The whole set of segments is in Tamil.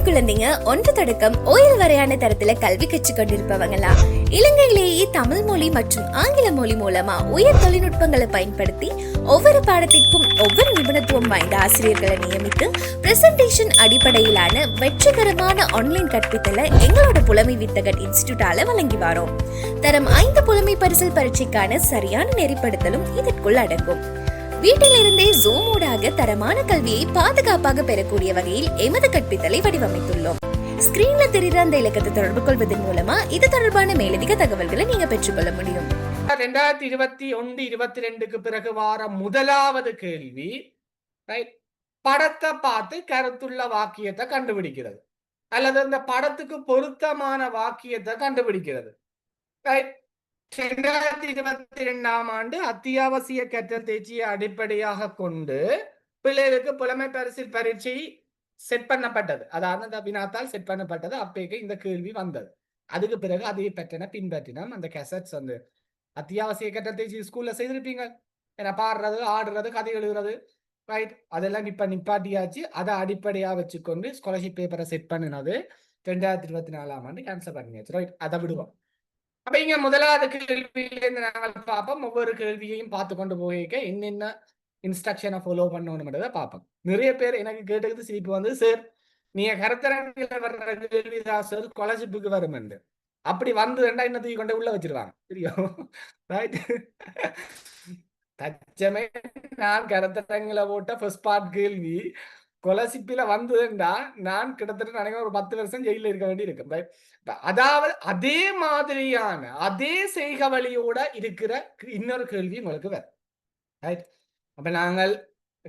குழந்தைங்க ஒன்று தொடக்கம் ஓயல் வரையான தரத்துல கல்வி கற்றுக் கொண்டிருப்பவங்களா, இலங்கையிலேயே தமிழ் மொழி மற்றும் ஆங்கில மொழி மூலமா உயர் தொழில்நுட்பங்களை பயன்படுத்தி ஒவ்வொரு பாடத்திற்கும் ஒவ்வொரு நிபுணத்துவம் வாய்ந்த ஆசிரியர்களை நியமித்து பிரசன்டேஷன் அடிப்படையிலான வெற்றிகரமான ஆன்லைன் கற்பித்தலை எங்களோட புலமை வித்தகன் இன்ஸ்டிடியூட்டால வழங்கி வரோம். தரம் 5 புலமை பரிசில் பரீட்சைக்கான சரியான நெறிப்படுத்தலும் இதற்குள் அடங்கும். வீட்டிலிருந்தே ஜூம் ஊடாக தரமான கல்வியை பாதுகாப்பாக பெறக்கூடிய வகையில் எமது கற்பித்தலை வடிவமைத்துள்ளோம். ஸ்கிரீன்ல தெரிகிற அந்த இலக்கத்தை தொடர்பு கொள்வதன் மூலமா இது தொடர்பான மேலதிக தகவல்களை நீங்க பெற்றுக்கொள்ள முடியும். 2021-22 பிறகு வார முதலாவது கேள்வி, படத்தை பார்த்து கருத்துள்ள வாக்கியத்தை கண்டுபிடிக்கிறது அல்லது அந்த படத்துக்கு பொருத்தமான வாக்கியத்தை கண்டுபிடிக்கிறது. 2022ஆம் ஆண்டு அத்தியாவசிய கற்றல் தேர்ச்சியை அடிப்படையாக கொண்டு பிள்ளைகளுக்கு புலமை பரிசில் பரீட்சை செட் பண்ணப்பட்டது. அதாவது அந்த வினாத்தால் செட் பண்ணப்பட்டது. அப்பேக்கு இந்த கேள்வி வந்தது. அதுக்கு பிறகு அதை பின்பற்றினோம். அந்த கேசட்ஸ் வந்து அத்தியாவசிய கற்றல் தேர்ச்சி ஸ்கூல்ல செய்திருப்பீங்க. ஏன்னா பாடுறது, ஆடுறது, கதை எழுதுறது, ரைட், அதெல்லாம் நிப்பாட்டியாச்சு. அதை அடிப்படையா வச்சுக்கொண்டு ஸ்காலர்ஷிப் பேப்பரை செட் பண்ணினது 2024ஆம் ஆண்டு கேன்சல் பண்ணியாச்சு. ரைட், அதை விடுவோம். அப்ப இங்க முதலாவது கேள்வியிலிருந்து நாங்கள் பார்ப்போம். ஒவ்வொரு கேள்வியையும் பார்த்து கொண்டு போயிருக்க என்னென்ன இன்ஸ்ட்ரக்ஷனை ஃபாலோ பண்ணணும்ன்றதை பார்ப்போம். நிறைய பேர் எனக்கு கேட்டது சிரிப்பு வந்து, சார் நீங்க கருத்தரங்கில வர்ற கேள்விதான் சார் ஸ்காலர்ஷிப்புக்கு வரும் என்று. அப்படி வந்துட்டா என்ன தூக்கி கொண்டு உள்ள வச்சிருவாங்க, தெரியும். ரைட், தச்சமே நான் கருத்தரங்கில போட்ட ஃபர்ஸ்ட் பார்ட் கேள்வி ஸ்காலர்ஷிப்ல வந்ததுண்டா நான் கிட்டத்தட்ட நினைக்கிற ஒரு 10 வருஷம் ஜெயில இருக்க வேண்டி இருக்கு. அதாவது அதே மாதிரியான அதே செய்க வழியோட இருக்கிற இன்னொரு கேள்வி உங்களுக்கு வரும். அப்ப நாங்கள்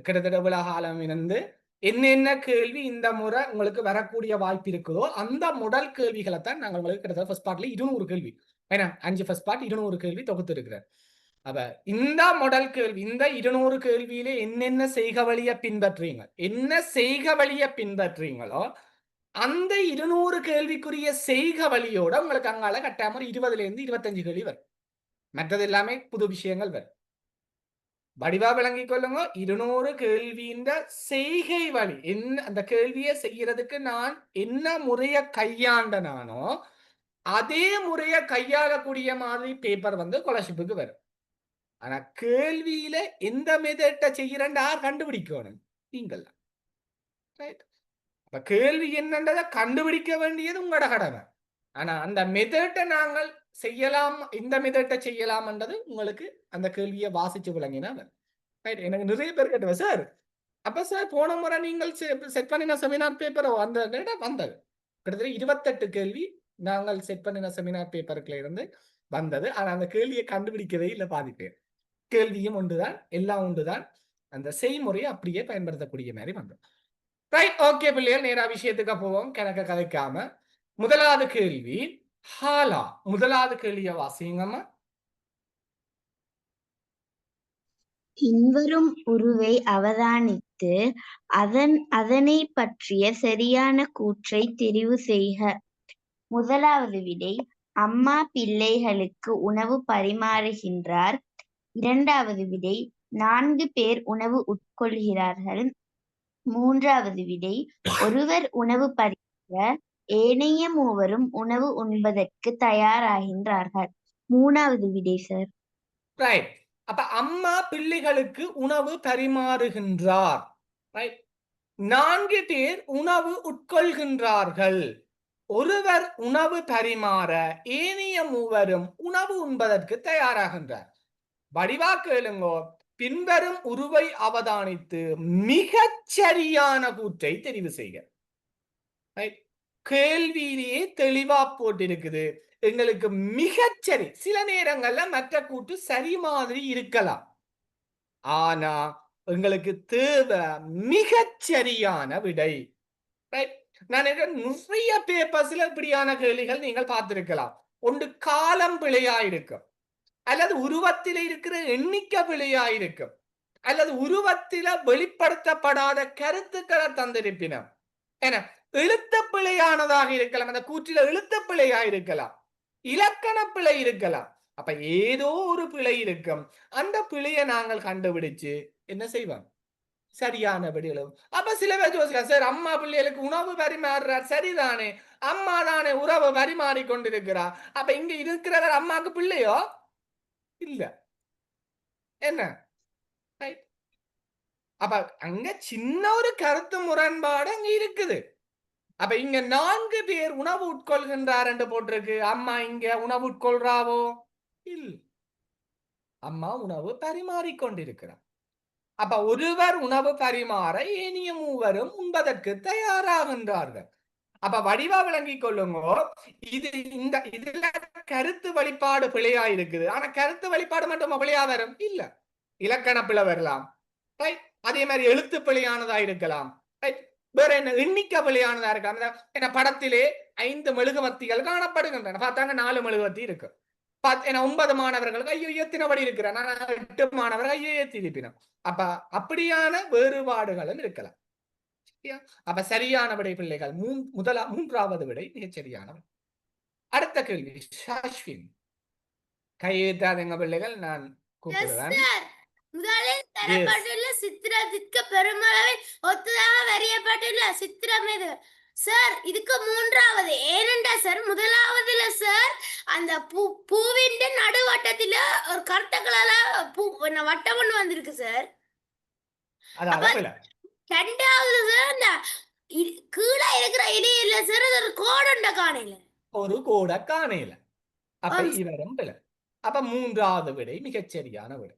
கிட்டத்தட்ட உலகாலம் இருந்து என்னென்ன கேள்வி இந்த முறை உங்களுக்கு வரக்கூடிய வாய்ப்பு இருக்குதோ அந்த முதல் கேள்விகளை தான் நாங்கள் உங்களுக்கு கிட்டத்தட்ட ஃபர்ஸ்ட் பார்ட்ல 200 கேள்வி, ஏன்னா 5 ஃபர்ஸ்ட் பார்ட் 200 கேள்வி தொகுத்து இருக்கிறேன். அப்ப இந்த முதல் கேள்வி, இந்த 200 கேள்வியிலே என்னென்ன செய்க வழிய பின்பற்றீங்க, என்ன செய்க வழிய பின்பற்றீங்களோ அந்த 200 கேள்விக்குரிய செய்க வழியோட உங்களுக்கு அங்கால கட்டாம 20ல இருந்து 25 கேள்வி வரும். மற்றது எல்லாமே புது விஷயங்கள் வரும். வடிவா விளங்கிக் கொள்ளுங்க. 200 கேள்வியின் செய்கை வழி என்ன, அந்த கேள்வியை செய்யறதுக்கு நான் என்ன முறைய கையாண்டனானோ அதே முறைய கையாளக்கூடிய மாதிரி பேப்பர் வந்து ஸ்காலர்ஷிப்புக்கு வரும். ஆனா கேள்வியில எந்த மெத்தட்ட செய்யறேன்னு யார் கண்டுபிடிக்கணும்? நீங்கள். அப்ப கேள்வி என்னன்றதை கண்டுபிடிக்க வேண்டியது உங்களோட கடமை. ஆனா அந்த மெத்தட்டை நாங்கள் செய்யலாம், இந்த மெத்தட்டை செய்யலாம்ன்றது உங்களுக்கு அந்த கேள்வியை வாசிச்சு விளங்கினா. எனக்கு நிறைய பேர் கேட்டுவேன், சார் அப்ப சார் போன முறை நீங்கள் செட் பண்ணின செமினார் பேப்பர் வந்தது கிட்டத்தட்ட 28 கேள்வி நாங்கள் செட் பண்ணின செமினார் பேப்பருக்குள்ள இருந்து வந்தது. ஆனா அந்த கேள்வியை கண்டுபிடிக்கவே இல்லை பாதி பேர். கேள்வியும் ஒன்றுதான், எல்லாம் ஒன்றுதான், அந்த செய்முறையை அப்படியே பயன்படுத்தக்கூடிய மாதிரி வந்தோம். ரைட், ஓகே பிள்ளைகள், நேரா விஷயத்துக்கு போவோம். கணக்க கதைக்காம முதலாவது கேள்வி ஹாலா. முதலாவது கேள்வியை வாசிங்கம்மா. பின்வரும் உருவை அவதானித்து அதனை பற்றிய சரியான கூற்றை தெரிவு செய்க. முதலாவது விடை, அம்மா பிள்ளைகளுக்கு உணவு பரிமாறுகின்றார். இரண்டாவது விடை, 4 பேர் உணவு உட்கொள்கிறார்கள். மூன்றாவது விடை, ஒருவர் உணவு பரிமாற ஏனைய மூவரும் உணவு உண்பதற்கு தயாராகின்றார்கள். மூணாவது விடை சார். ரைட், அப்ப அம்மா பிள்ளைகளுக்கு உணவு பரிமாறுகின்றார். ரைட், 4 பேர் உணவு உட்கொள்கின்றார்கள். ஒருவர் உணவு பரிமாற ஏனைய மூவரும் உணவு உண்பதற்கு தயாராகின்றார். வடிவா கேளுங்கோ. பின்வரும் உருவை அவதானித்து மிகச் சரியான கூற்றை தெரிவு செய்க. கேள்வியிலேயே தெளிவா போட்டிருக்குது. எங்களுக்கு மிகச்சரி, சில நேரங்கள்ல மற்ற கூற்று சரி மாதிரி இருக்கலாம், ஆனா எங்களுக்கு தேவை மிகச்சரியான விடை. நான் நிறைய பேப்பர்ஸ்ல இப்படியான கேள்விகள் நீங்கள் பார்த்திருக்கலாம். ஒன்று காலம் பிழையா இருக்கும், அல்லது உருவத்தில இருக்கிற எண்ணிக்கை பிழையா இருக்கும், அல்லது உருவத்தில வெளிப்படுத்தப்படாத கருத்துக்களை தந்திருப்பின. ஏன்னா எழுத்த பிழையானதாக இருக்கலாம், அந்த கூற்றில எழுத்த பிழையா இருக்கலாம், இலக்கண பிழை இருக்கலாம். அப்ப ஏதோ ஒரு பிழை இருக்கும். அந்த பிழையை நாங்கள் கண்டுபிடிச்சு என்ன செய்வோம்? சரியான விடைகளும். அப்ப சில பேர் யோசிக்கலாம், சார் அம்மா பிள்ளைகளுக்கு உணவு பரிமாறுறார், சரிதானே, அம்மா தானே உறவு பரிமாறி கொண்டிருக்கிறார், அப்ப இங்க இருக்கிறவர் அம்மாக்கு பிள்ளையோ இல்ல, என்ன? Right. அப்ப அங்க சின்ன ஒரு கருத்து முரண்பாடு அங்க இருக்குது. அப்ப இங்க 4 பேர் உணவு உட்கொள்கின்றார் என்று போட்டிருக்கு, அம்மா இங்க உணவு உட்கொள்றாவோ இல்ல, அம்மா உணவு பரிமாறிக் கொண்டிருக்கிறார். அப்ப ஒருவர் உணவு பரிமாற ஏனைய மூவரும் உண்பதற்கு தயாராகின்றார்கள். அப்ப வடிவா விளங்கிக் கொள்ளுங்க, இது இந்த இதுல கருத்து வழிபாடு பிழையா இருக்குது. ஆனா கருத்து வழிபாடு மட்டும் பிழையா வரும் இல்ல, இலக்கண பிழை வரலாம், ரைட். அதே மாதிரி எழுத்து பிழையானதா இருக்கலாம், ரைட். வேற என்ன எண்ணிக்கை பிழையானதா இருக்கலாம். என்ன படத்திலே 5 மெழுகுவர்த்திகள் காணப்படுகின்றன, பார்த்தாங்க 4 மெழுகுவர்த்தி இருக்கு. 9 மாணவர்களுக்கு ஐயோ எத்தினபடி இருக்கிறேன், 8 மாணவர்கள் ஐயோ ஏத்திருப்பினோம். அப்ப அப்படியான வேறுபாடுகளும் இருக்கலாம். அப்ப சரியான விடை பிள்ளைகள் மூன்றாவது விடை மிகச் சரியான. அடுத்த கேள்வி ஷாஷ்வின், கையேற்றாதீங்க பிள்ளைகள், நான் கூப்பிடுவேன். முதலில் தரப்பட்டுள்ள சித்திரத்திற்கு பெருமளவில் ஒத்ததாக வரையப்பட்டுள்ள சித்திரம் எது? சார் இதுக்கு மூன்றாவது. ஏனென்றா சார் முதலாவதுல சார் அந்த பூவின் நடுவட்டத்தில ஒரு கருத்த கலர்ல வட்டம் ஒண்ணு வந்திருக்கு சார். ரெண்டாவது சார் அந்த கீழே இருக்கிற இடையில சார் ஒரு கோடண்ட காணையில ஒரு கோட காணையில, அப்ப இவரும் பிள்ளை. அப்ப மூன்றாவது விடை மிகச் சரியான விடை.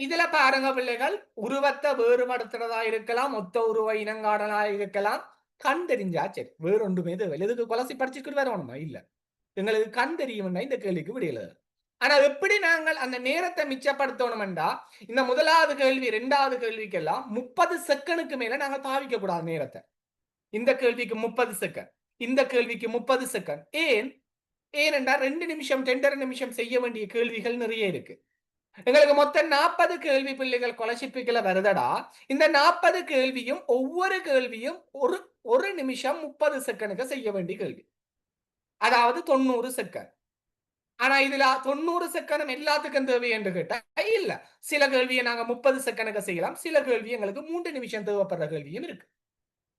இதுல பாருங்க பிள்ளைகள், உருவத்தை வேறுபடுத்துறதா இருக்கலாம், மொத்த உருவ இனங்காடலா இருக்கலாம், கண் தெரிஞ்சா சரி, வேறொன்றுமே தேவை. எதுக்கு கொலசி படிச்சுக்கிட்டு வரணுமா இல்ல, எங்களுக்கு கண் தெரியும்னா இந்த கேள்விக்கு விடையில. ஆனா எப்படி நாங்கள் அந்த நேரத்தை மிச்சப்படுத்தணும்டா, இந்த முதலாவது கேள்வி 2வது கேள்விக்கெல்லாம் 30 செகண்டுக்கு மேல நாங்கள் பாவிக்க கூடாது நேரத்தை. இந்த கேள்விக்கு 30 செகண்ட், இந்த கேள்விக்கு 30 செகண்ட். ஏனென்றா 2 நிமிஷம் 2.5 நிமிஷம் செய்ய வேண்டிய கேள்விகள் நிறைய இருக்கு. எங்களுக்கு மொத்தம் 40 கேள்வி பிள்ளைகள் கொலசிப்பிக்கல வருதடா. இந்த 40 கேள்வியும் ஒவ்வொரு கேள்வியும் ஒரு நிமிஷம் 30 செகண்டுக்கு செய்ய வேண்டிய கேள்வி, அதாவது 90 செகண்ட். ஆனா இதுல 90 செகண்ட் எல்லாத்துக்கும் தேவை என்று கேட்டா இல்ல. சில கேள்வியை நாங்க 30 செகண்டுக்கு செய்யலாம், சில கேள்வி எங்களுக்கு 3 நிமிஷம் தேவைப்படுற கேள்வியும் இருக்கு,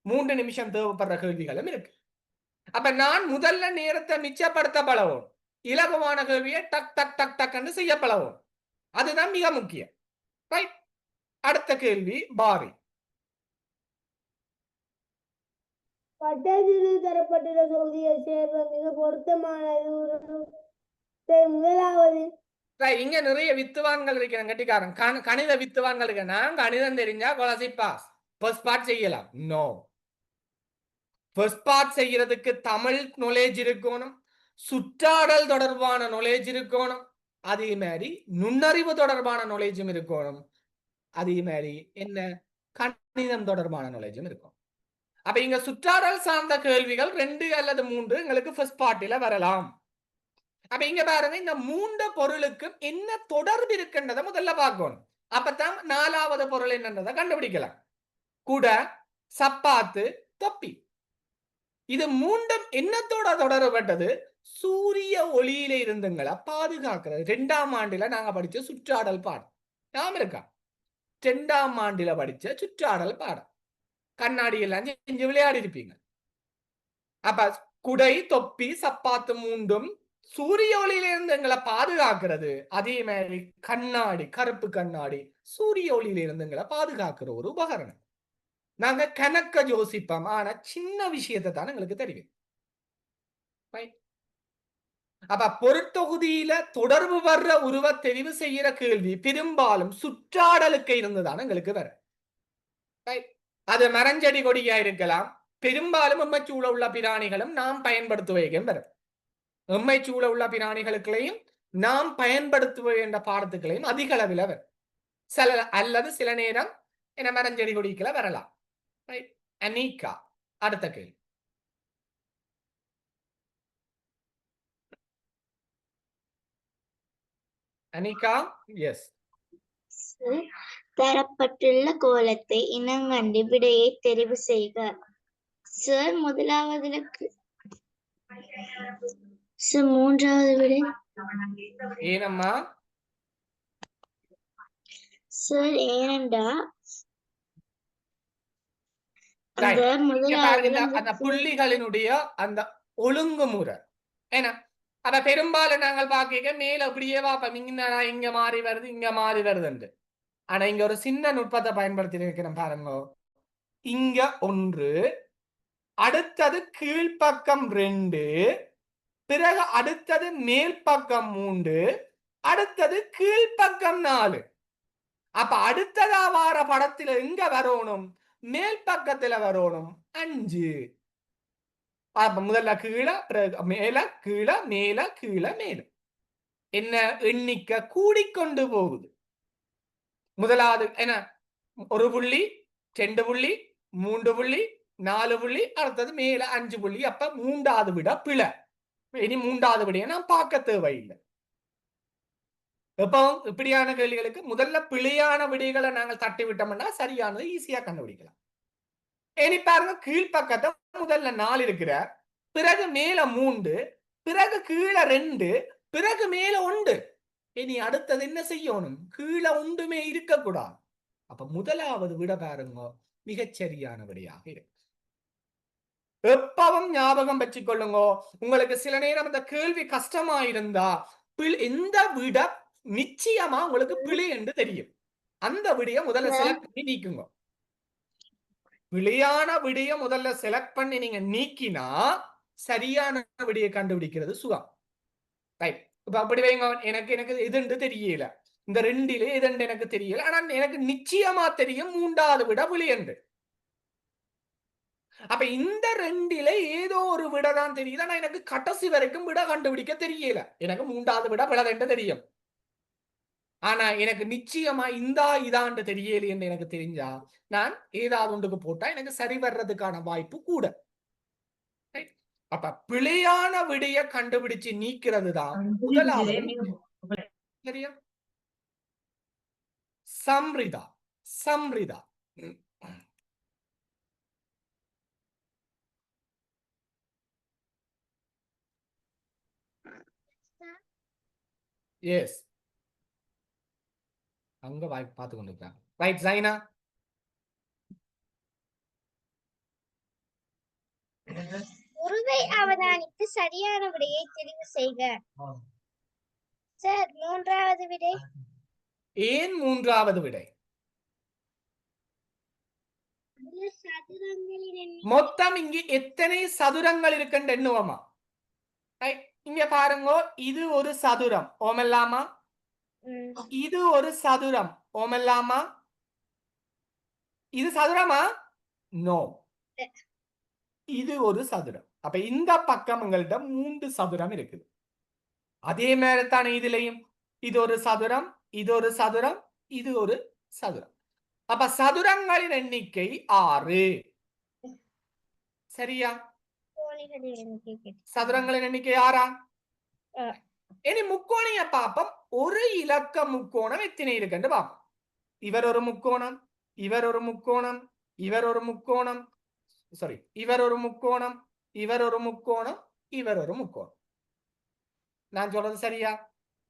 3 நிமிஷம் தேவைப்படுற கேள்விகளும் இருக்கு. அப்ப நான் முதல்ல நேரத்தை மிச்சப்படுத்த பழவும், இலகுவான கேள்வியை டக் டக் டக் டக்னு செய்ய பழவும், அதுதான் மிக முக்கியம். ரைட். அடுத்த கேள்வி பாரி. பட்டத்தில் தரப்பட்டுள்ள தொகுதியை சேர்ந்த மிக பொருத்தமானது முதலாவது. இங்க நிறைய வித்துவான்கள் இருக்கிறாங்க, கட்டிக்காரன் கணித வித்துவான்கள் இருக்க. நான் கணிதம் தெரிஞ்சா கொலசி பாஸ், ஃபர்ஸ்ட் பார்ட் செய்யலாம். நோ, ஃபர்ஸ்ட் பார்ட் செய்யறதுக்கு தமிழ் நாலேஜ் இருக்கணும், சுற்றாடல் தொடர்பான நாலேஜ் இருக்கணும், அதே மாதிரி நுண்ணறிவு தொடர்பான நாலேஜும் இருக்கணும், அதே மாதிரி என்ன கணிதம் தொடர்பான நாலேஜும் இருக்கும். அப்ப இங்க சுற்றாடல் சார்ந்த கேள்விகள் 2 அல்லது 3 எங்களுக்கு ஃபர்ஸ்ட் பார்ட்டில வரலாம். அப்ப இங்க பாருங்க, இந்த 3 பொருளுக்கும் என்ன தொடர்பு இருக்குன்றதை முதல்ல பார்க்கணும். அப்பதான் 4வது பொருள் என்னன்றதை கண்டுபிடிக்கலாம். கூட, சப்பாத்து, தொப்பி, இது 3ம் என்னத்தோட தொடர்பட்டது? சூரிய ஒளியில இருந்துங்களை பாதுகாக்கிறது. 2ஆம் ஆண்டுல நாங்க படிச்ச சுற்றாடல் பாடம் ஞாபகம் இருக்கா? 2ஆம் ஆண்டுல படிச்ச சுற்றாடல் பாடம், கண்ணாடி எல்லாம் செஞ்சு விளையாடி இருப்பீங்க. அப்ப குடை, தொப்பி, சப்பாத்து 3ம் சூரிய ஒளியில இருந்து எங்களை பாதுகாக்கிறது. அதே மாதிரி கண்ணாடி, கருப்பு கண்ணாடி சூரிய ஒளியில இருந்து எங்களை பாதுகாக்கிற ஒரு உபகரணம். நாங்க கணக்க யோசிப்போம், ஆனா சின்ன விஷயத்தை தான் எங்களுக்கு தெரியும். அப்ப பொருட்தொகுதியில தொடர்பு வர்ற உருவ தெரிவு செய்யற கேள்வி பெரும்பாலும் சுற்றாடலுக்கு இருந்துதான் எங்களுக்கு வர. அது மரஞ்செடி கொடியா இருக்கலாம், பெரும்பாலும் எம்மைச்சூழ உள்ள பிராணிகளும் நாம் பயன்படுத்துவதையும் வரும். எம்மைச்சூழ உள்ள பிராணிகளுக்களையும் நாம் பயன்படுத்துவ என்ற பாடத்துக்களையும் அதிக அளவில் வரும். அல்லது சில நேரம் என்ன மரஞ்செடி கொடிக்கல வரலாம். அனிகா, அடுத்த கேள்வி. அனிகா, எஸ். தரப்பட்டுள்ள கோலத்தை இனங்கண்டு விடையை தெரிவு செய்க. சார் முதலாவதுல மூன்றாவது விடை ஏனம்மா சார்? ஏனென்றா அந்த இங்க பாருங்க முதலாவதுல அந்த புள்ளிகளினுடைய அந்த ஒழுங்குமுறை ஏன்னா அப்ப பெரும்பாலும் நாங்கள் பாக்க மேல அப்படியே பார்ப்போம் இங்க மாறி வருது இங்க மாறி வருதுன்னு ஆனா இங்க ஒரு சின்ன நுட்பத்தை பயன்படுத்தி இருக்கிறேன் பாருங்க இங்க 1 அடுத்தது கீழ்ப்பக்கம் 2 பிறகு அடுத்தது மேல் பக்கம் 3 அடுத்தது கீழ்ப்பக்கம் 4 அப்ப அடுத்ததா வார படத்துல எங்க வரணும் மேல் பக்கத்துல வரணும் 5 அப்ப முதல்ல கீழே மேல கீழே மேல கீழே மேல என்ன எண்ணிக்கை கூடிக்கொண்டு போகுது முதலாவது என்ன 1 புள்ளி 2 புள்ளி 3 புள்ளி 4 புள்ளி அடுத்தது மேல 5 புள்ளி அப்ப 3வது விட பிழை இனி 3வது விடையை நான் பார்க்க தேவையில்லை எப்போ இப்படியான கேள்விகளுக்கு முதல்ல பிழையான விடைகளை நாங்கள் தட்டி விட்டோம்னா சரியானது ஈஸியா கண்டுபிடிக்கலாம் இனி பாருங்க கீழ்பக்கத்தை முதல்ல 4 இருக்கிற பிறகு மேல 3 பிறகு கீழே 2 பிறகு மேல 1 இனி அடுத்தது என்ன செய்யணும் கீழே ஒன்றுமே இருக்கக்கூடாது அப்ப முதலாவது விட பாருங்க மிகச்சரியான விடையாக இருக்கு எப்பவும் ஞாபகம் வச்சுக்கொள்ளுங்க உங்களுக்கு சில நேரம் இந்த கேள்வி கஷ்டமா இருந்தா எந்த விட நிச்சயமா உங்களுக்கு பிழை என்று தெரியும் அந்த விடைய முதல்ல செலக்ட் பண்ணி நீக்குங்க பிழையான விடைய முதல்ல செலக்ட் பண்ணி நீங்க நீக்கினா சரியான விடையை கண்டுபிடிக்கிறது சுகம் ரைட் இப்ப அப்படி வைங்க எனக்கு எனக்கு எதுன்னு தெரியல இந்த 2ல எதுன்னு எனக்கு தெரியல ஆனா எனக்கு நிச்சயமா தெரியும் 3வது விட பிழை என்று அப்ப இந்த 2ல ஏதோ ஒரு விட தான் தெரியுது ஆனா எனக்கு கடைசி வரைக்கும் விட கண்டுபிடிக்க தெரியல எனக்கு 3வது விட பிழை என்று தெரியும் ஆனா எனக்கு நிச்சயமா இதாண்டு தெரியல என்று எனக்கு தெரிஞ்சா நான் ஏதாவது ஒன்றுக்கு போட்டா எனக்கு சரி வர்றதுக்கான வாய்ப்பு கூட அப்ப பிழையான விடைய கண்டுபிடிச்சு நீக்கிறது தான் முதலாவது சரியா சம்ரிதா சம்ரிதா எஸ் அங்க வாய்ப்பு பார்த்து கொண்டிருக்காங்க ரைட் ஜைனா உருவை அவதானித்து சரியான விடையை தெரிவு செய்க சார் 3வது விடை ஏன் 3வது விடை மொத்தம் இங்கு எத்தனை சதுரங்கள் இருக்குன்னு எண்ணுவோமா இங்க பாருங்க இது ஒரு சதுரம் ஓமல்லாமா இது ஒரு சதுரம் ஓமல்லாமா இது சதுரமா நோ இது ஒரு சதுரம் அப்ப இந்த பக்கம் எங்கள்கிட்ட 3 சதுரம் இருக்குது அதே மாதிரி தானே இதுலயும் இது ஒரு சதுரம் இது ஒரு சதுரம் இது ஒரு சதுரம் அப்ப சதுரங்களின் எண்ணிக்கை 6 சரியா சதுரங்களின் எண்ணிக்கை 6 இனி முக்கோணிய பாப்பம் ஒரு இலக்க முக்கோணம் எத்தனை இருக்குன்னு பாப்போம் இவர் ஒரு முக்கோணம் இவர் ஒரு முக்கோணம் இவர் ஒரு முக்கோணம் சாரி இவர் ஒரு முக்கோணம் இவர் ஒரு முக்கோணம் இவர் ஒரு முக்கோணம் நான் சொல்றது சரியா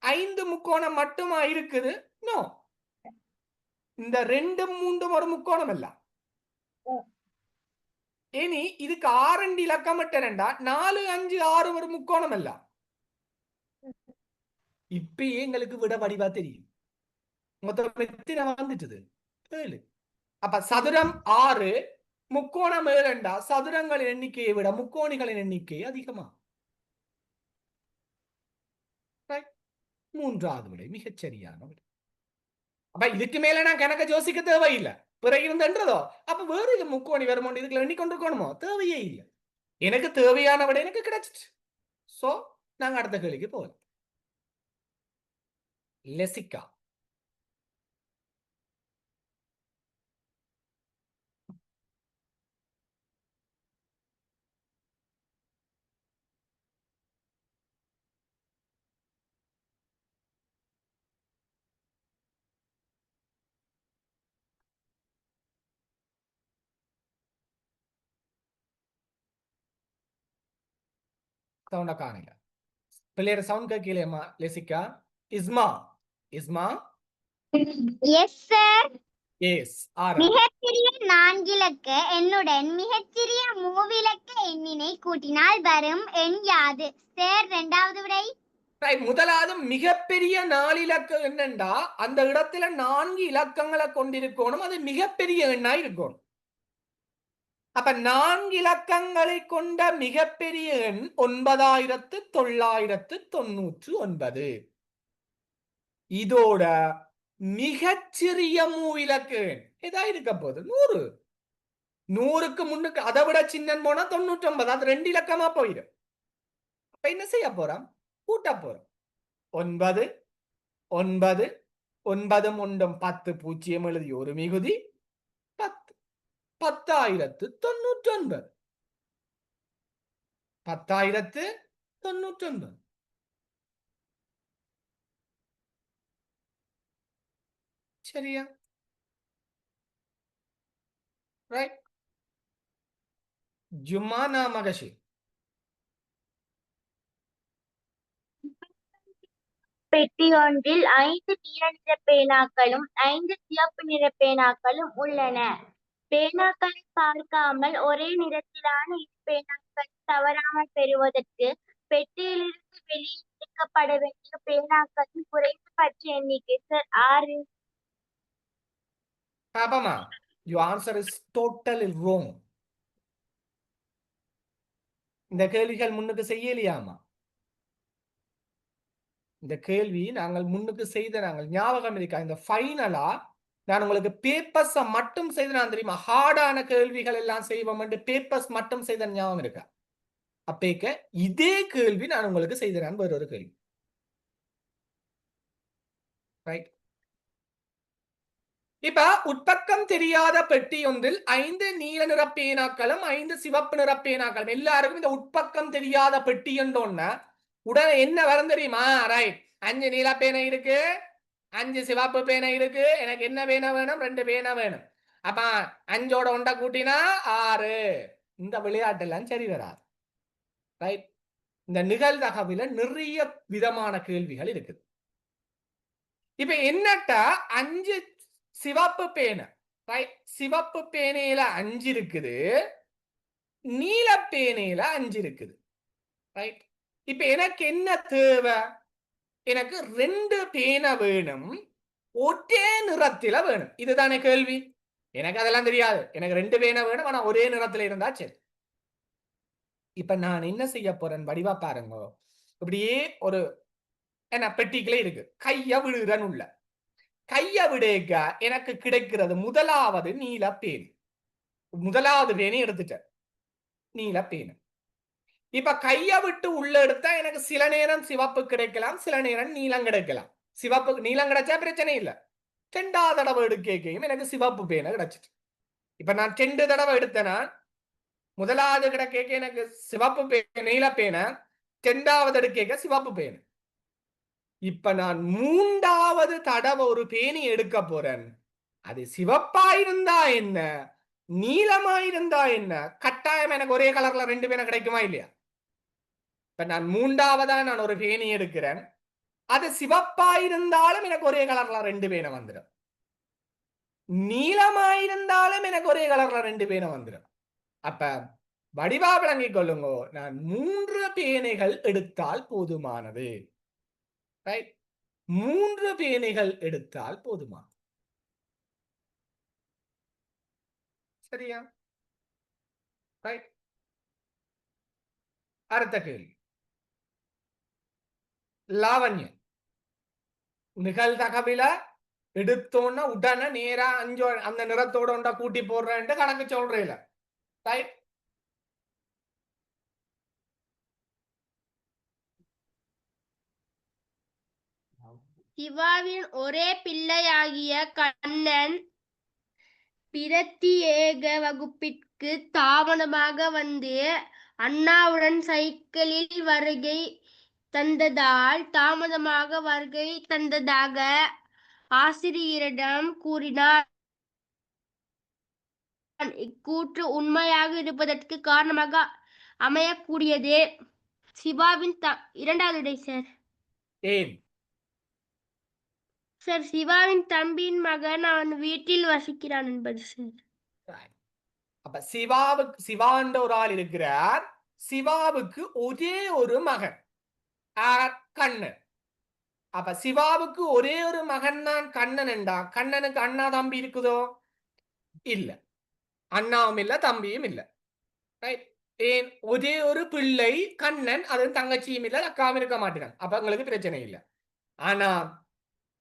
5 முக்கோணம் மட்டுமா இருக்குது நோ இந்த 2 3 ஒரு முக்கோணம் இல்ல இனி இதுக்கு 6 இலக்கம் மட்டும்டா 4 5 6 ஒரு முக்கோணம் இல்ல இப்பயே எங்களுக்கு விட வடிவா தெரியும் மொத்தம் எத்தனை வந்துட்டது 7 அப்ப சதுரம் 6 முக்கோணம் 7 சதுரங்களின் எண்ணிக்கையை விட முக்கோணிகளின் எண்ணிக்கை அதிகமா 3வது விடை மிகச்சரியான விடை அப்ப இதுக்கு மேல நான் கணக்க யோசிக்க தேவையில்லை பிறகு இருந்தன்றதோ அப்ப வேறு இது முக்கோணி வருமோ இதுக்குள்ள எண்ணிக்கொண்டிருக்கணுமோ தேவையே இல்லை எனக்கு தேவையான விட எனக்கு கிடைச்சிட்டு சோ நாங்க அடுத்த கேள்விக்கு போகலாம் லெசிகா சவுண்ட காணுங்க பிள்ளையர் சவுண்ட் கேட்கலையம்மா லெசிகா இஸ்மா இஸ்மா எஸ் சார் எஸ் ஆறாவது. மிகச்சிறிய நான்கிலக்க எண்ணுடன் மிகச்சிறிய மூவிலக்க எண்ணினை கூட்டினால் வரும் எண் யாது? சார் இரண்டாவது விடை. Right. முதலாவது மிகப்பெரிய 4 இலக்க எண்ணண்டா அந்த இடத்துல 4 இலக்கங்களை கொண்டிருக்கணும். அது மிகப்பெரிய எண்ணா இருக்கணும். அப்ப 4 இலக்கங்களை கொண்ட மிகப்பெரிய எண் 9999. இதோட மிகச்சிறிய மூவிலக்கு எண் எதா இருக்க போகுது? 100. 100க்கு முன்னுக்கு அதை விட சின்ன போனா 99. அது 2 இலக்கமா போயிடும். அப்ப என்ன செய்ய போறோம்? கூட்ட போறோம். 9 9 9 1 10 பூஜ்ஜியம் எழுதி ஒரு மிகுதி 10 10,099 10,099. சரியா? ரைட். ஜுமானா மகஷி பெட்டி ஒன்றில் 5 நீல நிற பேனாக்களும் 5 சிவப்பு நிற பேனாக்களும் உள்ளன. பேனாக்களை பார்க்காமல் ஒரே நிறத்திலான இரு பேனாக்கள் தவறாமல் பெறுவதற்கு பெட்டியிலிருந்து வெளியே எடுக்கப்பட வேண்டிய பேனாக்களின் குறைந்தபட்ச எண்ணிக்கை sir 6. பாப்பமா, your answer is totally wrong. இந்த கேள்விகள் முன்னுக்கு செய்யலையாமா? இந்த கேள்வி நாங்கள் முன்னுக்கு செய்த நாங்கள் ஞாபகம் இருக்கா? இந்த ஃபைனலா நான் உங்களுக்கு பேப்பர்ஸ் மட்டும் செய்து நான் தெரியுமா ஹார்டான கேள்விகள் எல்லாம் செய்வோம் என்று பேப்பர்ஸ் மட்டும் செய்த ஞாபகம் இருக்கா? அப்பேக்க இதே கேள்வி நான் உங்களுக்கு செய்தேன் வேற ஒரு கேள்வி. ரைட். இப்ப உட்பக்கம் தெரியாத பெட்டி ஒன்றில் 5 நீல நிற பேனாக்களும் 5 சிவப்பு நிற பேனாக்களும் எல்லாருக்கும் இந்த உட்பக்கம் தெரியாத பெட்டி என்றோன்னா உடனே என்ன வரும் தெரியுமா? ரைட். 5 நீல பேனை இருக்கு, 5 சிவப்பு பேனை இருக்கு, எனக்கு என்ன பேனா வேணும்? 2 பேனா வேணும். அப்ப 5ஓட 1 கூட்டினா 6. இந்த விளையாட்டு எல்லாம் சரி வராது. ரைட். இந்த நிகழ்தகவில நிறைய விதமான கேள்விகள் இருக்குது. இப்ப என்னட்டா 5 சிவப்பு பேனை, ரைட், சிவப்பு பேனையில 5 இருக்குது, நீல பேனையில 5 இருக்குது. ரைட். இப்ப எனக்கு என்ன தேவை? எனக்கு 2 பேனை வேணும், ஒரே நிறத்தில வேணும். இதுதானே கேள்வி. எனக்கு அதெல்லாம் தெரியாது. எனக்கு 2 பேனை வேணும், ஆனா ஒரே நிறத்துல இருந்தா சரி. இப்ப நான் என்ன செய்ய போறேன்? வடிவா பாருங்க. இப்படியே ஒரு என்ன பெட்டிகளே இருக்கு, கைய விடுறன் உள்ள. கைய விடேக்க எனக்கு கிடைக்கிறது முதலாவது நீல பேன். முதலாவது பேனை எடுத்துட்டேன், நீல பேன். இப்ப கைய விட்டு உள்ள எடுத்தா எனக்கு சில நேரம் சிவப்பு கிடைக்கலாம், சில நேரம் நீலம் கிடைக்கலாம். சிவப்பு நீலம் கிடைச்சா பிரச்சனை இல்லை. 2வது தடவை எடுக்கையும் எனக்கு சிவப்பு பேனை கிடைச்சிட்டு. இப்ப நான் 2 தடவை எடுத்தேன்னா முதலாவது கிடைக்க எனக்கு சிவப்பு பேனை, நீல பேனை, 2வது எடுக்க சிவப்பு பேனை. இப்ப நான் 3வது தடவை ஒரு பேனி எடுக்க போறேன். அது சிவப்பா இருந்தா என்ன, நீலமா இருந்தா என்ன, கட்டாயம் எனக்கு ஒரே கலர்ல 2 பேனை கிடைக்குமா இல்லையா? இப்ப நான் 3வதா நான் ஒரு பேனி எடுக்கிறேன். அது சிவப்பா இருந்தாலும் எனக்கு ஒரே கலர்ல 2 பேனை வந்துடும். நீலமா இருந்தாலும் எனக்கு ஒரே கலர்ல 2 பேனை வந்துடும். அப்ப வடிவா விளங்கிக் கொள்ளுங்க, நான் 3 பேனைகள் எடுத்தால் போதுமானது. ரைட். 3 பேனைகள் எடுத்தால் போதுமானது. சரியா? ரைட். அடுத்த கேள்வி. லாவண்யம், நிகழ்தகவில எடுத்தோன்னா உடனே நேரா 5 அந்த நிறத்தோட ஒன்றா கூட்டி போடுறேன் கணக்கு சொல்றேன். ரைட். சிவாவின் ஒரே பிள்ளையாகிய கண்ணன் பிரத்தியேக வகுப்பிற்கு தாமதமாக வந்து அண்ணாவுடன் சைக்கிளில் வருகை தந்ததாக ஆசிரியரிடம் கூறினார். இக்கூற்று உண்மையாக இருப்பதற்கு காரணமாக அமையக்கூடியது. சிவாவின் 2வது விடை சார். ஏன்? சார் சிவாவின் தம்பியின் மகன் அவன் வீட்டில் வசிக்கிறான் என்பது சார். Right. அப்ப சிவான்ற ஒரு ஆள் இருக்கிறார். சிவாவுக்கு ஒரே ஒரு மகன் கண்ணன். அப்ப சிவாவுக்கு ஒரே ஒரு மகன் தான் கண்ணன் என்றா கண்ணனுக்கு அண்ணா தம்பி இருக்குதோ? இல்ல, அண்ணாவும் இல்ல தம்பியும் இல்ல. ரைட்? ஏன்? ஒரே ஒரு பிள்ளை கண்ணன், அது தங்கச்சியும் இல்ல, அக்காவும் இருக்க மாட்டேன். அப்ப உங்களுக்கு பிரச்சனை இல்லை. ஆனா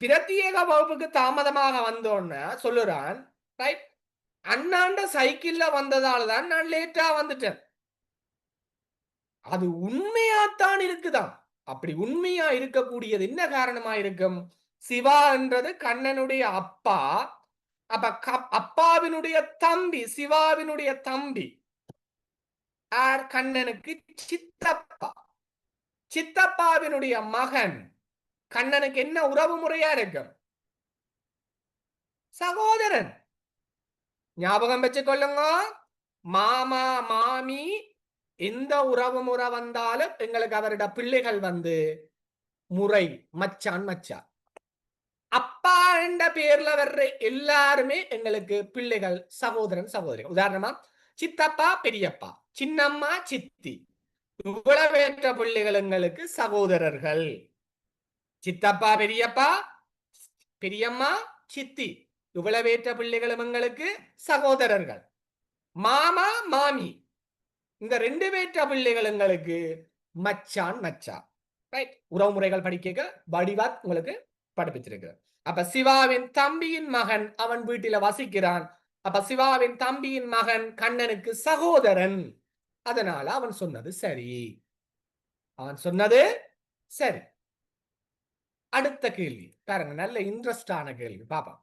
பிரத்யேக வகுப்புக்கு தாமதமாக வந்தோன்னு சொல்லுறான். ரைட்? அண்ணாண்ட சைக்கிள்ல வந்ததால தான் நான் லேட்டா வந்துட்டேன். அது உண்மையாத்தான் இருக்குதான். அப்படி உண்மையா இருக்கக்கூடியது என்ன காரணமா இருக்கும்? சிவா என்றது கண்ணனுடைய அப்பா. அப்ப அப்பாவினுடைய தம்பி, சிவாவினுடைய தம்பி கண்ணனுக்கு சித்தப்பா. சித்தப்பாவினுடைய மகன் கண்ணனுக்கு என்ன உறவு முறையா இருக்கும்? சகோதரன். ஞாபகம் வச்சுக்கொள்ளுங்க. மாமா மாமி எந்த உறவு முறை வந்தாலும் எங்களுக்கு அவரோட பிள்ளைகள் முறை மச்சான் மச்சான். அப்பா என்ற பேர்ல வர்ற எல்லாருமே எங்களுக்கு பிள்ளைகள், சகோதரன் சகோதரி. உதாரணமா சித்தப்பா பெரியப்பா, சின்னம்மா சித்தி, இவ்வளவேற்ற பிள்ளைகள் எங்களுக்கு சகோதரர்கள். சித்தப்பா பெரியப்பா, பெரியம்மா சித்தி, இவ்வளவேற்ற பிள்ளைகளும் எங்களுக்கு சகோதரர்கள். மாமா மாமி, இந்த 2 பேற்ற பிள்ளைகள் எங்களுக்கு மச்சான் மச்சான். ரைட்? உறவு முறைகள் படிக்க வடிவாத் உங்களுக்கு படிப்பிச்சிருக்கு. அப்ப சிவாவின் தம்பியின் மகன் அவன் வீட்டில வசிக்கிறான். அப்ப சிவாவின் தம்பியின் மகன் கண்ணனுக்கு சகோதரன். அதனால அவன் சொன்னது சரி. அவன் சொன்னது சரி. அடுத்த கேள்வி பாருங்க, நல்ல இன்ட்ரெஸ்டான கேள்வி. பாப்பா,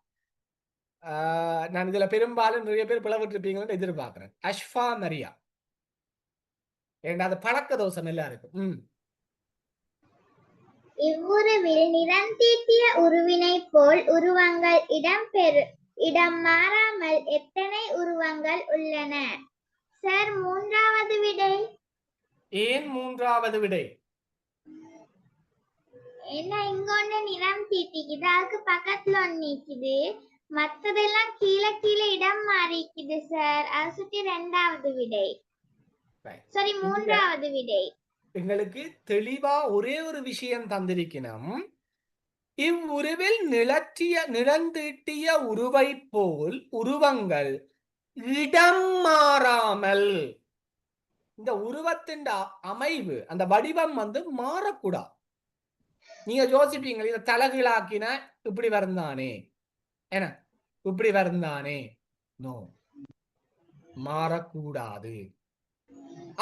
நான் இதுல பெரும்பாலும் நிறைய பேர் பிளவிட்டு இருப்பீங்கன்னு எதிர்பார்க்கிறேன். அஷ்ஃபா மரியா, அது பழக்க தோஷம் எல்லாருக்கும். இவ்வுருவில் நிறம் தீட்டிய உருவினை போல் உருவங்கள் இடம் மாறாமல் எத்தனை உருவங்கள் உள்ளன? சார், 3வது விடை. ஏன் 3வது விடை? என்ன, இங்க ஒண்ணு நிறம் தீட்டிக்குது, அதுக்கு பக்கத்துல ஒண்ணு நிக்குது, மத்ததெல்லாம் கீழே கீழே இடம் மாறிக்குது சார். அது சுற்றி 2வது விடை. சாரி, 3வது விடை. எங்களுக்கு தெளிவா ஒரே ஒரு விஷயம் தந்திருக்கணும். இவ்வுருவில் நிலந்தீட்டிய உருவை போல் உருவங்கள் இடம் மாறாமல். இந்த உருவத்தின் அமைவு, அந்த வடிவம் மாறக்கூடாது. நீங்க யோசிப்பீங்க, இதை தலகீழாக்கின இப்படி வருந்தானே, என்ன இப்படி வருந்தானே. நோ, மாறக்கூடாது.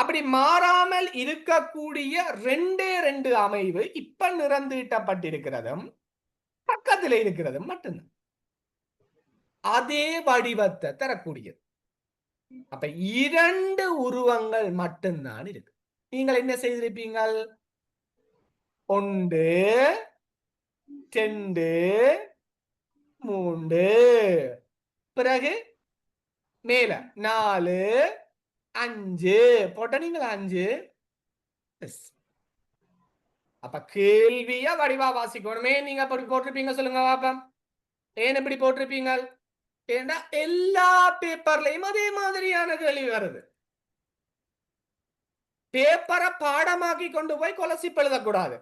அப்படி மாறாமல் இருக்கக்கூடிய 2 அமைவு இப்ப நிறந்தீட்டப்பட்டிருக்கிறதும் பக்கத்தில் இருக்கிறதும் மட்டும்தான் அதே வடிவத்தை தரக்கூடியது. அப்ப 2 உருவங்கள் மட்டும்தான் இருக்கு. நீங்கள் என்ன செய்திருப்பீங்கள்? 1 2 3, பிறகு மேல 4 5 போட்ட. நீங்கள் 5. அப்ப கேள்விய வடிவா வாசிக்கணுமே. நீங்க அப்படி போட்டிருப்பீங்க, சொல்லுங்க பாப்பா. ஏன் இப்படி போட்டிருப்பீங்க? ஏன்னா எல்லா பேப்பர்லயும் அதே மாதிரியான கேள்வி வருது. பேப்பரை பாடமாக்கி கொண்டு போய் கொலசிப்பு எழுதக்கூடாது.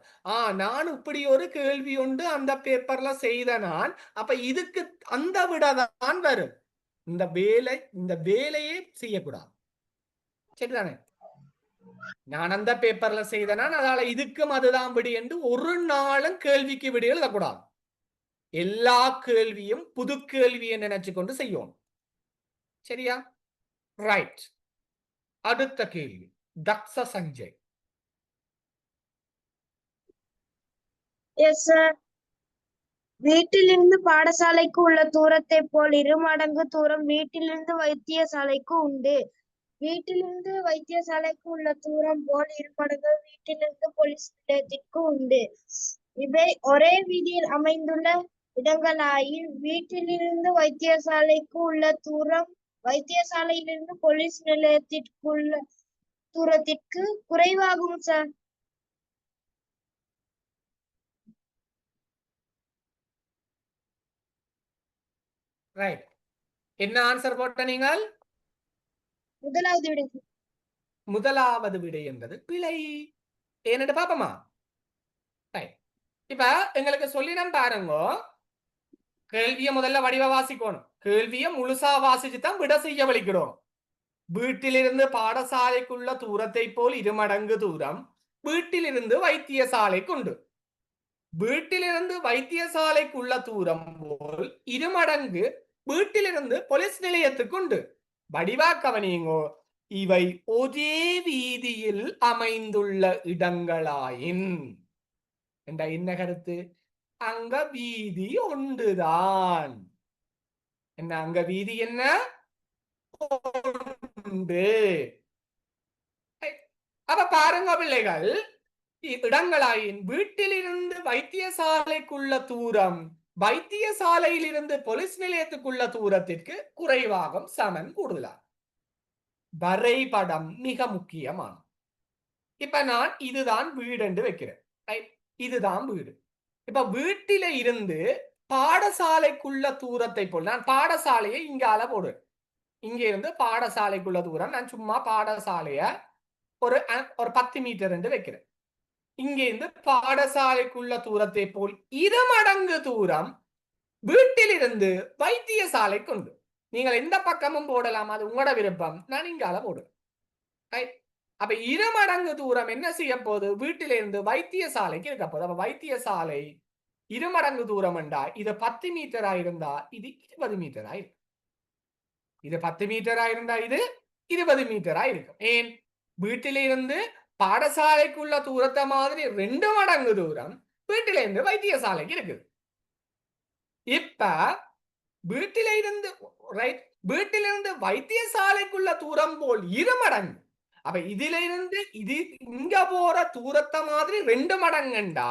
நான் இப்படி ஒரு கேள்வி உண்டு அந்த பேப்பர்ல செய்த நான், அப்ப இதுக்கு அந்த விடதான் வரும். இந்த வேலையே செய்யக்கூடாது. சரிதானே? நான் அந்த பேப்பர்ல செய்தனா, அதனால இதுக்கும் அதுதான் விடி என்று ஒரு நாளும் கேள்விக்கு விடி எழுதக்கூடாது. எல்லா கேள்வியும் புது கேள்வியை நினைச்சு கொண்டு செய்யும். சரியா? ரைட். அடுத்த கேள்வி, தக்ஷ சஞ்சய். Yes sir. வீட்டிலிருந்து பாடசாலைக்கு உள்ள தூரத்தை போல் 2 மடங்கு தூரம் வீட்டிலிருந்து வைத்தியசாலைக்கு உண்டு. வீட்டிலிருந்து வைத்தியசாலைக்கு உள்ள தூரம் போல் 2 மடங்கு வீட்டிலிருந்து போலீஸ் நிலையத்திற்கு உண்டு. இவை ஒரே வீதியில் அமைந்துள்ள இடங்களாயில் வீட்டிலிருந்து வைத்தியசாலைக்கு உள்ள தூரம் வைத்தியசாலையிலிருந்து போலீஸ் நிலையத்திற்குள்ள தூரத்திற்கு குறைவாகும் சார். ரைட். என்ன ஆன்சர் போட்ட நீங்கள்? முதலாவது விடை. முதலாவது விடை என்பது பிழை. ஏன்னு பாப்போமா? இப்ப எங்களுக்கு சொல்லிடம் பாருங்க. கேள்வியை முதல்ல வடிவ வாசிக்கணும். கேள்வியை முழுசா வாசிச்சுதான் விட செய்ய வலிக்கிறோம். வீட்டிலிருந்து பாடசாலைக்குள்ள தூரத்தை போல் 2 மடங்கு தூரம் வீட்டிலிருந்து வைத்தியசாலைக்கு உண்டு. வீட்டிலிருந்து வைத்தியசாலைக்குள்ள தூரம் போல் 2 மடங்கு வீட்டிலிருந்து போலீஸ் நிலையத்துக்கு உண்டு. வடிவா கவனியுங்கோ. இவை ஒரே வீதியில் அமைந்துள்ள இடங்களாயின் என்ற என்ன கருத்து? அங்க வீதி ஒன்றுதான். என்ன அங்க வீதி என்ன உண்டு. அப்ப பாருங்க பிள்ளைகள், இடங்களாயின் வீட்டிலிருந்து வைத்தியசாலைக்குள்ள தூரம் வைத்தியசாலையிலிருந்து போலீஸ் நிலையத்துக்குள்ள தூரத்திற்கு குறைவாகும் சமன் கூடுதலா. வரைபடம் மிக முக்கியமான. இப்ப நான் இதுதான் வீடு என்று வைக்கிறேன். இதுதான் வீடு. இப்ப வீட்டில இருந்து பாடசாலைக்குள்ள தூரத்தை போல் நான் பாடசாலையை இங்கால போடுவேன். இங்க இருந்து பாடசாலைக்குள்ள தூரம் நான் சும்மா பாடசாலைய ஒரு 10 மீட்டர் என்று வைக்கிறேன். இங்க இருந்து பாடசாலைக்குள்ள தூரத்தை போல் 2 மடங்கு தூரம் வீட்டிலிருந்து வைத்தியசாலைக்கு உண்டு. நீங்கள் எந்த பக்கமும் போடலாம், அது உங்களோட விருப்பம். நான் இங்கால போடுவேன். அப்ப 2 மடங்கு தூரம் என்ன செய்ய போகுது? வீட்டிலிருந்து வைத்தியசாலைக்கு இருக்க போகுது. அப்ப வைத்தியசாலை 2 மடங்கு தூரம் என்றா இது 10 மீட்டரா இருந்தா இது 20 மீட்டரா இருக்கும். இது 10 மீட்டரா இருந்தா இது 20 மீட்டரா இருக்கும். ஏன்? வீட்டிலிருந்து பாடசாலைக்குள்ள தூரத்தை மாதிரி 2 மடங்கு தூரம் வீட்டிலிருந்து வைத்தியசாலைக்கு இருக்குது. இப்ப வீட்டிலிருந்து வைத்தியசாலைக்குள்ள தூரம் போல் 2 மடங்கு. அப்ப இதுல இருந்து இது இங்க போற தூரத்தை மாதிரி 2 மடங்குண்டா,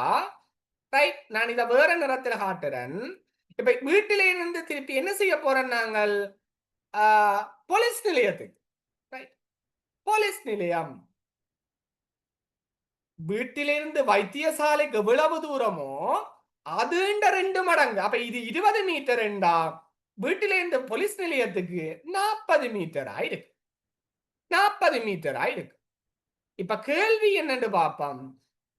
ரைட்? நான் இதை வேற நிறத்துல காட்டுறேன். இப்ப வீட்டில இருந்து திருப்பி என்ன செய்ய போறோம்? நாங்கள் போலீஸ் நிலையத்துக்கு. போலீஸ் நிலையம் வீட்டிலிருந்து வைத்தியசாலைக்கு எவ்வளவு தூரமோ அது 2 மடங்கு. அப்ப இது 20 மீட்டர் என்றா வீட்டிலிருந்து போலீஸ் நிலையத்துக்கு 40 மீட்டர் ஆயிருக்கு. 40 மீட்டர் ஆயிருக்கு. இப்ப கேள்வி என்னன்னு பார்ப்போம்.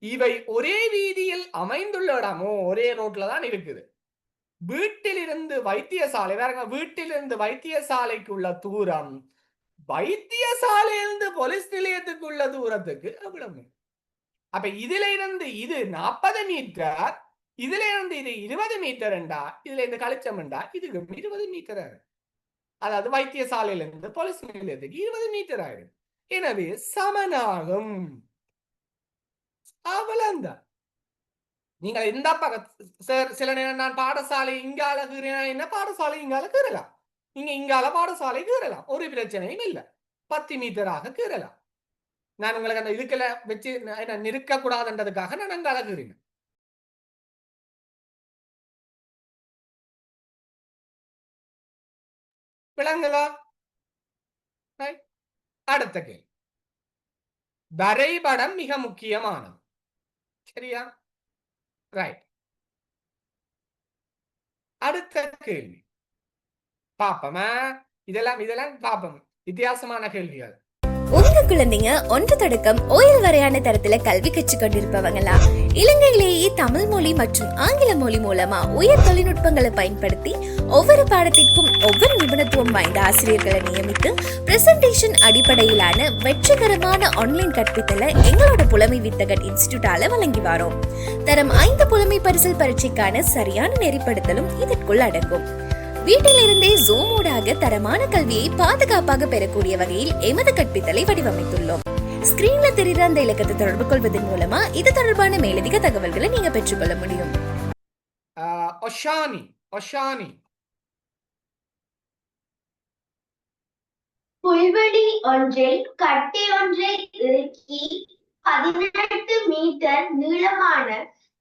இவை ஒரே வீதியில் அமைந்துள்ள இடமோ ஒரே ரோட்ல தான் இருக்குது. வீட்டிலிருந்து வைத்தியசாலை வேற, வீட்டிலிருந்து வைத்தியசாலைக்கு உள்ள தூரம் வைத்தியசாலையிலிருந்து போலீஸ் நிலையத்துக்கு உள்ள தூரத்துக்கு எவ்வளவு? அப்ப இதுல இருந்து இது 40 மீட்டர், இதுல இருந்து இது 20 மீட்டர் என்றா இதுல இருந்து கழிச்சம்டா இதுக்கு 20 மீட்டர். அதாவது வைத்தியசாலையிலிருந்து போலீஸ் நிலையத்துக்கு 20 மீட்டர் ஆயிடும். எனவே சமனாகும். அவ்வளவுதான். நீங்கள் எந்த பக்கம் சில நேரம் நான் பாடசாலை இங்கால கீறேன், என்ன பாடசாலை இங்கால கீறலாம், நீங்க இங்கால பாடசாலை கீறலாம், ஒரு பிரச்சனையும் இல்லை. 10 மீட்டராக கீறலாம். நான் உங்களுக்கு அந்த இதுக்குள்ள வச்சு நிற்க கூடாதுன்றதுக்காக நான் அங்கால கீறினேன். விளங்குதா? அடுத்த கேள்வி. வரைபடம் மிக முக்கியமானது. சரியா? ரைட். அடுத்த கேள்வி பாப்போமா? இதெல்லாம் பாப்போம். வித்தியாசமான கேள்விகள். உங்க குழந்தைங்க 1 தொடக்கம் ஓயல் வரையான தரத்துல கல்வி கற்றுக் கொண்டிருப்பவங்களா? இலங்கையிலேயே தமிழ் மொழி மற்றும் ஆங்கில மொழி மூலமா உயர் தொழில்நுட்பங்களை பயன்படுத்தி ஒவ்வொரு பாடத்திற்கும் ஒவ்வொரு நிபுணத்துவம் வாய்ந்த ஆசிரியர்களை நியமித்து பிரசன்டேஷன் அடிப்படையிலான வெற்றிகரமான ஆன்லைன் கற்பித்தலை எங்களோட புலமை வித்தகன் இன்ஸ்டிடியூட்டால வழங்கி வரோம். தரம் 5 புலமை பரிசில் பரீட்சைக்கான சரியான நெறிப்படுத்தலும் இதற்குள் அடங்கும். வீட்டிலிருந்தே ஜூம் ஊடாக தரமான கல்வியை பாதுகாப்பாக பெறக்கூடிய வகையில் எமது கற்பித்தலை வடிவமைத்துள்ளோம். ஸ்கிரீன்ல தெரிகிற அந்த இலக்கத்தை தொடர்பு கொள்வதன் மூலமா இது தொடர்பான மேலதிக தகவல்களை நீங்க பெற்றுக்கொள்ள முடியும். புல்வெளி ஒன்றில் கட்டை ஒன்றை இறுக்கி 18 மீட்டர் நீளமான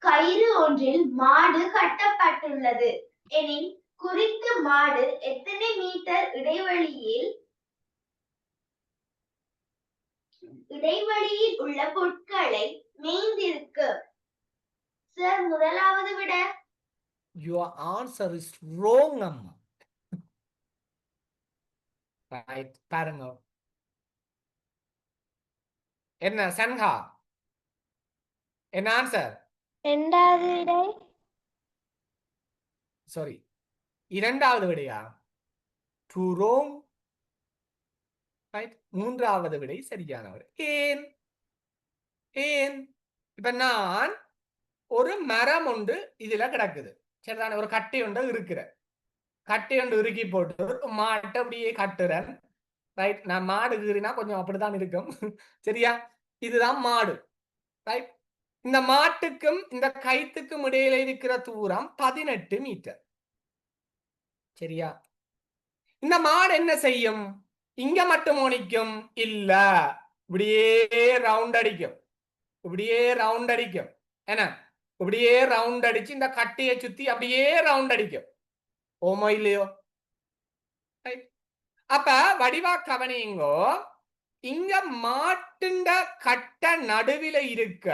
கயிறு ஒன்றில் மாடு கட்டப்பட்டுள்ளது எனில் குறித்த மாடு எத்தனை மீட்டர் இடைவெளியில் உள்ள பொருட்களை மேய்ந்திருக்கு? சார், முதலாவது விட. Your answer is wrong, அம்மா. ரைட், பாருங்க என்ன சன்ஹா என்ன ஆன்சர்? இரண்டாவது விடை சாரி, இரண்டாவது விடையா? To wrong. ரைட், மூன்றாவது விடை சரியானவர். ஏன் ஏன் இப்ப நான் ஒரு மரம் ஒன்று இதுல கிடக்குது, சரிதானே? ஒரு கட்டை ஒன்று இருக்கிற கட்டை ஒன்று இறுக்கி போட்டு மாட்டை அப்படியே கட்டுறேன். ரைட், நான் மாடு கீறினா கொஞ்சம் அப்படித்தான் இருக்கும். சரியா? இதுதான் மாடு. ரைட், இந்த மாட்டுக்கும் இந்த கைத்துக்கும் இடையில இருக்கிற தூரம் 18 மீட்டர். சரியா? இந்த மாடு என்ன செய்யும்? இங்க மட்டும் நிக்கும் இல்ல, இப்படியே ரவுண்ட் அடிக்கும். இப்படியே ரவுண்ட் அடிக்கும். என்ன? இப்படியே ரவுண்ட் அடிச்சு இந்த கட்டையை சுத்தி அப்படியே ரவுண்ட் அடிக்கும். ஓமோ இல்லையோ? அப்ப வடிவா கவனிங்கோ, இங்க மாட்டுண்ட கட்ட நடுவில இருக்க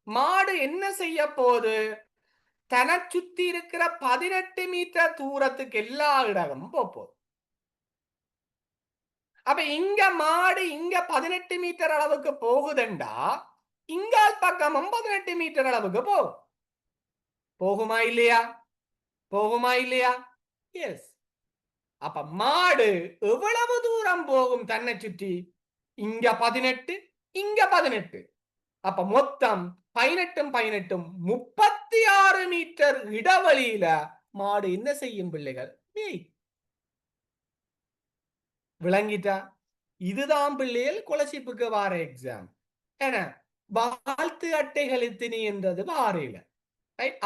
மாடு என்ன செய்ய போகுது? தன சுத்தி இருக்கிற 18 மீட்டர் தூரத்துக்கு எல்லா இடமும் போகுது. அப்ப இங்க மாடு இங்க 18 மீட்டர் அளவுக்கு போகுதுண்டா, இங்கால் பக்கமும் 18 மீட்டர் அளவுக்கு போகும். போகுமா இல்லையா? போகுமா இல்லையா? எஸ். அப்ப மாடு எவ்வளவு தூரம் போகும் தன்னை சுற்றி? இங்க 18, இங்க 18. அப்ப மொத்தம் 18 18 36 மீட்டர் இடைவெளியில மாடு என்ன செய்யும் பிள்ளைகள்? விளங்கிட்டா? இதுதான் பிள்ளைகள் கொலசிப்புக்கு வார எக்ஸாம். ஏன்னா வாழ்த்து அட்டைகள் எத்தனை என்றது வாரையில.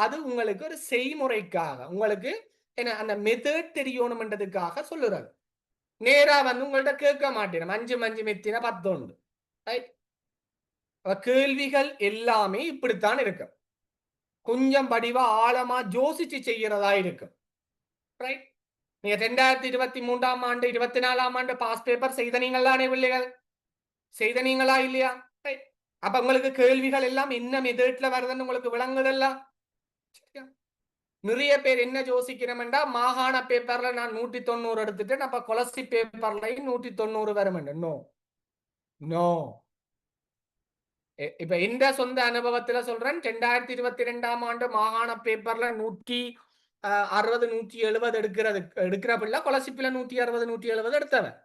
அது உங்களுக்கு ஒரு செய்முறைக்காக, உங்களுக்கு என்ன அந்த மெத்தட் தெரியணும்ன்றதுக்காக சொல்லுறது. நேரா வந்து உங்கள்ட்ட கேட்க மாட்டேன் 5 5 மெத்தின 11. ரைட், கேள்விகள் எல்லாமே இப்படித்தான் இருக்கும். கொஞ்சம் படிவா ஆழமா யோசிச்சு செய்யறதா இருக்கும். ரைட், நீங்க 2023ஆம் ஆண்டு 24ஆம் ஆண்டு பாஸ் பேப்பர் செய்த நீங்களானே பிள்ளைகள்? செய்த நீங்களா இல்லையா? ரைட், அப்ப உங்களுக்கு கேள்விகள் எல்லாம் என்ன மெத்தட்ல வருதுன்னு உங்களுக்கு விளங்குதல்ல? நிறைய பேர் என்ன யோசிக்கிறோம்டா, மாகாண பேப்பர்ல நான் 190 எடுத்துட்டேன், அப்ப கொலசி பேப்பர்லையும் 190 வரும். No no. இப்ப எந்த சொந்த அனுபவத்துல சொல்றேன், 2022ஆம் ஆண்டு மாகாண பேப்பர்ல 160 170 எடுக்கிற பிள்ளை கொலசிப்பில 160 170 எடுத்தவன்.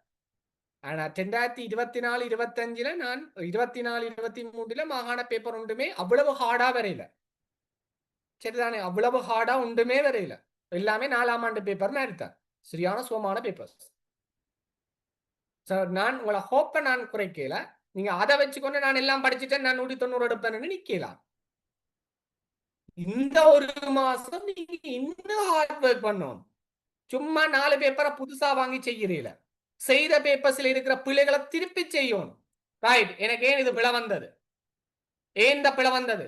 ஆனா 2024 25ல நான் 24 23ல மாகாண பேப்பர் ஒன்றுமே அவ்வளவு ஹார்டா வரையில. சரிதானே? அவ்வளவு ஹார்டா ஒன்றுமே வரையில. எல்லாமே 4ஆம் ஆண்டு பேப்பர் நான் எடுத்தேன். சரியான சுகமான பேப்பர்ஸ். நான் உங்களை ஹோப்பை நான் குறைக்கல. நீங்க அதை வச்சுக்கொண்டு நான் எல்லாம் படிச்சுட்டேன் நான் 190 எடுப்பேன்னு நிக்கலாம். இந்த ஒரு மாசம் நீங்க இன்னும் ஹார்ட் ஒர்க் பண்ணணும். சும்மா 4 பேப்பரை புதுசா வாங்கி செய்யறீல. செய்த பேப்பர்ஸ்ல இருக்கிற பிழைகளை திருப்பி செய்யணும். ரைட், எனக்கு ஏன் இது பிழை வந்தது? ஏன் இந்த பிழை வந்தது?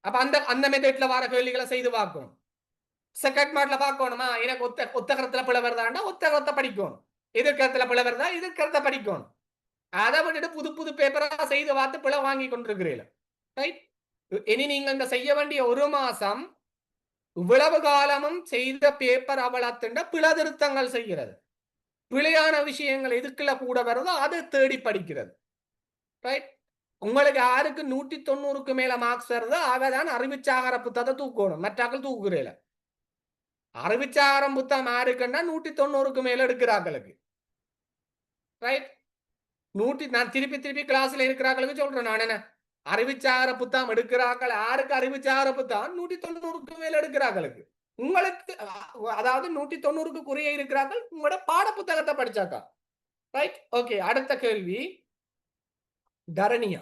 அப்ப அந்த மெத்தட்ல வர கேள்விகளை செய்து பார்க்கணும். செகண்ட் மார்க்ல பார்க்கணுமா, எனக்கு ஒத்த கருத்துல பிழை வருதாண்டா ஒத்த கருத்தை படிக்கணும். எதிர்கருத்துல பிழை வருதா எதிர்கருத்தை படிக்கணும். அதை விட்டுட்டு புது புது பேப்பரா செய்து பார்த்து பிழை வாங்கி கொண்டிருக்கிறீர்கள். ரைட், இனி நீங்க இந்த செய்ய வேண்டிய ஒரு மாசம் இவ்வளவு காலமும் செய்த பேப்பர் அவலத்துண்ட பிழை திருத்தங்கள் செய்கிறது. பிழையான விஷயங்கள் எதுக்குள்ள கூட வருதோ அதை தேடி படிக்கிறது. ரைட், உங்களுக்கு யாருக்கு 190க்கு மேல மார்க்ஸ் வருதோ அவதான் அறிவிச்சாகர புத்தகத்தை தூக்கணும். மற்றாக்கள் தூக்குறீல. அறிவிச்சாகரம் புத்தகம் யாருக்குன்னா 190க்கு மேல எடுக்கிறாங்களுக்கு. ரைட், நான் திருப்பி திருப்பி கிளாஸ்ல இருக்கிறாங்களுக்கு சொல்றேன். நான் என்ன அறிவிச்சாகர புத்தகம் எடுக்கிறார்கள் யாருக்கு? அறிவிச்சாகர புத்தகம் 190க்கு மேல எடுக்கிறாங்களுக்கு. உங்களுக்கு அதாவது 190க்கு குறைய இருக்கிறார்கள் உங்களோட பாட புத்தகத்தை படிச்சாக்கா. Right, okay. அடுத்த கேள்வி தரணியா.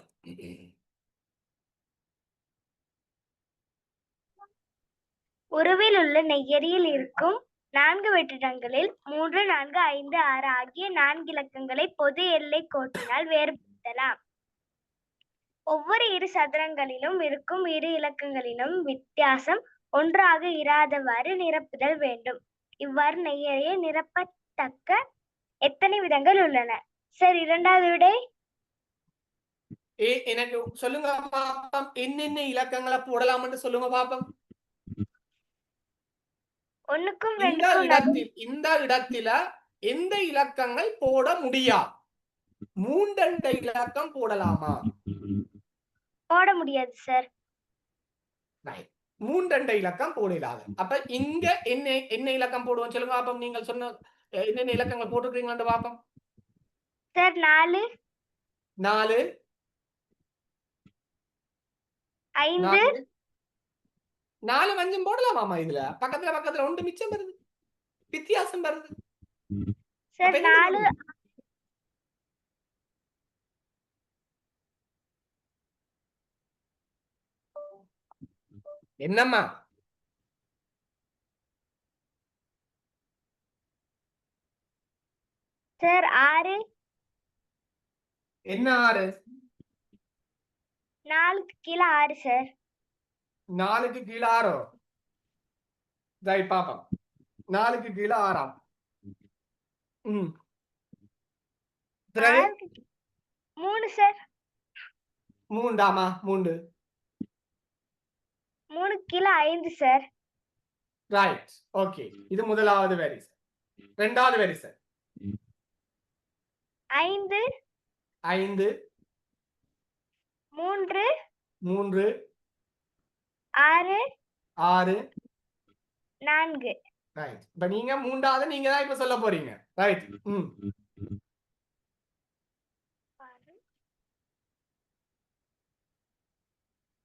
உருவில் உள்ள நெய்யரியில் இருக்கும் 4 வெற்றிடங்களில் 3 4 5 6 ஆகிய 4 இலக்கங்களை பொது எல்லை கோட்டினால் வேறுபடுத்தலாம். ஒவ்வொரு இரு சதுரங்களிலும் இருக்கும் இரு இலக்கங்களிலும் வித்தியாசம் ஒன்றாக இராதவாறு நிரப்புதல் வேண்டும். இவ்வாறு நெய்யரியை நிரப்பத்தக்க எத்தனை விதங்கள் உள்ளன? சரி, இரண்டாவது விடை எனக்கு சொல்லுங்க பாப்பம். என்னென்ன இலக்கங்களை போடலாம் சொல்லுங்க பாப்பம். ஒண்ணுக்கும் இந்த இடத்துல எந்த இலக்கங்கள் போட முடியாது? 3 இலக்கம் போடலாமா? போட முடியாது சார். 3 இலக்கம் போடலாது. அப்ப இங்க என்ன இலக்கம் போடுவோம் சொல்லுங்க பாப்போம். நீங்கள் சொன்ன என்னென்ன இலக்கங்கள் போட்டுருக்கீங்களான்னு பாப்போம். சார் 4 4 5 4 5 போடலாமாமா? இதுல பக்கத்துல ஒன்று மிச்சம் வருது, வித்தியாசம் வருது. சார் 4 என்னம்மா? சார் 6 என்ன 6? 4க்கு கீழே 6 சார். 4க்கு கீழே 6. பாப்போம். 4க்கு கீழே 6. ம். 3 சார். 3 3. 3க்கு கீழே 5 சார். ரைட். ஓகே. இது முதலாவது வரிசை. இரண்டாவது வரிசை 5 5 3 3 6 6. 4. ரைட். இப்ப நீங்க மூன்றாவது நீங்க தான் இப்ப சொல்ல போறீங்க. ரைட். ம்.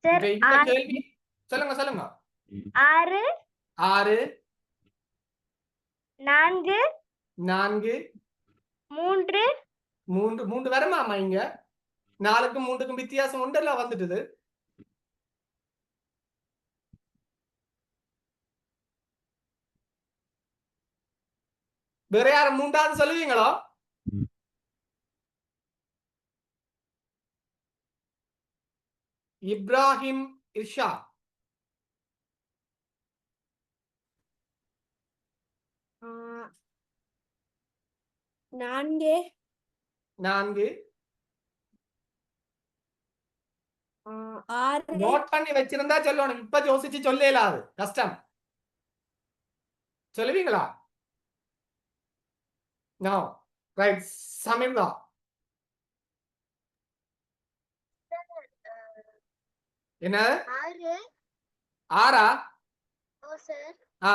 சார் இந்த கேள்வி சொல்லுங்க 6 6 4 4 3 3 வருமாமா? இங்க 4க்கும் 3க்கும் வித்தியாசம் ஒன்றெல்லாம் வந்துட்டுது. வேற யாரும் மூன்றாவது சொல்லுவீங்களோ? இப்ராஹிம் இர்ஷா. 4 4 6 நோட் பண்ணி வச்சிருந்தா சொல்லணும். இப்ப யோசிச்சு சொல்லலாது, கஷ்டம். சொல்லுவீங்களா? நோ. ரைட். சமீர்தா. என்ன? 6 6 ஓ சார். ஆ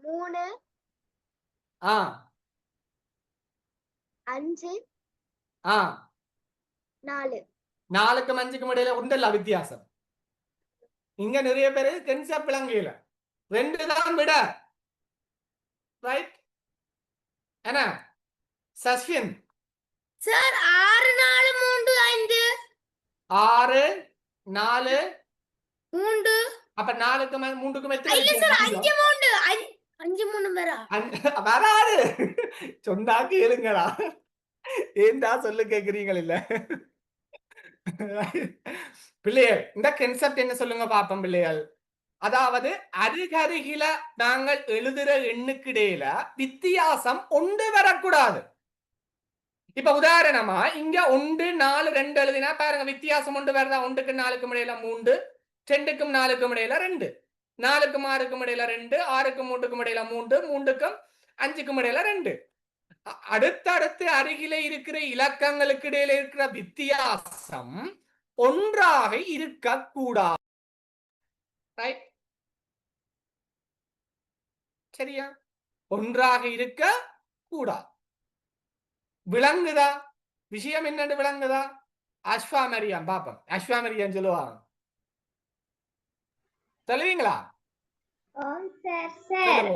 3 ஆ 5 ஆ 4. 4க்கும் 5க்கும் இடையில உண்டல்ல வித்தியாசம். இங்க நிறைய பேரு கன்செப்ட் விளங்கல. 2 தான் விட. ரைட். என்ன சஸ்வின்? சார் 6 4 3 5 6 4 3. அப்ப 4க்கும் 3க்கும் எத்தனை இல்ல சார் வித்தியாசம்? 5 3 வரா வராது. சொன்னா கேளுங்களா? ஏண்டா சொல்லு கேக்குறீங்க இல்ல? பிள்ளைகள் இந்த கன்செப்ட் என்ன சொல்லுங்க பாப்போம் பிள்ளைகள். அதாவது அருகருகில நாங்கள் எழுதுற எண்ணுக்கு இடையில வித்தியாசம் ஒன்று வரக்கூடாது. இப்ப உதாரணமா இங்க 1 4 2 எழுதினா பாருங்க வித்தியாசம் ஒன்று வருதா? 1க்கு 4க்கும் இடையில 3, 2க்கும் 4க்கும் இடையில 2, 4க்கும் 6க்கும் இடையில 2, 6க்கும் 3க்கும் இடையில 3, 3க்கும் 5க்கும் இடையில 2. அடுத்தடுத்து அருகிலே இருக்கிற இலக்கங்களுக்கு இடையில இருக்கிற வித்தியாசம் ஒன்றாக இருக்கக்கூடாது. சரியா? ஒன்றாக இருக்க கூடாது. விளங்குதா? விஷயம் என்னன்னு விளங்குதா? அஸ்வா மரியான் பாப்போம். அஸ்வா மரியான் சொல்லுவாங்க. சொல்லுவீங்களா? ஓம் சார். சார்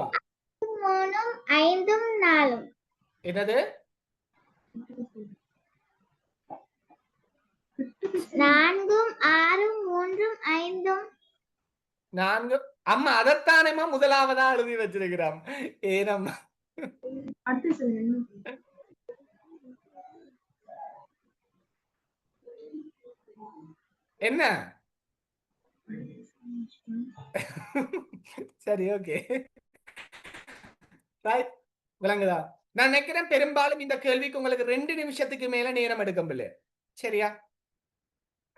3 5 4. என்னது? 4 6 3 5. 4. அம்மா அதைத்தானேமா முதலாவதா எழுதி வச்சிருக்கிறோம். ஏனம்மா என்ன? சரி, ஓகே. விளங்குதா? நான் நினைக்கிறேன் பெரும்பாலும் இந்த கேள்விக்கு உங்களுக்கு 2 நிமிஷத்துக்கு மேல நேரம் எடுக்கும் பிள்ளை. சரியா?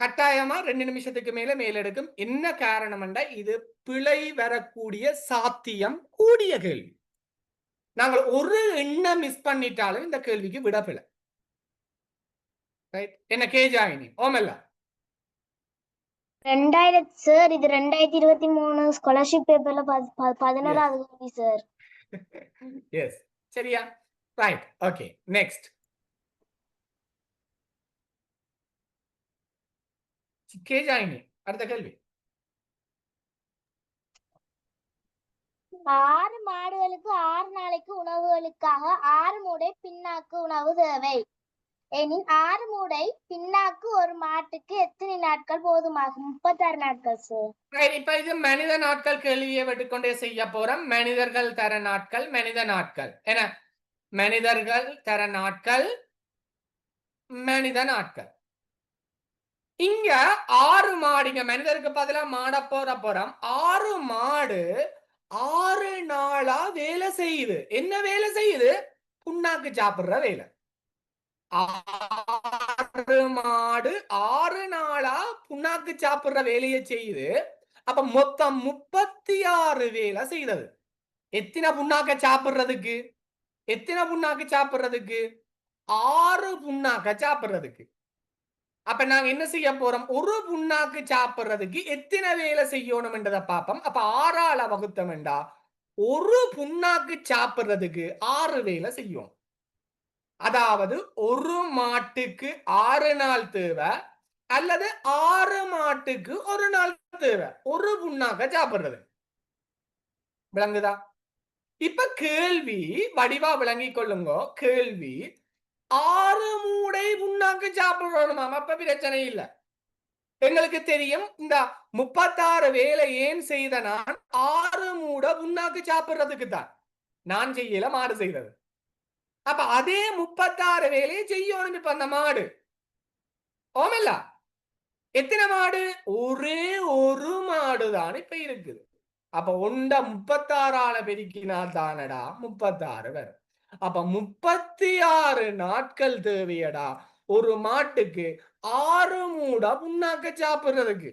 கட்டாயமா 2 நிமிஷத்துக்கு மேல எடுக்கும். என்ன காரணம் என்றா இது பிழை வரக்கூடிய சாத்தியம் கூடிய கேள்வி. நாங்கள் ஒரு எண்ணம் மிஸ் பண்ணிட்டாலும் இந்த கேள்விக்கு விடப்பில்லை. ரைட்? என்ன கேஜாயினி ஓமல்ல 2000 சார், இது 2023 ஸ்காலர்ஷிப் பேப்பர்ல 11வது கேள்வி சார். எஸ், சரியா? Right, okay. நெக்ஸ்ட் கேஜாயினி, அடுத்த கேள்வி. 6 மாடுகளுக்கு 6 நாளைக்கு உணவுகளுக்காக 6 மூடை பின்னாக்கு உணவு தேவை எனில் 6 மூடை பின்னாக்கு ஒரு மாட்டுக்கு எத்தனை நாட்கள் போதுமாகும்? 36 நாட்கள் சார். ரைட், இப்ப இது மனித நாட்கள் கேள்வியை விட்டுக்கொண்டே செய்ய போறோம். மனிதர்கள் தர நாட்கள், மனித நாட்கள் என மனிதர்கள் தர நாட்கள், மனித நாட்கள். இங்க 6 மாடுங்க, மனிதருக்கு பதிலா மாட போறோம். 6 மாடு 6 நாளா வேலை செய்யுது. என்ன வேலை செய்யுது? புண்ணாக்கு சாப்பிடுற வேலை. 6 மாடு 6 நாளா புண்ணாக்கு சாப்பிடுற வேலையை செய்யுது. அப்ப மொத்தம் 36 வேலை செய்தது. எத்தனை புண்ணாக்க சாப்பிடுறதுக்கு? எத்தனை புண்ணாக்கு சாப்பிடுறதுக்கு? 6 புண்ணாக்க சாப்பிடுறதுக்கு. அப்ப நாங்க என்ன செய்ய போறோம்? ஒரு புண்ணாக்கு சாப்பிடுறதுக்கு எத்தனை வேலை செய்யணும் என்றதை பார்ப்போம். அப்ப 6ஆல வகுத்தம் என்றா ஒரு புண்ணாக்கு சாப்பிடுறதுக்கு 6 வேலை செய்யும். அதாவது ஒரு மாட்டுக்கு 6 நாள் தேவை, அல்லது 6 மாட்டுக்கு ஒரு நாள் தேவை ஒரு புண்ணாக்க சாப்பிடுறது. விளங்குதா? இப்ப கேள்வி வடிவா விளங்கிக் கொள்ளுங்க. கேள்வி 6 மூடை புண்ணாக்கு சாப்பிடணுமா? அப்ப பிரச்சனை இல்லை. எங்களுக்கு தெரியும் இந்த 36 வேலை ஏன் செய்த நான் 6 மூட புண்ணாக்கு சாப்பிடுறதுக்கு தான். நான் செய்யல, மாடு செய்தது. அப்ப அதே 36 வேலையை செய்யணும் இப்ப அந்த மாடு. ஓமல்ல எத்தனை மாடு? ஒரே ஒரு மாடு தான் இப்ப இருக்குது. அப்ப 36ஆல பெருக்கினால் தானடா 36 வரும். அப்ப 36 நாட்கள் தேவையடா ஒரு மாட்டுக்கு 6 மூட புண்ணாக்க சாப்பிடுறதுக்கு.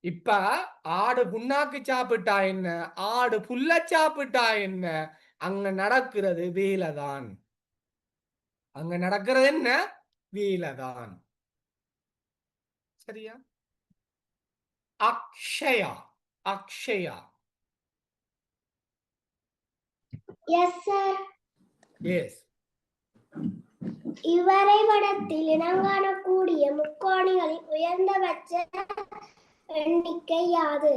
இப்ப ஆடு புண்ணாக்கு சாப்பிட்டா என்ன, ஆடு புல்ல சாப்பிட்டா என்ன, அங்க நடக்கிறது வேலைதான். அங்க நடக்கிறது என்ன? வேலைதான். சரியா? Akshaya, Akshaya. Yes sir. Yes. இவ்வரைபடத்தில் இனங்காணக்கூடிய முக்கோணிகளின் உயர்ந்தபட்ச எண்ணிக்கை யாது?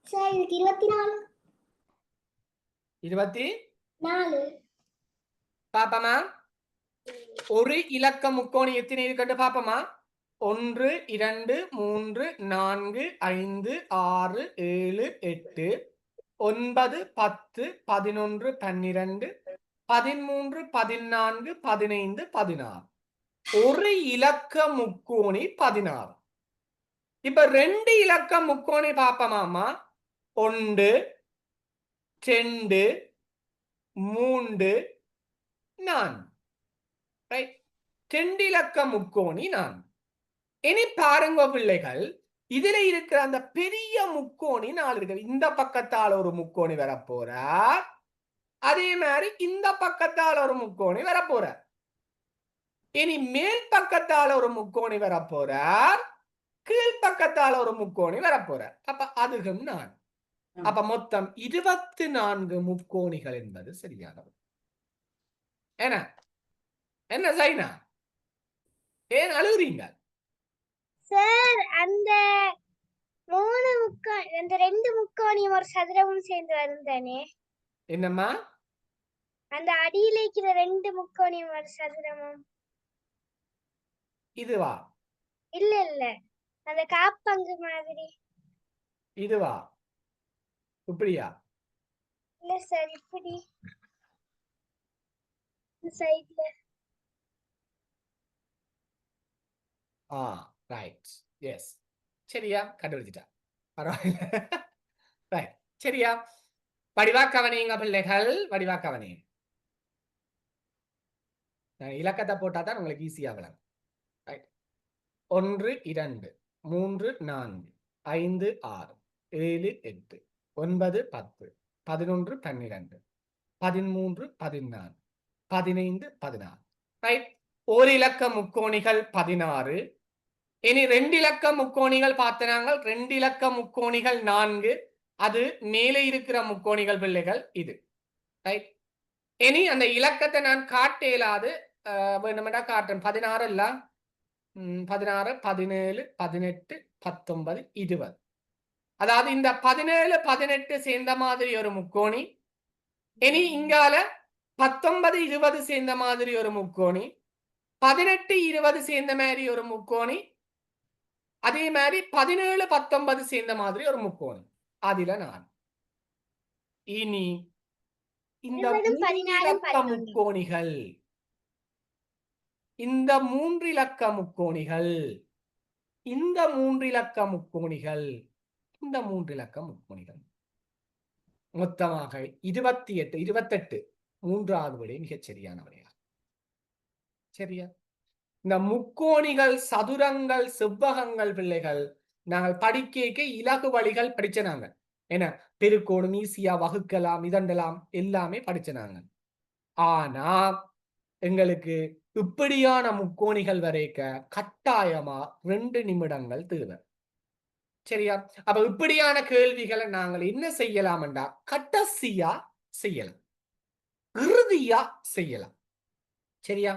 சார், இதுக்கு 24. 24 பாப்பமா. ஒரு இலக்க முக்கோணி எத்தனை இருக்கட்டு பாப்பமா. 1 2 3 4 5 6 7 8 9 10 11 12 13 14 15 16. ஒரு இலக்க முக்கோணி 16. இப்ப 2 இலக்க முக்கோணி பாப்பமாமா. 1 2 3 4. ரைட்? 2 இலக்க முக்கோணி 4. இனி பாருங்க பிள்ளைகள், இதுல இருக்கிற அந்த பெரிய முக்கோணி 4 இருக்கு. இந்த பக்கத்தால் ஒரு முக்கோணி வரப்போறார், அதே மாதிரி இந்த பக்கத்தால் ஒரு முக்கோணி வரப்போறார். இனி மேல் பக்கத்தால் ஒரு முக்கோணி வரப்போறார், கீழ்பக்கத்தால் ஒரு முக்கோணி வரப்போறார். அப்ப அதுவும் 4. அப்ப மொத்தம் 24 முக்கோணிகள் என்பது சரியானது. என்ன என்ன சைனா, ஏன் அழுகுறீங்க? சார், அந்த 2 முக்கோணியும் ஒரு சதுரமும் சேர்ந்து வரும் தானே? என்னம்மா? அந்த அடியில இருக்கிற 2 முக்கோணியும் ஒரு சதுரமும். இதுவா? இல்ல இல்ல, அந்த காப்பங்கு மாதிரி. இதுவா? இப்படியா? இல்ல சார், இப்படி சைடுல. ரைட். எஸ், சரியா கண்டுபிடிச்சிட்டா, பரவாயில்ல. ரைட், சரியா? வடிவா கவனிங்க பிள்ளைகள், வடிவா கவனிங்க. இலக்கத்தை போட்டா தான் உங்களுக்கு ஈஸியா விளங்கும். 1 2 3 4 5 6 7 8 9 10 11 12 13 14 15 16 ரைட். ஒரு இலக்க முக்கோணிகள் 16. இனி 2 இலக்க முக்கோணிகள் பார்த்தனாங்க. 2 இலக்க முக்கோணிகள் 4. அது மேலே இருக்கிற முக்கோணிகள் பிள்ளைகள் இது ரைட். இனி அந்த இலக்கத்தை நான் காட்ட இயலாது, வேணுமெண்டா காட்டுறேன். 16 இல்ல, 16 17 18 19 20. அதாவது இந்த 17 18 சேர்ந்த மாதிரி ஒரு முக்கோணி. இனி இங்கால 19 20 சேர்ந்த மாதிரி ஒரு முக்கோணி, 18 20 சேர்ந்த மாதிரி ஒரு முக்கோணி, அதே மாதிரி 17 19 சேர்ந்த மாதிரி ஒரு முக்கோணி. அதுல நான் இனி இந்த 3 முக்கோணிகள், இந்த 3 இலக்க முக்கோணிகள், இந்த 3 இலக்க முக்கோணிகள், இந்த 3 இலக்க முக்கோணிகள் மொத்தமாக 28 28 மூன்றாவது விடை மிகச் சரியான விடையா. சரியா? இந்த முக்கோணிகள், சதுரங்கள், செவ்வகங்கள் பிள்ளைகள் நாங்கள் படிக்க இலகு வழிகள் படிச்சனாங்க. என்ன பெருக்கோணம் ஈஸியா வகுக்கலாம், இதண்டலாம் எல்லாமே படிச்சனாங்க. ஆனா எங்களுக்கு இப்படியான முக்கோணிகள் வரைக்க கட்டாயமா 2 நிமிடங்கள் தேவை. சரியா? அப்ப இப்படியான கேள்விகளை நாங்கள் என்ன செய்யலாம்டா கடைசியா செய்யலாம், இறுதியா செய்யலாம். சரியா?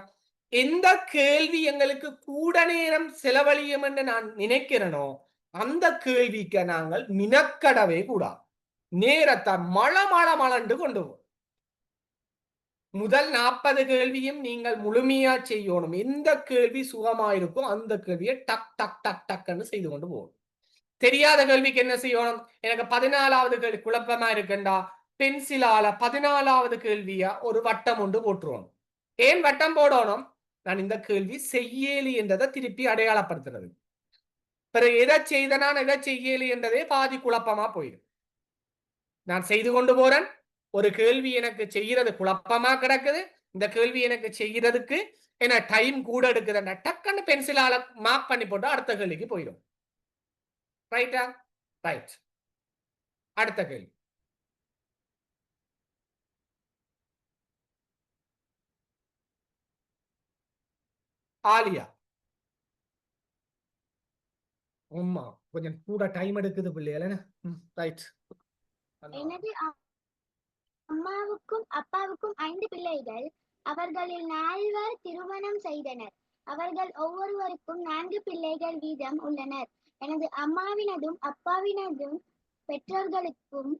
எந்த கேள்வி எங்களுக்கு கூட நேரம் செலவழியும் என்று நான் நினைக்கிறேனோ அந்த கேள்விக்கு நாங்கள் மினக்கடவே கூடாது. நேரத்தை மளண்டு கொண்டு போவோம். முதல் 40 கேள்வியும் நீங்கள் முழுமையா செய்யணும். எந்த கேள்வி சுகமாயிருக்கோ அந்த கேள்வியை டக் டக் டக் டக்ன்னு செய்து கொண்டு போகணும். தெரியாத கேள்விக்கு என்ன செய்யணும்? எனக்கு 14வது கேள்வி குழப்பமா இருக்குண்டா, பென்சிலால 14வது கேள்வியா ஒரு வட்டம் ஒன்று போட்டுருவோம். ஏன் வட்டம் போடணும்? நான் இந்த கேள்வி செய்யலி என்றதை திருப்பி அடையாளப்படுத்துறது. பிறகு எதை செய்தனான் எதை செய்யலி என்றதே பாதி குழப்பமா போயிடும். நான் செய்து கொண்டு போறேன், ஒரு கேள்வி எனக்கு செய்யறது குழப்பமா கிடக்குது, இந்த கேள்வி எனக்கு செய்யறதுக்கு என்ன டைம் கூட எடுக்குதுன்னா டக்குன்னு பென்சிலால மார்க் பண்ணி போட்டு அடுத்த கேள்விக்கு போயிடும். ரைட்டா? ரைட். அடுத்த கேள்வி. ஆலியா. அம்மா கொஞ்சம் கூட டைம் எடுக்குது பிள்ளைகள. ரைட். எனது அம்மாவுக்கும் அப்பாவுக்கும் 5 பிள்ளைகள். அவர்களில் 4 திருமணம் செய்தனர். அவர்கள் ஒவ்வொருவருக்கும் 4 பிள்ளைகள் வீதம் உள்ளனர். எனது அம்மாவினதும் அப்பாவினதும் பெற்றோர்களுக்கும்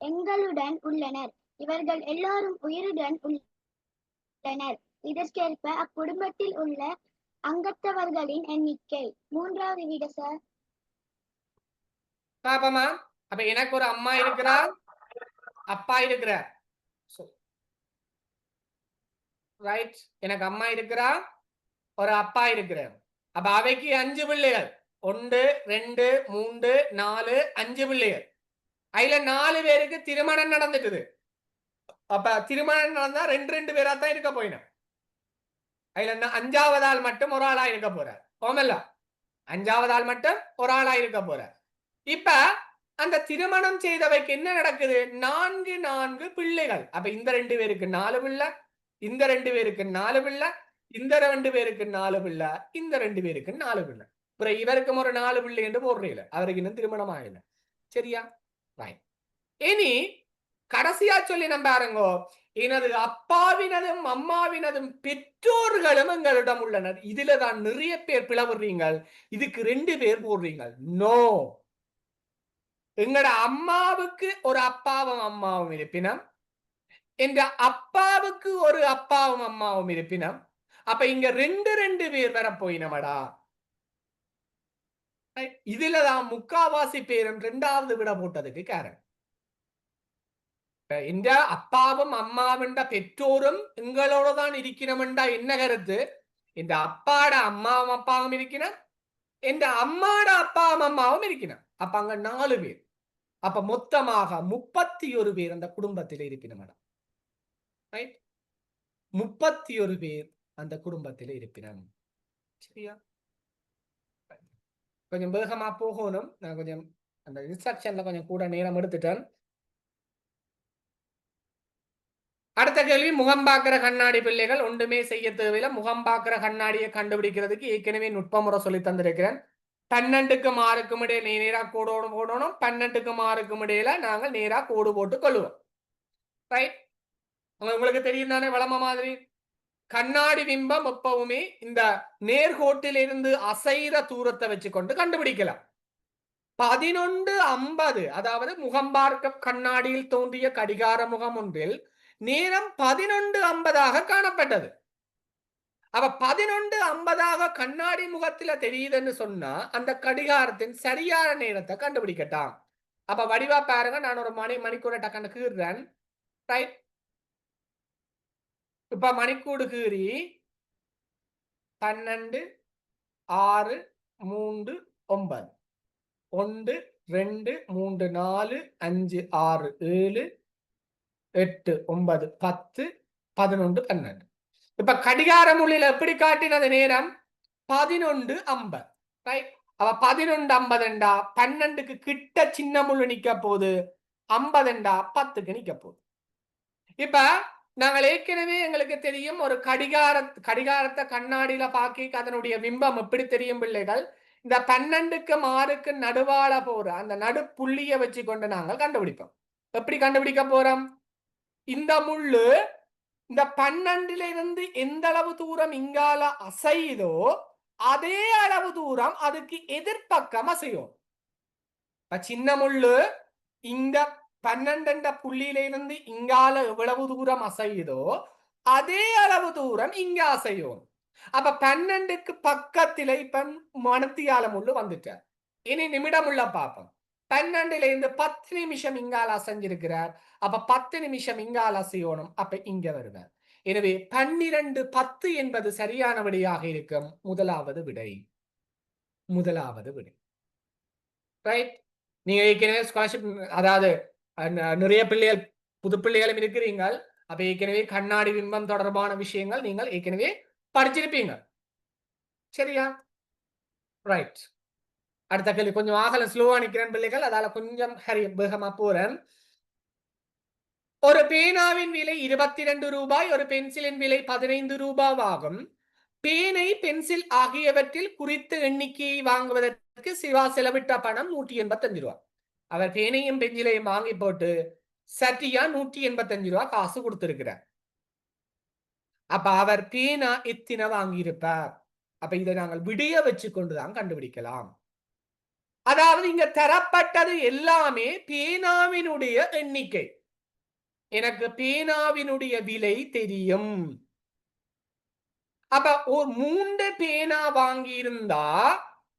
எங்களுடன் உள்ளனர். இவர்கள் எல்லோரும் உயிருடன் உள்ளனர். இதற்கேற்ப அக்குடும்பத்தில் உள்ள அங்கத்தவர்களின் எண்ணிக்கை. 3வது விட சார். பாப்பமா, அப்ப எனக்கு ஒரு அம்மா இருக்கிறார், அப்பா இருக்கிறார். ரைட். எனக்கு அம்மா இருக்கிறா, ஒரு அப்பா இருக்கிறார். அப்ப அவைக்கு 5 பிள்ளைகள். 1 2 3 4 5 பிள்ளைகள். அதுல 4 பேருக்கு திருமணம் நடந்துட்டுது. அப்ப திருமணம் நடந்தா 2 பேரா தான் இருக்க போயின. அதுல 5வது ஆள் மட்டும் ஒரு ஆளா இருக்க போறார். ஓமல்ல, 5வது ஆள் மட்டும் ஒரு ஆளா இருக்க போறார். இப்ப அந்த திருமணம் செய்தவைக்கு என்ன நடக்குது? 4 பிள்ளைகள். அப்ப இந்த 2 பேருக்கு 4 பிள்ளை, இந்த 2 பேருக்கு 4 பிள்ளை, இந்த 2 பேருக்கு 4 பிள்ளை, இந்த 2 பேருக்கு 4 பிள்ளை. அப்புறம் இவருக்கும் ஒரு 4 பிள்ளை என்று போடுறீங்க. அவருக்கு இன்னும் திருமணம் ஆகல. சரியா? ரைட். இனி கடைசியா சொல்லி நம்ம பாருங்கோ, எனது அப்பாவினதும் அம்மாவினதும் பெற்றோர்களும் எங்களிடம் உள்ளனர். இதுலதான் நிறைய பேர் பிளவுறீங்க. இதுக்கு 2 பேர் போடுறீங்க. நோ, எங்கட அம்மாவுக்கு ஒரு அப்பாவும் அம்மாவும் இருப்பினம், எங்க அப்பாவுக்கு ஒரு அப்பாவும் அம்மாவும் இருப்பினம். அப்ப இங்க 2 பேர் வர போயினமடா. இதுலதான் முக்காவாசி பேரும் 2வது விட போட்டதுக்கு காரணம். இந்த அப்பாவும் அம்மாவின் பெற்றோரும் எங்களோட தான் இருக்கணும்டா என்ன கருத்து? இந்த அப்பாட அம்மாவும் அப்பாவும் இருக்கணும், இந்த அம்மாட அப்பாவும் அம்மாவும் இருக்கணும். அப்ப அங்க 4 பேர். அப்ப மொத்தமாக 31 பேர் அந்த குடும்பத்தில் இருப்பினம். 31 பேர் அந்த குடும்பத்தில் இருப்பினம். சரியா? கொஞ்சம் வேகமா போகணும், நான் கொஞ்சம் அந்த இன்ஸ்ட்ரக்ஷன்ல கொஞ்சம் கூட நேரம் எடுத்துட்டேன். அடுத்த கேள்வி, முகம் பார்க்கிற கண்ணாடி பிள்ளைகள் ஒன்றுமே செய்ய தேவையில்லை. முகம் பார்க்கிற கண்ணாடியை கண்டுபிடிக்கிறதுக்கு ஏற்கனவே நுட்பமுறை சொல்லி தந்திருக்கிறேன். 12க்கும் 6க்கும் இடையில நேரா கோடு போடணும். 12க்கும் 6க்கும் இடையில நாங்கள் நேரா கோடு போட்டு கொள்ளுவோம். ரைட், உங்களுக்கு தெரியும் தானே வளம மாதிரி. கண்ணாடி பிம்பம் எப்பவுமே இந்த நேர்கோட்டிலிருந்து அசைற தூரத்தை வச்சுக்கொண்டு கண்டுபிடிக்கலாம். 11:50, அதாவது முகம் பார்க்க கண்ணாடியில் தோன்றிய கடிகார முகம் ஒன்றில் நேரம் 11:50 காணப்பட்டது. அப்ப 11:50 கண்ணாடி முகத்துல தெரியுதுன்னு சொன்னா அந்த கடிகாரத்தின் சரியான நேரத்தை கண்டுபிடிக்கட்டாம். அப்ப வடிவா பாருங்க, நான் ஒரு மணிக்கூட டக்குன்னு கீறுறேன். ரைட், இப்ப மணிக்கூடு கீறி 12, 6, 3, 9, 1, 2, 3, 4, 5, 6, 7, 8, 9, 10, 11, 12. இப்ப கடிகார மொழியில எப்படி காட்டினது நேரம் 11:50. ரைட், அவ 11:50 12க்கு கிட்ட சின்ன முள்ளு நிக்க போகுது, 50 10க்கு நிக்க போகுது. இப்ப நாங்கள் ஏற்கனவே எங்களுக்கு தெரியும், ஒரு கடிகாரத்தை கண்ணாடியில பாக்க அதனுடைய பிம்பம் எப்படி தெரியும் பிள்ளைகள், இந்த 12க்கும் 6க்கும் நடுவால போற அந்த நடு புள்ளிய வச்சு கொண்டு நாங்கள் கண்டுபிடிப்போம். எப்படி கண்டுபிடிக்க போறோம்? இந்த முள்ளு இந்த 12ல இருந்து எந்த அளவு தூரம் இங்கால அசையுதோ அதே அளவு தூரம் அதுக்கு எதிர்பக்கம் அசையும். சின்ன முள்ளு இந்த 12 புள்ளியில இருந்து இங்கால எவ்வளவு தூரம் அசையுதோ அதே அளவு தூரம் இங்க அசையும். அப்ப 12க்கு பக்கத்துல இப்ப மணத்தியால முள்ளு வந்துட்டார். இனி நிமிடம் உள்ள பார்ப்போம். 12ல இருந்து 10 நிமிஷம் இங்கால அசைஞ்சிருக்கிறார். அப்ப 10 நிமிஷம் இங்கால அசையணும். அப்ப இங்க வருவார். எனவே 12:10 என்பது சரியான விடையாக இருக்கும். முதலாவது விடை. ரைட், நீங்க ஏற்கனவே ஸ்காலர்ஷிப், அதாவது நிறைய பிள்ளைகள் புது பிள்ளைகளும் இருக்கிறீர்கள். அப்ப ஏற்கனவே கண்ணாடி பிம்பம் தொடர்பான விஷயங்கள் நீங்கள் ஏற்கனவே படிச்சிருப்பீங்க. சரியா? ரைட், அடுத்த கேள்வி. கொஞ்சம் ஆகல ஸ்லோவா நிக்கிறேன் பிள்ளைகள், அதால கொஞ்சம் வேகமா போறேன். ஒரு பேனாவின் விலை 22 ரூபாய், ஒரு பென்சிலின் விலை 15 ரூபாய் ஆகும். பேனை, பென்சில் ஆகியவற்றில் குறித்த எண்ணிக்கையை வாங்குவதற்கு சிவா செலவிட்ட பணம் 185 ரூபாய். அவர் பேனையும் பென்சிலையும் வாங்கி போட்டு சட்டியா 185 ரூபாய் காசு கொடுத்திருக்கிறார். அப்ப அவர் பேனா எத்தனை வாங்கியிருப்பார்? அப்ப இதை நாங்கள் விடைய வச்சு கொண்டுதான் கண்டுபிடிக்கலாம். அதாவது இங்க தரப்பட்டது எல்லாமே பேனாவினுடைய எண்ணிக்கை. எனக்கு பேனாவினுடைய விலை தெரியும். அப்ப ஒரு 3 பேனா வாங்கி இருந்தா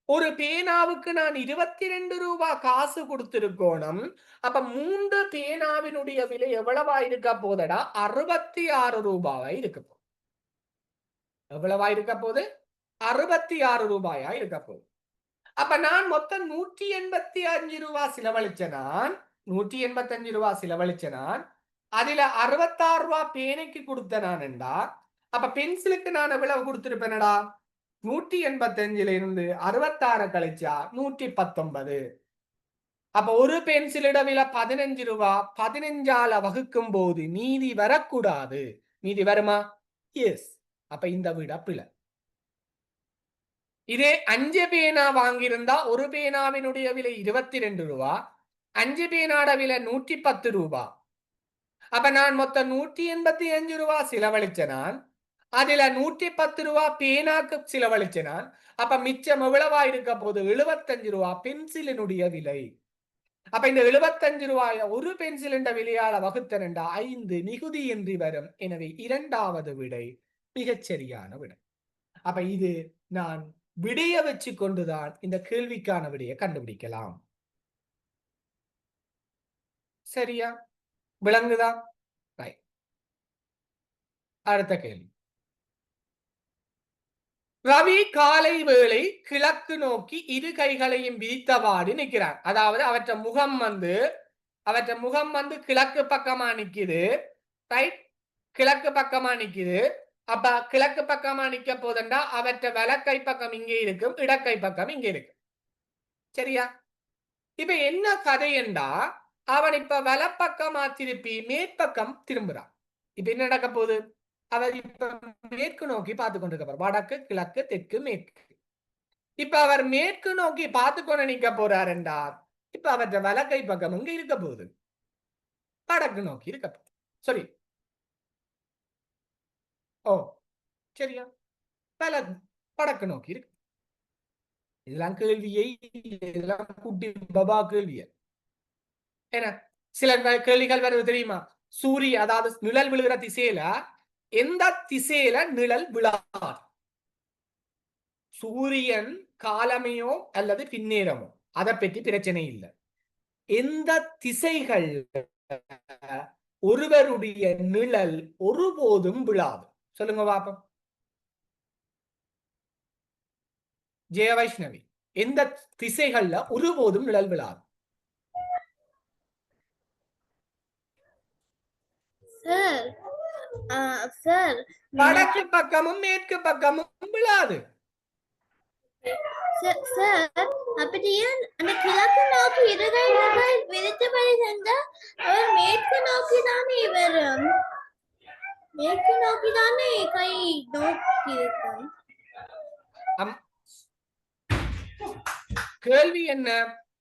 ஒரு பேனாவுக்கு நான் 22 ரூபாய் காசு கொடுத்திருக்கோணும். அப்ப 3 பேனாவினுடைய விலை எவ்வளவா இருக்க போதடா? 66 ரூபாயா இருக்க போகுது. எவ்வளவா இருக்க போகுது? 66 ரூபாயா இருக்க போகுது. அப்ப நான் மொத்தம் 185 ரூபாய் செலவழிச்சனான். அதுல 66 ரூபாய் பேனைக்கு கொடுத்த நான்டா. அப்ப பென்சிலுக்கு நான் எவ்வளவு கொடுத்திருப்பேனடா? 185ல இருந்து 66 கழிச்சா 119. அப்ப ஒரு பென்சிலிட விலை 15 ரூபாய். 15ஆல வகுக்கும் போது மீதி வரக்கூடாது. மீதி வருமா? எஸ். அப்ப இந்த விட பிழை. இதே 5 பேனா வாங்கியிருந்தா ஒரு பேனாவினுடைய விலை 22 ரூபாய், 5 பேனாட விலை 110 ரூபாய். அப்ப நான் மொத்தம் 185 ரூபாய் செலவழிச்சனான். அதுல 110 ரூபாய் பேனாக்கு செலவழிச்சனான். அப்ப மிச்சம் எவ்வளவா இருக்க போது? 75 ரூபாய் பென்சிலினுடைய விலை. அப்ப இந்த 75 ரூபாய ஒரு பென்சிலின் விலையால வகுத்தனண்டா 5 மிகுதி என்று வரும். எனவே இரண்டாவது விடை மிகச்சரியான விடை. அப்ப இது நான் விடைய வச்சு கொண்டுதான் இந்த கேள்விக்கான விடையை கண்டுபிடிக்கலாம். சரியா? விளங்குதா? அடுத்த கேள்வி. ரவி காலை வேளை கிழக்கு நோக்கி இரு கைகளையும் விரித்தவாறு நிற்கிறார். அதாவது அவற்ற முகம் வந்து கிழக்கு பக்கமா நிக்குது. ரைட், கிழக்கு பக்கமா நிக்குது. அப்ப கிழக்கு பக்கமா நிக்க போதண்டா அவற்ற வலக்கை பக்கம் இங்கே இருக்கும், இடக்கை பக்கம் இங்கே இருக்கு. சரியா? இப்ப என்ன கதை என்றா அவன் இப்ப வலப்பக்கமா திருப்பி மேற்பக்கம் திரும்புறான். இப்ப என்ன நடக்க போகுது? அவர் இப்ப மேற்கு நோக்கி பார்த்து கொண்டிருக்க வடக்கு கிழக்கு தெற்கு மேற்கு. இப்ப அவர் மேற்கு நோக்கி பார்த்து கொண்டு நிக்க போறார் என்றார். இப்ப அவற்றை வலக்கை பக்கம் இங்க இருக்க போகுது, வடக்கு நோக்கி இருக்க போகுது. சரி, ஓ சரியா, வடக்கு நோக்கி இருக்கு. இதெல்லாம் கேள்வியை, இதெல்லாம் குட்டி பபா கேள்விய. என்ன சில கேள்விகள் வருது தெரியுமா? சூரிய அதாவது நிழல் விழுகிற திசையில எந்த திசையில நிழல் விழாது? சூரியன் காலமையோ அல்லது பின்னேரமோ அதை பற்றி பிரச்சனை இல்லை. எந்த திசைகள் ஒருவருடைய நிழல் ஒருபோதும் விழாது? சொல்லுங்க பாப்போம். ஜெய வைஷ்ணவி, எந்த திசைகள்ல ஒருபோதும் நிழல் விழாது? சார் வடக்கு பக்கமும் மேற்கு பக்கமும் விழாது. சார் அப்படியே அந்த கிழக்கு நோக்கி இருகை விரித்தபடி சென்றா அவர் மேற்கு நோக்கி தானே வரும். மேற்கு நோக்கி தானே கை நோக்கி இருக்கும். கேள்வி என்ன?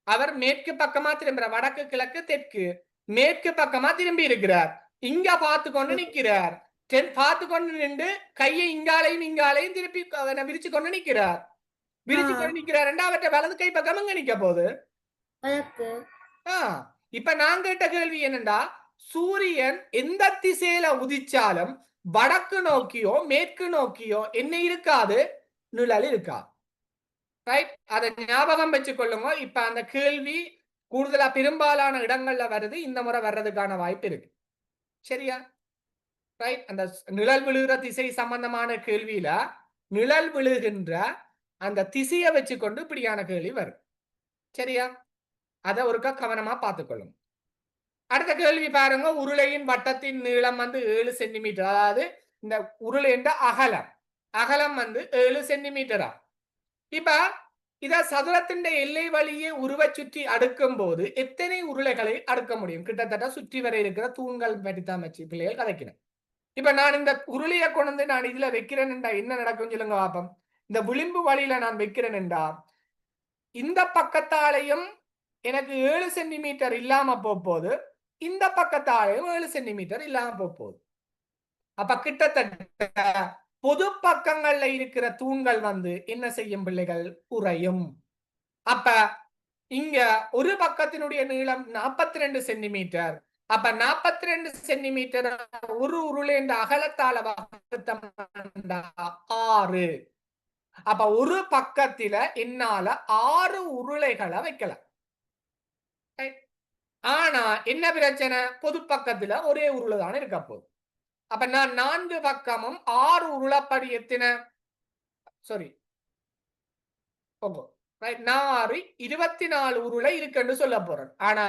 அவர் மேற்கு பக்கமா திரும்புற, வடக்கு கிழக்கு தெற்கு மேற்கு பக்கமா திரும்பி இருக்கிறார். இங்க பார்த்து கொண்டு நிற்கிறார். பார்த்து கொண்டு நின்று கையை இங்காலையும் இங்காலையும் திருப்பி விரிச்சு கொண்டு நிற்கிறார். விரிச்சு கொண்டு நிற்கிறார். அவற்றை வலது கை பக்கம் எங்க நிக்க போகுது? இப்ப நான் கேட்ட கேள்வி என்னண்டா, சூரியன் எந்த திசையில உதிச்சாலும் வடக்கு நோக்கியோ மேற்கு நோக்கியோ என்ன இருக்காது? நிழல் இருக்காது. ரைட், அதை ஞாபகம் வச்சுக் கொள்ளுங்க. இப்ப அந்த கேள்வி கூடுதலா பெரும்பாலான இடங்கள்ல வருது, இந்த முறை வர்றதுக்கான வாய்ப்பு இருக்கு. சரியா? ரைட், அந்த நிழல் விழுகிற திசை சம்பந்தமான கேள்வியில நிழல் விழுகின்ற அந்த திசையை வச்சுக்கொண்டு இப்படியான கேள்வி வரும். சரியா? அதை ஒருக்கா கவனமா பார்த்துக்கொள்ளும். அடுத்த கேள்வி பாருங்க. உருளையின் வட்டத்தின் நீளம் 7 சென்டிமீட்டர். அதாவது இந்த உருளை என்ற அகலம் 7 சென்டிமீட்டரா. இப்ப இத சதுரத்தின் எல்லை வழியே உருவ சுற்றி அடுக்கும் போது எத்தனை உருளைகளை அடுக்க முடியும்? கிட்டத்தட்ட சுற்றி வரை இருக்கிற தூண்கள் பற்றித்தாமச்சு பிள்ளைகள் கதைக்கிறேன். இப்ப நான் இந்த உருளையை கொண்டு நான் இதுல வைக்கிறேன் என்றா என்ன நடக்கும் சொல்லுங்க பாப்போம். இந்த விளிம்பு வழியில நான் வைக்கிறேன் என்றா இந்த பக்கத்தாலையும் எனக்கு 7 சென்டிமீட்டர் இல்லாம போகுது, இந்த பக்கத்தாலையும் 7 சென்டிமீட்டர் இல்லாம போகுது. அப்ப கிட்டத்தட்ட பொது பக்கங்கள்ல இருக்கிற தூண்கள் என்ன செய்யும் பிள்ளைகள்? குறையும். அப்ப இங்க ஒரு பக்கத்தினுடைய நீளம் 42 சென்டிமீட்டர். அப்ப 42 சென்டிமீட்டர் ஒரு உருளை அகலத்தால 6. அப்ப ஒரு பக்கத்துல என்னால 6 உருளைகளை வைக்கலாம். ஆனா என்ன பிரச்சனை? பொது பக்கத்துல ஒரே உருளை தானே இருக்க போகுது. அப்ப நான் 4 பக்கமும் 6 உருளப்படி எத்தனை? சாரி, 24 உருளை இருக்குன்னு சொல்ல போறேன். ஆனா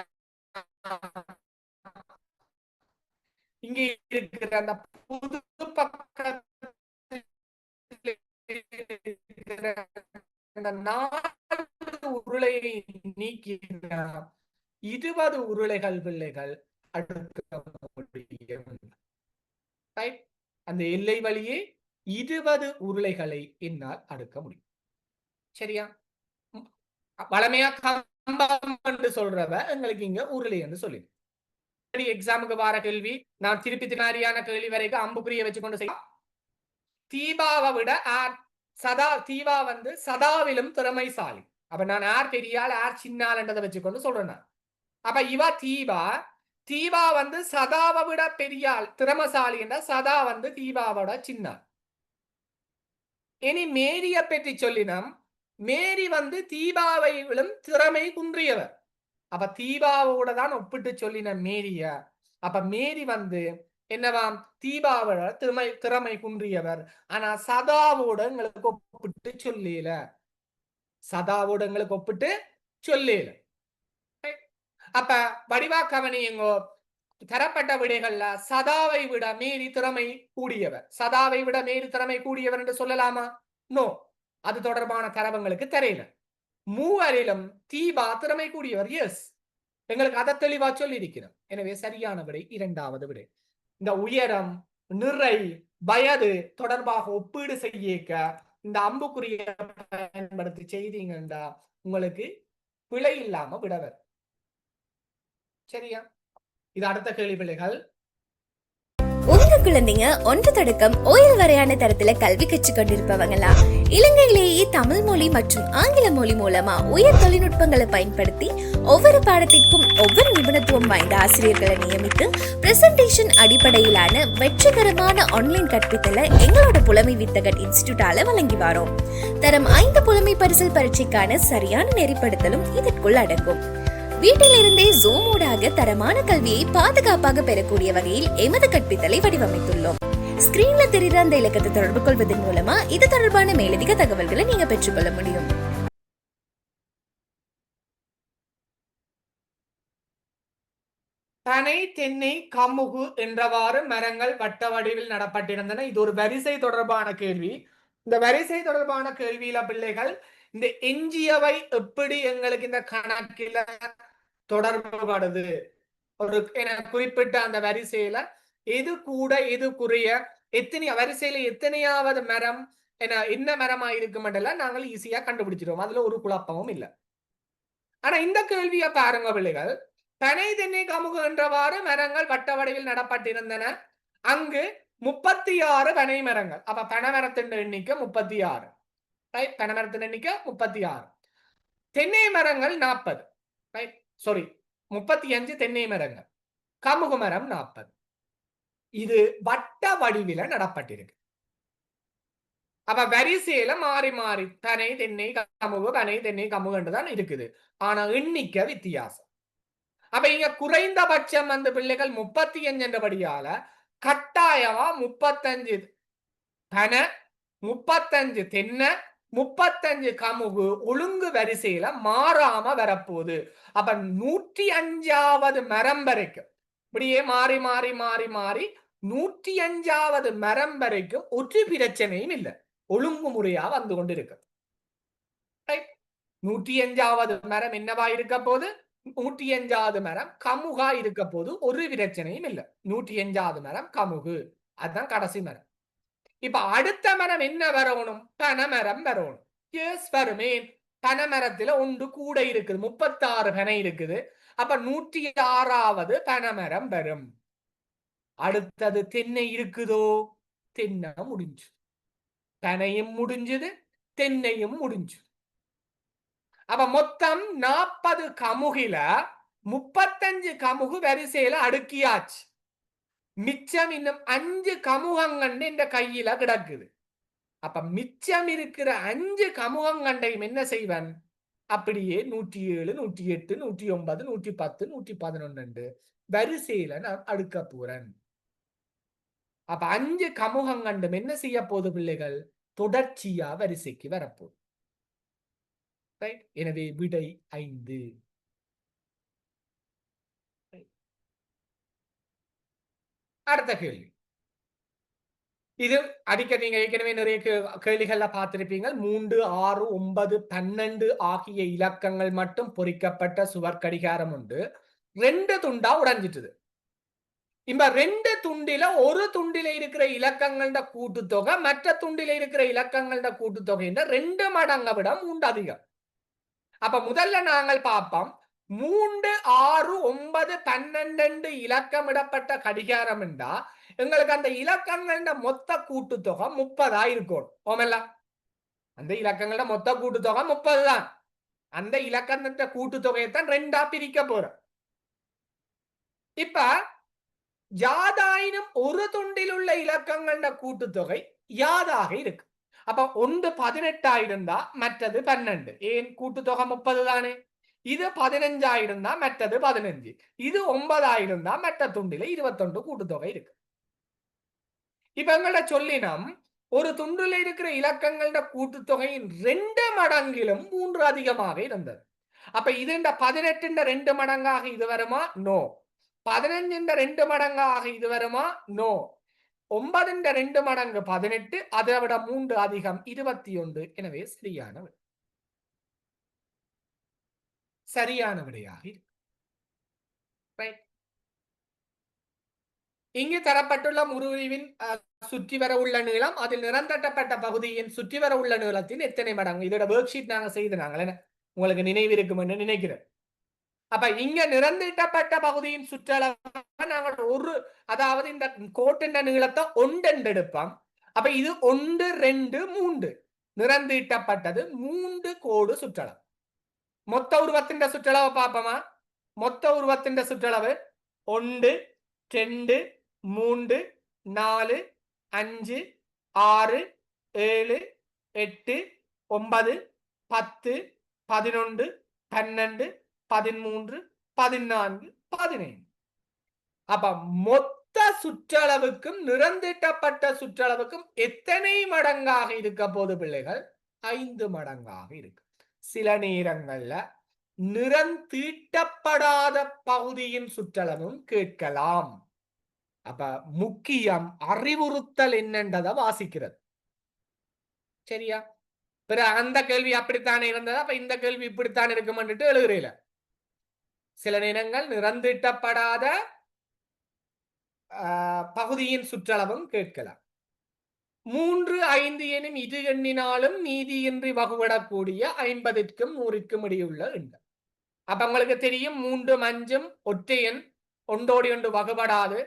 இங்க இருக்கிற அந்த புது பக்கத்துல 4 உருளையை நீக்கினா 20 உருளைகள் பிள்ளைகள் அடுக்க முடியும். அந்த எல்லை வழியே 20 உருளைகளை என்னால் அடுக்க முடியும். சரியா? வளமையா கம்பம் என்று சொல்றவ எங்களுக்கு இங்க உருளை என்று சொல்லி எக்ஸாமுக்கு வார கேள்வி நான் திருப்பி தினாரியான கேள்வி வரைக்கும் அம்புக்குரிய வச்சுக்கொண்டு செய்ய. தீபாவை விட தீபா சதாவிலும் திறமைசாலி. அப்ப நான் யார் பெரியாள் யார் சின்னாள்ன்றதை வச்சுக்கொண்டு சொல்றேன். அப்ப இவ தீபா சதாவை விட பெரியாள் திறமசாலி என்ற சதா தீபாவோட சின்ன. இனி மேரிய பற்றி சொல்லினோம். மேரி தீபாவை விழும் திறமை குன்றியவர். அப்ப தீபாவோட தான் ஒப்பிட்டு சொல்லின மேரிய. அப்ப மேரி என்னவாம்? தீபாவோட திறமை குன்றியவர். ஆனா சதாவோட எங்களுக்கு ஒப்பிட்டு சொல்லல. சதாவோட எங்களுக்கு ஒப்பிட்டு சொல்லல. அப்ப வடிவா கவனியுங்கோ. தரப்பட்ட விடைகள்ல சதாவை விட மேரி திறமை கூடியவர், சதாவை விட மேரி திறமை கூடியவர் என்று சொல்லலாமா? நோ, அது தொடர்பான தரவங்களுக்கு தெரியல. மூவரிலும் தீபா திறமை கூடியவர். எஸ், எங்களுக்கு அதை தெளிவா சொல்லி இருக்கிறோம். எனவே சரியான விடை இரண்டாவது விடை. இந்த உயரம், நிறை, வயது தொடர்பாக ஒப்பீடு செய்ய இந்த அம்புக்குரிய பயன்படுத்தி செய்தீங்கன்னா உங்களுக்கு பிழை இல்லாம விடவர். சரியா? இது அடுத்த கேள்வி பிள்ளைகள். உங்க குழந்தைங்க 1 தொடக்கம் ஓயல் வரையான தரத்துல கல்வி கற்று கொண்டிருப்பவங்களா? இலங்கையிலேயே தமிழ் மொழி மற்றும் ஆங்கில மொழி மூலமா உயர் தொழில்நுட்பங்களை பயன்படுத்தி ஒவ்வொரு பாடத்திற்கும் ஒவ்வொரு நிபுணத்துவம் வாய்ந்த ஆசிரியர்களை நியமித்து பிரசன்டேஷன் அடிப்படையிலான வெற்றிகரமான ஆன்லைன் கற்பித்தலை எங்களோட புலமை வித்தகன் இன்ஸ்டிடியூட்டால வழங்கி வரோம். தரம் 5 புலமை பரிசில் பரீட்சைக்கான சரியான நெறிப்படுத்தலும் இதற்குள் அடங்கும். வீட்டிலிருந்தே ஜூம் ஊடாக தரமான கல்வியை பாதுகாப்பாக பெறக்கூடிய வகையில் எமது கற்பித்தலை வடிவமைத்துள்ளோம். ஸ்கிரீன்ல தெரிகிற அந்த இலக்கத்தை தொடர்பு கொள்வதன் மூலமா இது தொடர்பான மேலதிக தகவல்களை நீங்க பெற்றுக்கொள்ள முடியும். பனை, தென்னை, கமுகு என்றவாறு மரங்கள் வட்ட வடிவில் நடப்பட்டிருந்தன. இது ஒரு வரிசை தொடர்பான கேள்வி. இந்த வரிசை தொடர்பான கேள்வியில பிள்ளைகள் இந்த எஞ்சியவை எப்படி எங்களுக்கு இந்த கணக்கில தொடர்புபடுது, ஒரு குறிப்பிட்ட அந்த வரிசையில எது கூட எது குறைய, எத்தனை வரிசையில எத்தனையாவது மரம் என்ன மரமா இருக்கும் நாங்கள் ஈஸியா கண்டுபிடிச்சிருவோம். அதுல ஒரு குழப்பமும் இல்லை. ஆனா இந்த கேள்வியை பாருங்க பிள்ளைகள். பனை, தென்னை, கமுகு என்றவாறு மரங்கள் வட்ட வடிவில் நடப்பட்டிருந்தன. அங்கு 36 பனை மரங்கள். அப்ப பனை மரத்தின் எண்ணிக்கை 36. பனை மரத்தின் எண்ணிக்கை 36. தென்னை மரங்கள் 40. 35 தென்னை மரங்கள். கமுகு மரம் 40. இது வட்ட வடிவில நடப்பட்டிருக்கு. அப்ப வரிசையில மாறி மாறி பனை, தென்னை, கமுகு, பனை, தென்னை, கமுகுன்றதான் இருக்குது. ஆனா எண்ணிக்கை வித்தியாசம். அப்ப இங்க குறைந்தபட்சம் அந்த பிள்ளைகள் 35 என்றபடியால கட்டாயமா 35 பனை, 35 தென்னை, 35 கமுகு ஒழுங்கு வரிசையில மாறாம வரப்போகுது. அப்ப 105வது மரம் வரைக்கும் இப்படியே மாறி மாறி மாறி மாறி 105வது மரம் வரைக்கும் ஒரு பிரச்சனையும் இல்லை, ஒழுங்குமுறையா வந்து கொண்டிருக்கு. 105வது மரம் என்னவா இருக்க போது? 105வது மரம் கமுகா இருக்க போது ஒரு பிரச்சனையும் இல்லை. 105வது மரம் கமுகு, அதுதான் கடைசி மரம். இப்ப அடுத்த மரம் என்ன வரணும்? பனைமரம் வரணும். எஸ், வருமே. பனைமரத்துல ஒன்று கூட இருக்குது, 36 பனை இருக்குது. அப்ப 106வது பனைமரம் வரும். அடுத்தது தென்னை இருக்குதோ? தென்னை முடிஞ்சு, பனையும் முடிஞ்சது, தென்னையும் முடிஞ்சு. அப்ப மொத்தம் 40 கமுகில 35 கமுகு வரிசையில அடுக்கியாச்சு. மிச்சம் இன்னும் 5 கமுகங்கண்டு இந்த கையில கிடக்குது. அப்ப மிச்சம் இருக்கிற 5 கமுகங்கண்டையும் என்ன செய்வன்? அப்படியே 107, 108, 109, 110, 111 வரிசையில நான் அடுக்க போறேன். அப்ப 5 கமுகங்கண்டும் என்ன செய்ய போது பிள்ளைகள்? தொடர்ச்சியா வரிசைக்கு வரப்போகுது. எனவே விடை 5. அடுத்த கேள்வி. இது அடிக்கடி நீங்க ஏற்கனவே நிறைய கேள்விகள்ல பார்த்திருப்பீங்க. 3, 6, 9, 12 ஆகிய இலக்கங்கள் மட்டும் பொறிக்கப்பட்ட சுவர் கடிகாரம் உண்டு. 2 துண்டா உடைஞ்சிட்டுது. இப்ப 2 துண்டில ஒரு துண்டில இருக்கிற இலக்கங்களோட கூட்டுத்தொகை மற்ற துண்டில இருக்கிற இலக்கங்களோட கூட்டுத்தொகை 2 மடங்கை விட 3 அதிகம். அப்ப முதல்ல நாங்கள் பார்ப்போம். 3, 6, 9, 12 இலக்கமிடப்பட்ட கடிகாரம் என்றா எங்களுக்கு அந்த இலக்கங்களோட மொத்த கூட்டுத்தொகை 30 இருக்கும். ஓமல்ல, அந்த இலக்கங்களோட மொத்த கூட்டுத்தொகை 30 தான். அந்த இலக்கத்த கூட்டுத்தொகையை தான் 2ஆ பிரிக்க போறோம். இப்ப யாதாயினும் ஒரு துண்டில் உள்ள இலக்கங்களோட கூட்டுத்தொகை யாதாக இருக்கு. அப்ப ஒன்று 18 இருந்தா மற்றது 12. ஏன்? கூட்டுத்தொகை 30 தானே. இது 15 இருந்தா மற்றது 15. இது 9 இருந்தா மற்ற துண்டில 21 கூட்டுத்தொகை இருக்கு. இப்ப எங்களோட சொல்லினம் ஒரு துண்டுல இருக்கிற இலக்கங்களோட கூட்டுத்தொகையின் 2 மடங்கிலும் 3 அதிகமாக இருந்தது. அப்ப இது 18 2 மடங்காக இது வருமா? நோ. 15 2 மடங்காக இது வருமா? நோ. 9 2 மடங்கு 18, அதை விட 3 அதிகம் 21. எனவே சரியான சரியான விடையாக இருக்கும். Right. இங்கு தரப்பட்டுள்ள முறிவின் சுற்றி வர உள்ள நீளம் அதில் நிறந்தட்டப்பட்ட பகுதியின் சுற்றி வர உள்ள நீளத்தின் எத்தனை மடங்கு? இதோட ஒர்க் ஷீட் நாங்க செய்தாங்களே, உங்களுக்கு நினைவு இருக்கும் என்று நினைக்கிறேன். அப்ப இங்க நிறந்தீட்டப்பட்ட பகுதியின் சுற்றளவு நாங்கள் அதாவது இந்த கோட்டின் நீளத்தை ஒன்று எடுப்போம். அப்ப இது 1 2 3 நிறந்தீட்டப்பட்டது 3 கோடு சுற்றளவு. மொத்த உருவத்தின் சுற்றளவு பார்ப்போமா? மொத்த உருவத்தின் சுற்றளவு 1 2 3 4 5 6 7 8 9 10 11 12 13 14 15. அப்ப மொத்த சுற்றளவுக்கும் நிறந்தீட்டப்பட்ட சுற்றளவுக்கும் எத்தனை மடங்காக இருக்க போது பிள்ளைகள்? 5 மடங்காக இருக்கு. சில நேரங்கள்ல நிறந்தீட்டப்படாத பகுதியின் சுற்றளவும் கேட்கலாம். அப்ப முக்கியம் அறிவுறுத்தல் என்னன்றதை வாசிக்கிறது. சரியா? பிற அந்த கேள்வி அப்படித்தானே இருந்தது, அப்ப இந்த கேள்வி இப்படித்தான் இருக்கும் எழுதுறீல. சில நேரங்கள் நிறந்தீட்டப்படாத பகுதியின் சுற்றளவும் கேட்கலாம். 3 5 எனும் இரு எண்ணினாலும் நீதியின்றி வகுவிடக்கூடிய 50க்கும் 100க்கும் இடையுள்ள எண்கள். அப்ப உங்களுக்கு தெரியும் 3 5 ஒற்றை எண், ஒன்றோடு ஒன்று வகுபடாது.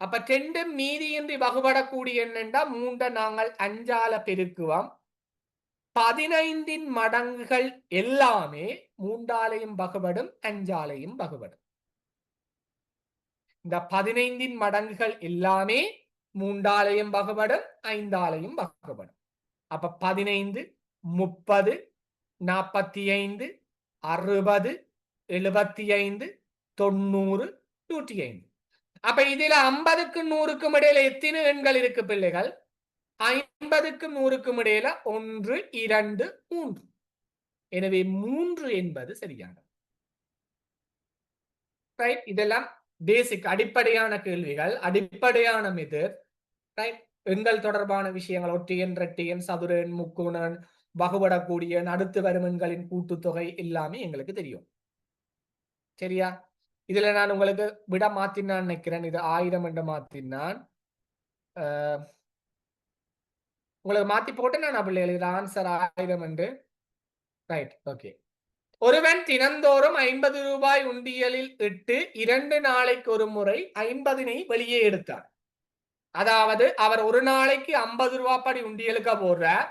அப்ப 2 மீதியின்றி வகுபடக்கூடிய எண்ணா 3 நாங்கள் 5ஆல பெருக்குவோம். 15 மடங்குகள் எல்லாமே 3ஆலையும் வகுபடும், 5ஆலையும் வகுபடும். இந்த 15 மடங்குகள் எல்லாமே 3ஆலையும் வகுபடும், 5ஆலையும் வகுபடும். அப்ப 15 30 45 60 75 90 105. அப்ப இதுல 50க்கும் 100க்கும் இடையில எத்தனை எண்கள் இருக்கு பிள்ளைகள்? 50க்கும் 100க்கும் இடையில 1 2 3. எனவே 3 என்பது சரியானது. ரைட்? இதெல்லாம் பேசிக் அடிப்படையான கேள்விகள், அடிப்படையான மெத்தட். ரைட்? எண்கள் தொடர்பான விஷயங்கள், ஒற்றையன் இரட்டையன் சதுரன் முக்கோணன் வகுபடக்கூடிய அடுத்து வரும் எண்களின் கூட்டுத்தொகை எல்லாமே எங்களுக்கு தெரியும். சரியா? இதுல நான் உங்களுக்கு விட மாத்தினான் நினைக்கிறேன். இது 1000 என்று மாத்தினான். உங்களுக்கு மாத்தி போட்டு நான் பிள்ளைகள் இது ஆன்சர் 1000 என்று. Right, okay. ஒருவன் தினந்தோறும் 50 ரூபாய் உண்டியலில் இட்டு 2 நாளைக்கு ஒரு முறை 50 வெளியே எடுத்தார். அதாவது அவர் ஒரு நாளைக்கு 50 ரூபாய் உண்டியலுக்க போடுறார்,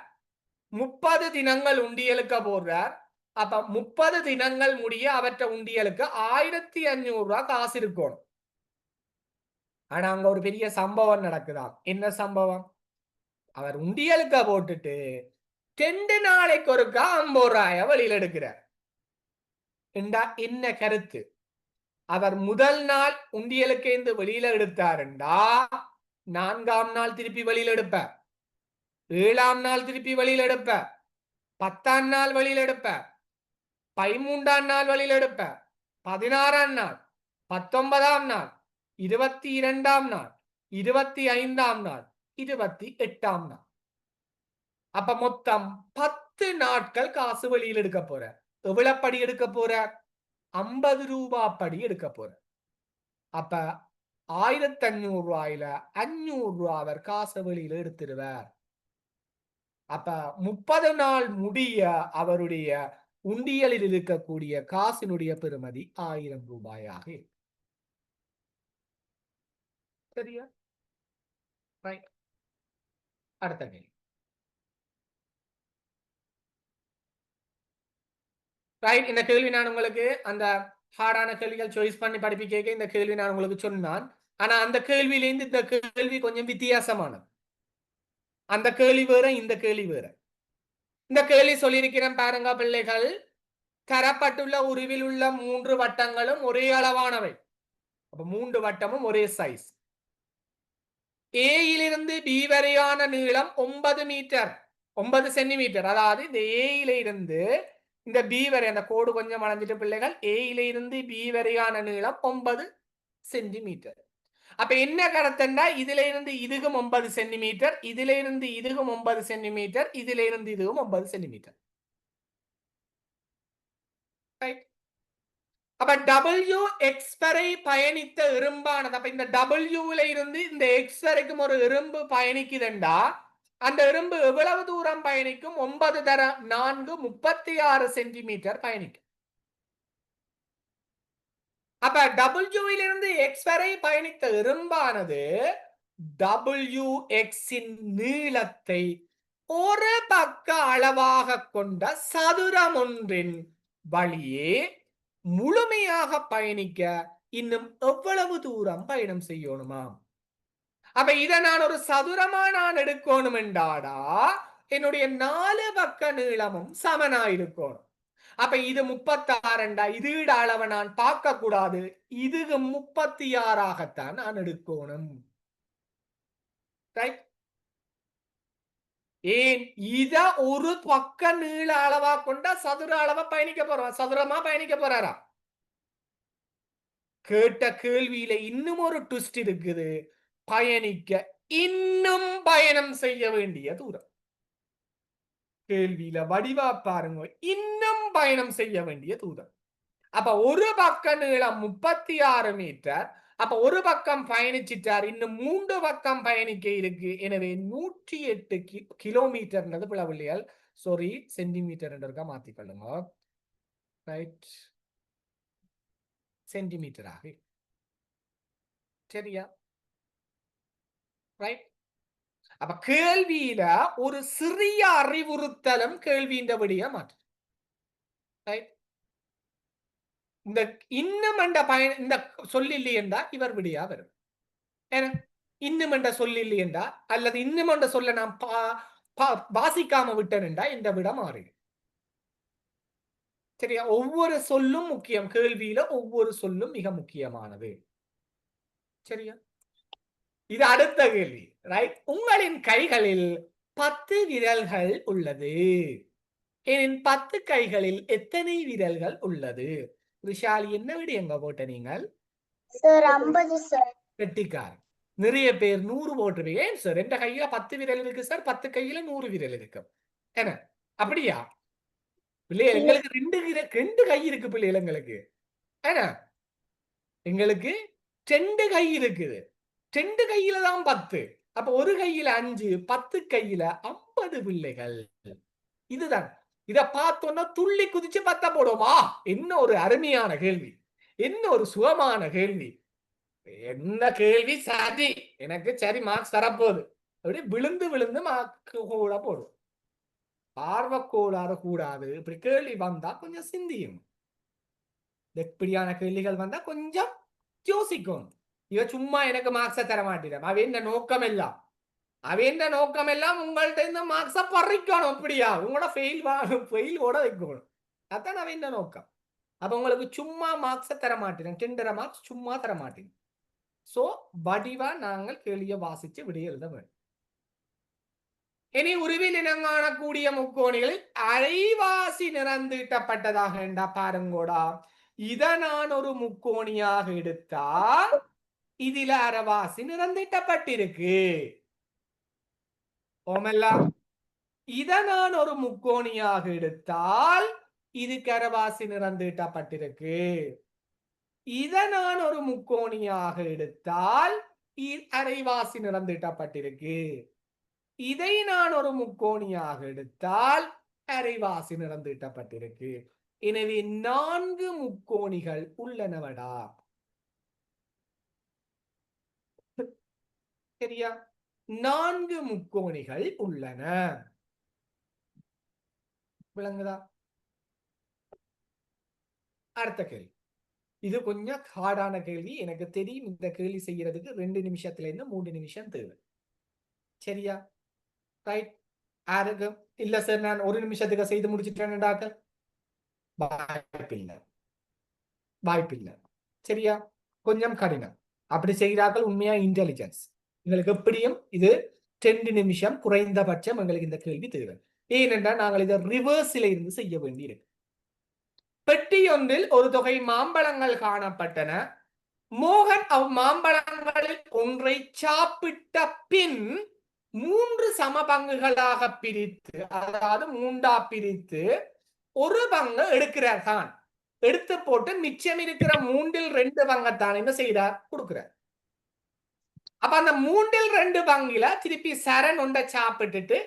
30 தினங்கள் உண்டியலுக்க போடுறார். அப்ப 30 தினங்கள் முடிய அவற்ற உண்டியலுக்கு 1500 ரூபாய் காசு இருக்கணும். ஆனா அங்க ஒரு பெரிய சம்பவம் நடக்குதாம். என்ன சம்பவம்? அவர் உண்டியலுக்க போட்டுட்டு 2 நாளைக்கு ஒருக்கா 50 ரூபாய வெளியில் எடுக்கிறார். என்ன கருத்து? அவர் முதல் நாள் உண்டியலுக்கு இந்த வெளியில எடுத்தாருண்டா 4ஆம் நாள் திருப்பி வெளியில் எடுப்பார், 7ஆம் நாள் திருப்பி வெளியில் எடுப்பார், 10ஆம் நாள் வெளியில் எடுப்பார், 13ஆம் நாள் வெளியில் எடுப்பார், 16ஆம் நாள், 19ஆம் நாள், 22ஆம் நாள், 25ஆம் நாள், 28ஆம் நாள். அப்ப மொத்தம் 10 நாட்கள் காசு வெளியில் எடுக்க போறார். எவ்வளவு படி எடுக்க போறார்? 50 ரூபாய் படி எடுக்க போறார். அப்ப 1500 ரூபாயில 500 ரூபாய் அவர் காசு வெளியில எடுத்துருவார். அப்ப 30 நாள் முடிய அவருடைய உண்டியலில் இருக்கக்கூடிய காசினுடைய பெறுமதி 1000 ரூபாயாக. சரியா? ரைட். அடுத்த கேள்வி. ரைட், இந்த கேள்வி நான் உங்களுக்கு அந்த ஹார்டான கேள்விகள் சாய்ஸ் பண்ணி படிப்பிக்க இந்த கேள்வி நான் உங்களுக்கு சொன்னான். ஆனா அந்த கேள்வியிலேருந்து இந்த கேள்வி கொஞ்சம் வித்தியாசமானது. அந்த கேள்வி வேற, இந்த கேள்வி வேற. இந்த கேள்வி சொல்லியிருக்கிறேன் பாருங்க பிள்ளைகள். தரப்பட்டுள்ள உருவில் உள்ள 3 வட்டங்களும் ஒரே அளவானவை. அப்ப 3 வட்டமும் ஒரே சைஸ். ஏயிலிருந்து பி வரையான நீளம் 9 மீட்டர் 9 சென்டிமீட்டர். அதாவது இந்த ஏயில இருந்து இந்த பி வரை, அந்த கோடு கொஞ்சம் வளைஞ்சிட்டு பிள்ளைகள், ஏயில இருந்து பி வரையான நீளம் 9 சென்டிமீட்டர். அப்ப என்ன கருத்துண்டா, இதுல இருந்து இதுகும் 9 சென்டிமீட்டர், இதுல இருந்து இதுகும் 9 சென்டிமீட்டர், இதுல இருந்து இதுவும் 9 சென்டிமீட்டர். அப்ப டபிள்யூ எக்ஸ் வரை பயணித்த எறும்பானது. அப்ப இந்த டபிள்யூல இருந்து இந்த எக்ஸ் வரைக்கும் ஒரு எறும்பு பயணிக்குதுண்டா, அந்த எறும்பு எவ்வளவு தூரம் பயணிக்கும்? 9 தர 4 36 சென்டிமீட்டர் பயணிக்கும். அப்ப டபிள்யூவில் இருந்து எக்ஸ் வரை பயணித்த எறும்பானது டபிள்யூ எக்ஸின் நீளத்தை ஒரு பக்க அளவாக கொண்ட சதுரம் ஒன்றின் வழியே முழுமையாக பயணிக்க இன்னும் எவ்வளவு தூரம் பயணம் செய்யணுமா? அப்ப இதை நான் ஒரு சதுரமா நான் எடுக்கணும் என்றாடா என்னுடைய 4 பக்க நீளமும் சமனாயிருக்கணும். அப்ப இது 36 இதீட அளவை நான் பார்க்க கூடாது, இது 36 நான் எடுக்கணும். ஏன் இத ஒரு பக்க நீள அளவா கொண்ட சதுர அளவை பயணிக்க போறோம், சதுரமா பயணிக்க போறாரா? கேட்ட கேள்வியில இன்னும் ஒரு ட்விஸ்ட் இருக்குது. பயணிக்க இன்னும் பயணம் செய்ய வேண்டிய தூரம். கேள்வியில வடிவா பாருங்க, இன்னும் பயணம் செய்ய வேண்டிய தூரம். அப்ப ஒரு பக்க நீளம் 36 மீட்டர். அப்ப ஒரு பக்கம் பயணிச்சிட்டார், இன்னும் 3 பக்கம் பயணிக்க இருக்கு. எனவே 108 கிலோமீட்டர் பிளவில்லையால் சாரி சென்டிமீட்டர் இருக்கா மாத்திக்கொள்ளுங்க. ரைட், சென்டிமீட்டராக. சரியா? ரைட். அப்ப கேள்வியில ஒரு சிறிய அறிவுறுத்தலும் கேள்வியின் விடிய மாற்று. ரைட். இந்த இன்னும் என்ற பயன் இந்த சொல்லில்லை என்றா இவர் விடியா வரும். ஏன்னா இன்னும் என்ற சொல்லில்லை என்றா அல்லது இன்னும் என்ற சொல்ல நான் வாசிக்காம விட்டேன் என்றா இந்த விட மாறி. சரியா? ஒவ்வொரு சொல்லும் முக்கியம். கேள்வியில ஒவ்வொரு சொல்லும் மிக முக்கியமானது. சரியா? இது அடுத்த கேள்வி. ரைட். உங்களின் கைகளில் 10 விரல்கள் உள்ளது. என் 10 கைகளில் எத்தனை விரல்கள் உள்ளது? விஷாலி என்ன விட எங்க போட்ட நீங்கள்? Sir 50 sir. வெட்டிக்கார். நிறைய பேர் 100 போட்டுருவீங்க. ஏன் சார்? எந்த கையில 10 விரல் இருக்கு சார், 10 கையில 100 விரல் இருக்கு. என்ன அப்படியா? பிள்ளைகள் எங்களுக்கு 2 கை இருக்கு பிள்ளைகள் எங்களுக்கு. ஏன்னா எங்களுக்கு 2 கை இருக்குது. 2 கையில தான் 10. அப்ப ஒரு கையில 5, 10 கையில 50 பிள்ளைகள். இதுதான். இத பார்த்தோன்னா துள்ளி குதிச்சு 10 போடுவோமா? என்ன ஒரு அருமையான கேள்வி, என்ன ஒரு சுகமான கேள்வி. என்ன கேள்வி சரி, எனக்கு சரி மார்க்ஸ் தரப்போகுது. அப்படி விழுந்து விழுந்து மார்க் கூட போடும். ஆர்வக்கோளாறு கூடாது. இப்படி கேள்வி வந்தா கொஞ்சம் சிந்தியும். எப்படியான கேள்விகள் வந்தா கொஞ்சம் யோசிக்கும். இவ சும்மா எனக்கு மார்க்ஸ தர மாட்டேன். அவன் நோக்கம் எல்லாம் உங்கள்ட்ட இந்த மார்க்ஸ பறிக்கணும். அப்படியா? உங்களோட ஃபெயிலோட வைக்கணும். அதான் அவன் நோக்கம். அப்ப உங்களுக்கு சும்மா மார்க்ஸ தர மாட்டேன். 2.5 மார்க்ஸ் சும்மா தர மாட்டேன். சோ வடிவா நாங்கள் கேள்வியை வாசிச்சு விடைய எழுத வேண்டும். இனி உருவில் இனங்காணக்கூடிய முக்கோணிகளில் அரைவாசி நிறந்தீட்டப்பட்டதாக என்றா பாருங்கோடா. இத நான் ஒரு முக்கோணியாக எடுத்தா இதுல அரைவாசி நிறந்தீட்டப்பட்டிருக்கு. ஓமெல்லாம் இத நான் ஒரு முக்கோணியாக எடுத்தால் இதுக்கு அரைவாசி நிறந்தீட்டப்பட்டிருக்கு. இத நான் ஒரு முக்கோணியாக எடுத்தால் அரைவாசி நிறந்தீட்டப்பட்டிருக்கு. இதை நான் ஒரு முக்கோணியாக எடுத்தால் அரைவாசி நிறந்தீட்டப்பட்டிருக்கு. எனவே 4 முக்கோணிகள் உள்ளனவடா. சரியா? 4 முக்கோணிகள் உள்ளன. விளங்குதா? அடுத்த கேள்வி. இது கொஞ்சம் ஹார்டான கேள்வி. எனக்கு தெரியும் இந்த கேள்வி செய்யறதுக்கு 2 நிமிஷத்துல இருந்து 3 நிமிஷம் தேவை. சரியா? ரைட். யாருக்கு இல்ல சார் நான் 1 நிமிஷத்துக்கு செய்து முடிச்சுட்டேன்டாக்க வாய்ப்பில்லை. சரியா? கொஞ்சம் கடினம். அப்படி செய்கிறார்கள் உண்மையா இன்டெலிஜென்ஸ். எங்களுக்கு எப்படியும் இது 2 நிமிஷம் குறைந்தபட்சம் எங்களுக்கு இந்த கேள்வி தேவை. ஏனென்றால் நாங்கள் இதை ரிவர்ஸில் இருந்து செய்ய வேண்டியிருக்கு. பெட்டி ஒன்றில் ஒரு தொகை மாம்பழங்கள் காணப்பட்டன. மோகன் அவ்மாம்பழங்களில் ஒன்றை சாப்பிட்ட பின் 3 சம பங்குகளாக பிரித்து, அதாவது 3ஆ பிரித்து ஒரு பங்கு எடுக்கிறார் தான். எடுத்து போட்டு மிச்சம் இருக்கிற 2/3 பங்கத்தான் என்ன செய்யறார் கொடுக்கிறார். அப்ப அந்த 2/3 பங்குல திருப்பி சரண் ஒன்றை சாப்பிட்டுட்டு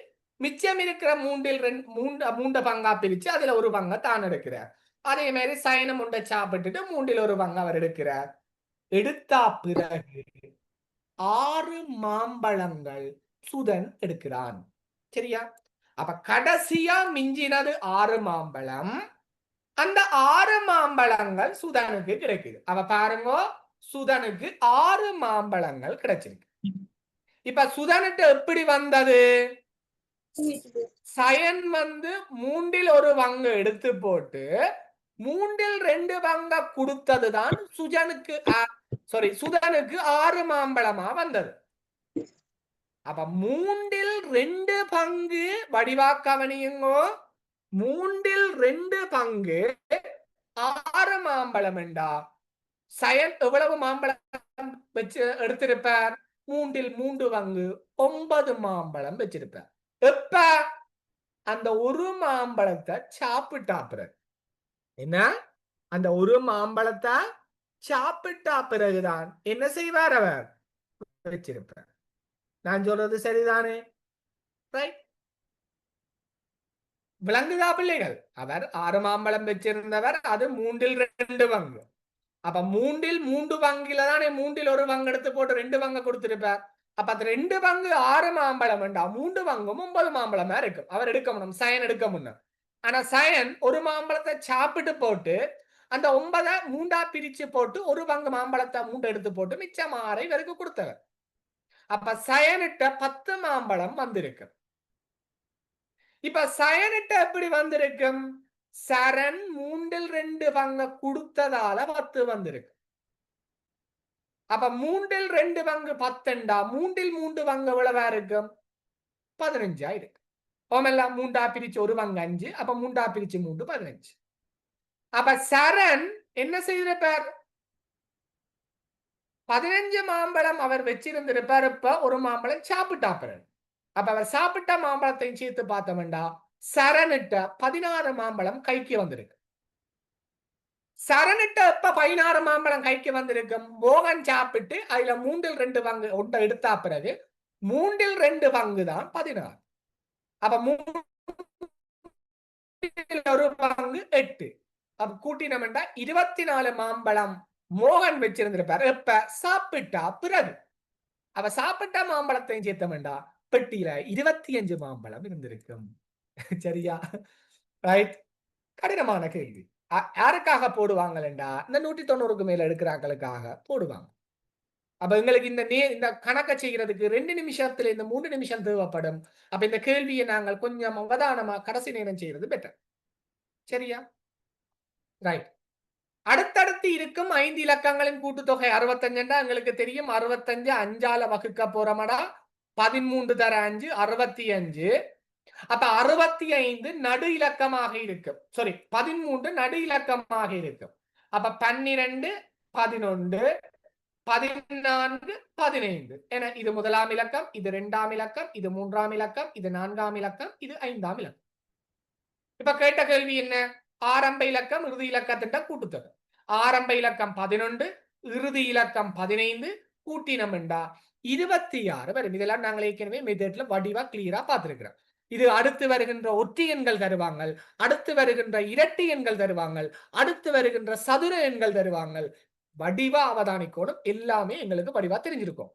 மிச்சம் இருக்கிற 3 பங்கா பிரிச்சு அதுல ஒரு பங்கை தான் எடுக்கிறார். அதே மாதிரி சயனம் ஒன்றை சாப்பிட்டுட்டு 1/3 பங்கு அவர் எடுக்கிறார். எடுத்தா பிறகு 6 மாம்பழங்கள் சுதன் எடுக்கிறான். சரியா? அப்ப கடைசியா மிஞ்சினது 6 மாம்பழம். அந்த 6 மாம்பழங்கள் சுதனுக்கு கிடைக்குது. அவ பாருங்க, சுதனுக்கு 6 மாம்பழங்கள் கிடைச்சிருக்கு. இப்ப சுதனுக்கு எப்படி வந்தது? சயன் 1/3 பங்கு எடுத்து போட்டு 2/3 பங்க கொடுத்ததுதான் சுதனுக்கு 6 மாம்பழமா வந்தது. அப்ப 2/3 பங்கு வடிவா கவனியுங்கோ. 2/3 பங்கு 6 மாம்பழம் என்றா சயன் எவ்வளவு மாம்பழம் வச்சு எடுத்திருப்பார்? 3/3 பங்கு 9 மாம்பழம் வச்சிருப்பார். எப்ப? அந்த ஒரு மாம்பழத்தை சாப்பிட்டா பிறகு. என்ன? அந்த ஒரு மாம்பழத்தை சாப்பிட்டா பிறகுதான் என்ன செய்வார்? அவர் வச்சிருப்பார். நான் சொல்றது சரிதானே? விளங்குதா பிள்ளைகள்? அவர் 6 மாம்பழம் வச்சிருந்தவர், அது 2/3 பங்கு. அப்ப 3/3 பங்குல தானே 1/3 பங்கு எடுத்து போட்டு 2 பங்கு கொடுத்திருப்பார். அப்ப அது 2 பங்கு 6 மாம்பழம் வேண்டா, 3 பங்கும் 9 மாம்பழமா இருக்கும். அவர் எடுக்க முடியும், சயன் எடுக்க முடியும். ஆனா சயன் ஒரு மாம்பழத்தை சாப்பிட்டு போட்டு அந்த 9 3 பிரிச்சு போட்டு ஒரு பங்கு மாம்பழத்தை 3 எடுத்து போட்டு மிச்சம் 6 இவருக்கு கொடுத்தவர். அப்ப சயனிட்ட 10 மாம்பழம் வந்திருக்கு. இப்ப சயனிட்ட எப்படி வந்திருக்கும்? சரண் 3/2 பங்கு கொடுத்ததால 10 வந்திருக்கு. அப்ப 3/2 பங்கு 10 3/3 பங்கு எவ்வளவா இருக்கும்? 15 இருக்கு. ஓமெல்லாம் 3 பிரிச்சு ஒரு பங்கு 5. அப்ப 3 பிரிச்சு 3 15. அப்ப சரண் என்ன செய்திருப்பார்? 15 மாம்பழம் அவர் வச்சிருந்திருப்பார். இப்ப ஒரு மாம்பழம் சாப்பிட்டாப்பிறன். அப்ப அவர் சாப்பிட்ட மாம்பழத்தையும் சேர்த்து பார்த்தோம்டா சரணிட்ட 16 மாம்பழம் கைக்கு வந்திருக்கு. சரணிட்ட இப்ப 16 மாம்பழம் கைக்கு வந்திருக்கும். மோகன் சாப்பிட்டு அதுல 3/2 பங்கு ஒன்றை எடுத்தா பிறகு 3/2 பங்கு தான் 16. அப்ப 3/1 பங்கு 8. அப்ப கூட்டினோம்டா 24 மாம்பழம் மோகன் வச்சிருந்திருப்பார். எப்ப? சாப்பிட்டா பிறகு. அவ சாப்பிட்ட மாம்பழத்தையும் சேர்த்தோம்டா பெட்டியில 25 மாம்பழம் இருந்திருக்கும். சரியா? ரைட். கடினமான கேள்வி. யாருக்காக போடுவாங்கடா? இந்த 190க்கு மேல எடுக்கிறாங்களுக்காக போடுவாங்க. அப்ப எங்களுக்கு இந்த கணக்கை செய்யறதுக்கு 2 நிமிஷத்துல இந்த 3 நிமிஷம் தேவைப்படும். அப்ப இந்த கேள்வியை நாங்கள் கொஞ்சம் அவதானமா கடைசி நேரம் செய்யறது பெட்டர். சரியா? ரைட். அடுத்தடுத்து இருக்கும் 5 இலக்கங்களின் கூட்டுத்தொகை 65 எங்களுக்கு தெரியும். 65 5ஆல வகுக்க போறோமடா. 13 தர 5 65. அப்ப 65 நடு இலக்கமாக இருக்கும். 13 நடு இலக்கமாக இருக்கும். அப்ப 12 11 14 15 என இது முதலாம் இலக்கம், இது 2ஆம் இலக்கம், இது 3ஆம் இலக்கம், இது 4ஆம் இலக்கம், இது 5ஆம் இலக்கம். இப்ப கேட்ட கேள்வி என்ன? ஆரம்ப இலக்கம் இறுதி இலக்கத்தின் கூட்டுத்தொகை. ஆரம்ப இலக்கம் 11, இறுதி இலக்கம் 15, கூட்டினம்டா 26 வரும். இதெல்லாம் நாங்கள் ஏற்கனவே மெத்தட்ல வடிவா கிளியரா பார்த்திருக்கிறோம். இது அடுத்து வருகின்ற ஒற்றை எண்கள் தருவாங்க, அடுத்து வருகின்ற இரட்டை எண்கள் தருவாங்க, அடுத்து வருகின்ற சதுர எண்கள் தருவாங்க. வடிவா அவதானிக்கோடும் எல்லாமே எங்களுக்கு வடிவா தெரிஞ்சிருக்கும்.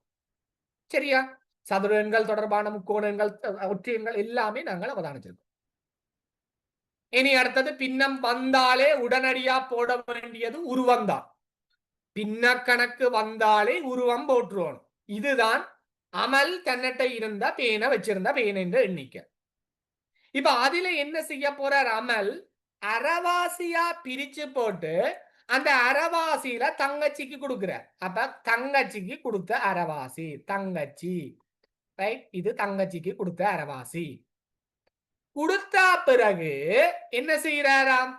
சரியா? சதுர எண்கள் தொடர்பான முக்கோண எண்கள், ஒற்றை எண்கள் எல்லாமே நாங்கள் அவதானிச்சிருக்கோம். இனி அடுத்தது பின்னம் வந்தாலே உடனடியா போட வேண்டியது உருவம் தான். பின்ன கணக்கு வந்தாலே உருவம் போட்டுருவோம். இதுதான் அமல் தன்னட்டை இருந்த பேனை வச்சிருந்த பேன் என்ற எண்ணிக்கை. இப்ப அதுல என்ன செய்ய போறார் அமல்? அரைவாசியா பிரிச்சு போட்டு அந்த அரைவாசியில தங்கச்சிக்கு கொடுக்கிறார். அப்ப தங்கச்சிக்கு கொடுத்த அரைவாசி தங்கச்சி. ரைட். இது தங்கச்சிக்கு கொடுத்த அரைவாசி. கொடுத்தா பிறகு என்ன செய்யறாராம்?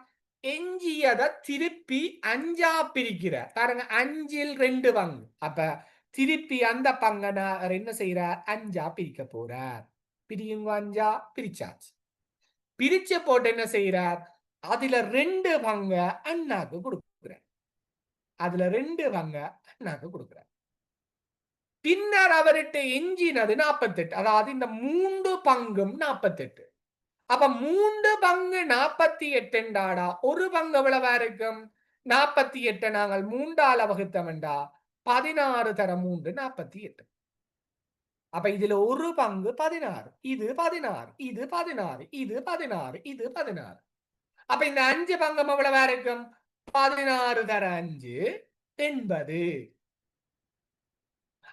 எஞ்சியதை திருப்பி 5ஆ பிரிக்கிறார். பாருங்க, 5ல் 2 பங்கு. அப்ப திருப்பி அந்த பங்கனை என்ன செய்யறார்? 5ஆ பிரிக்க போறார். பிரியுங்க 5ஆ பிரிச்சாச்சு. பிரிச்ச போட்டு என்ன செய்யறார்? அதுல 2 பங்க அண்ணாக்கு கொடுக்குறேன். அதுல 2 பங்க அண்ணாக்கு கொடுக்குறேன். பின்னர் அவர்கிட்ட எஞ்சினது 48. அதாவது இந்த 3 பங்கும் 48. அப்ப 3 பங்கு 48 என்றாடா ஒரு பங்கு எவ்வளவா இருக்கும்? 48 நாங்கள் 3ஆல வகுத்தோம்டா 16 தர 3 48. அப்ப இதுல ஒரு பங்கு 16, இது 16, இது 16, இது 16, இது 16. அப்ப இந்த 5 பங்கம் எவ்வளவா இருக்கும்? 16 தர 5 80.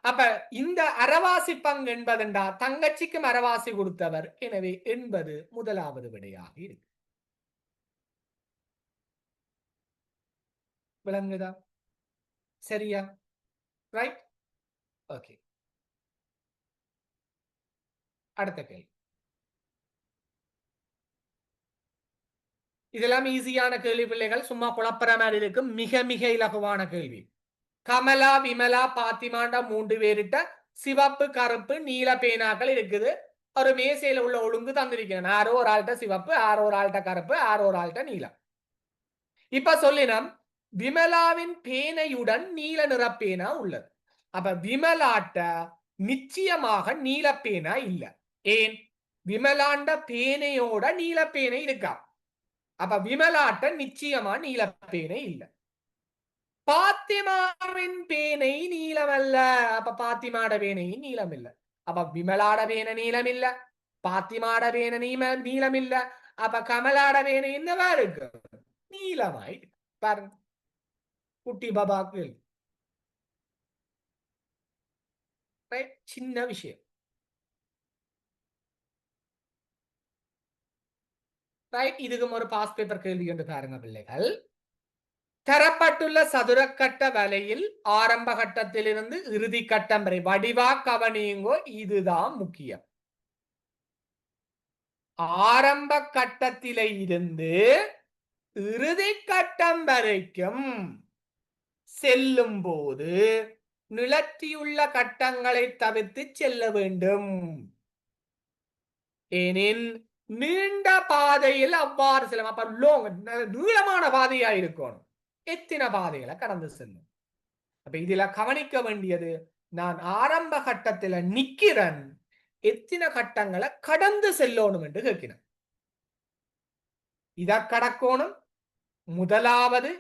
அப்ப இந்த அரைவாசி பங்கு என்பதுண்டா தங்கச்சிக்கும் அரைவாசி கொடுத்தவர். எனவே 80 முதலாவது விடையாக இருக்கு. விளங்குதா? சரியா? ரைட்? ஓகே. அடுத்த கேள்வி. இதெல்லாம் ஈஸியான கேள்வி பிள்ளைகள். சும்மா குழப்பற மாதிரி இருக்கும். மிக மிக இலகுவான கேள்வி. கமலா, விமலா, பாத்திமாண்டா 3 பேரிட்ட சிவப்பு, கருப்பு, நீல பேனாக்கள் இருக்குது. ஒரு மேசையில உள்ள ஒழுங்கு தந்திருக்கிறேன். ஆரோ ஒரு ஆள்கிட்ட சிவப்பு, ஆரோ ஒரு ஆள்கிட்ட கருப்பு, ஆரோ ஒரு ஆள்கிட்ட நீலம். இப்ப சொல்லினம் விமலாவின் பேனையுடன் நீல நிற பேனா உள்ளது. அப்ப விமலாட்ட நிச்சயமாக நீல பேனா இல்ல. ஏன்? விமலாண்ட பேனையோட நீல பேனை இருக்கா. அப்ப விமலாட்ட நிச்சயமா நீல பேனை இல்ல. பாத்திமாவின் பேனை நீலம் அல்ல. அப்ப பாத்திமாட பேனை நீலம் இல்ல. அப்ப விமலாட பேனை நீலம் இல்ல, பாத்திமாட பேனை நீலம் இல்ல. அப்ப கமலாட பேனை என்னவா இருக்கு? நீலமாய் பாருங்க. குட்டி பாபாக்கு சின்ன விஷயம். இதுக்கும் ஒரு பாஸ் பேப்பர் கேள்வி என்று பாருங்க பிள்ளைகள். தரப்பட்டுள்ள சதுரக்கட்ட வலையில் ஆரம்ப கட்டத்திலிருந்து இறுதி கட்டம் வரை வடிவா கவனியுங்கோ. இதுதான் முக்கியம். ஆரம்ப கட்டத்தில இருந்து இறுதி கட்டம் வரைக்கும் செல்லும் போது நிலத்தியுள்ள கட்டங்களை தவிர்த்து செல்ல வேண்டும். ஏனின் நீண்ட பாதையில் அவ்வாறு செல்லும். அப்ப நீளமான பாதையா இருக்கணும். எத்தனை பாதைகளை கடந்து செல்லும். அப்ப இதுல கவனிக்க வேண்டியது, நான் ஆரம்ப கட்டத்துல நிக்கிறேன், எத்தனை கட்டங்களை கடந்து செல்லணும் என்று கேட்கிறேன். இத கடக்கணும். முதலாவது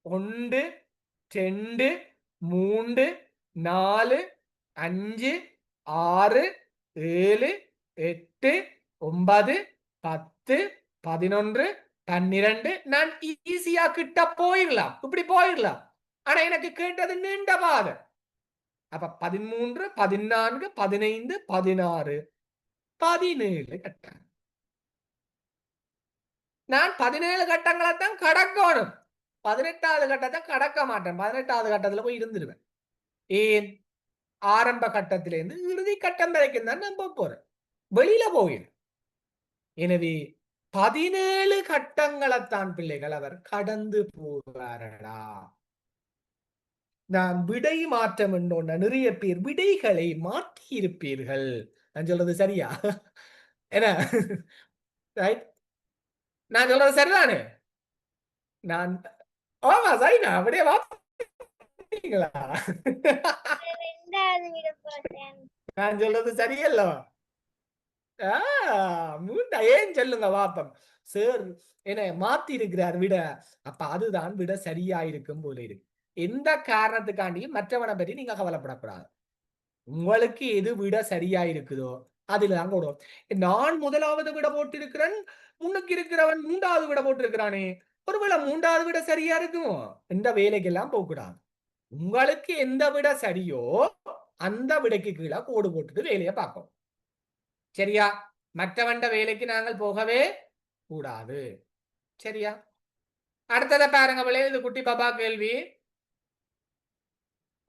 1 2 3 4 5 6 7 8 9 10 11 12. நான் ஈஸியா கிட்ட போயிடலாம், இப்படி போயிடலாம். ஆனா எனக்கு கேட்டது நீண்ட பாதை. அப்ப 13 14 15 16 17 கட்டம். நான் 17 கட்டங்களை தான் கடக்கணும். 18வது கட்டத்தை கடக்க மாட்டேன். 18வது கட்டத்துல போய் இருந்துருவேன். ஏன்? ஆரம்ப கட்டத்திலிருந்து இறுதி கட்டம் வரைக்கும் தான் நான் போறேன், வெளியில போகிறேன். எனவே 17 கட்டங்களைத்தான் பிள்ளைகள் அவர் கடந்து போவாரடா. நான் விடை மாற்றம் என்னோட நிறைய பேர் விடைகளை மாற்றி இருப்பீர்கள். நான் சொல்றது சரியா? என்ன? நான் சொல்றது சரிதானே? நான் ஆமா சரிண்ணா. அப்படியே வாங்களா? நான் சொல்றது சரியல்ல? ஏன் சொல்லுங்க வாப்பம். சார் என்ன மாத்தி இருக்கிறார் விட. அப்ப அதுதான் விட சரியா இருக்கும் போல இருக்கு. எந்த காரணத்துக்காண்டியும் மற்றவனை பற்றி நீங்க கவலைப்படக்கூடாது. உங்களுக்கு எது விட சரியா இருக்குதோ அதுல தாங்க விடும். நான் முதலாவது விட போட்டிருக்கிறேன், முன்னுக்கு இருக்கிறவன் 3வது விட போட்டிருக்கிறானே, ஒருவேளை 3வது விட சரியா இருக்குமோ? இந்த வேலைக்கெல்லாம் போகக்கூடாது. உங்களுக்கு எந்த விட சரியோ அந்த விடைக்கு கீழே கோடு போட்டுட்டு வேலையை பார்க்கும். சரியா? மற்றவண்ட வேலைக்கு நாங்கள் போகவே கூடாது. சரியா? அடுத்ததை பாருங்க பிள்ளை. இது குட்டி பாபா கேள்வி.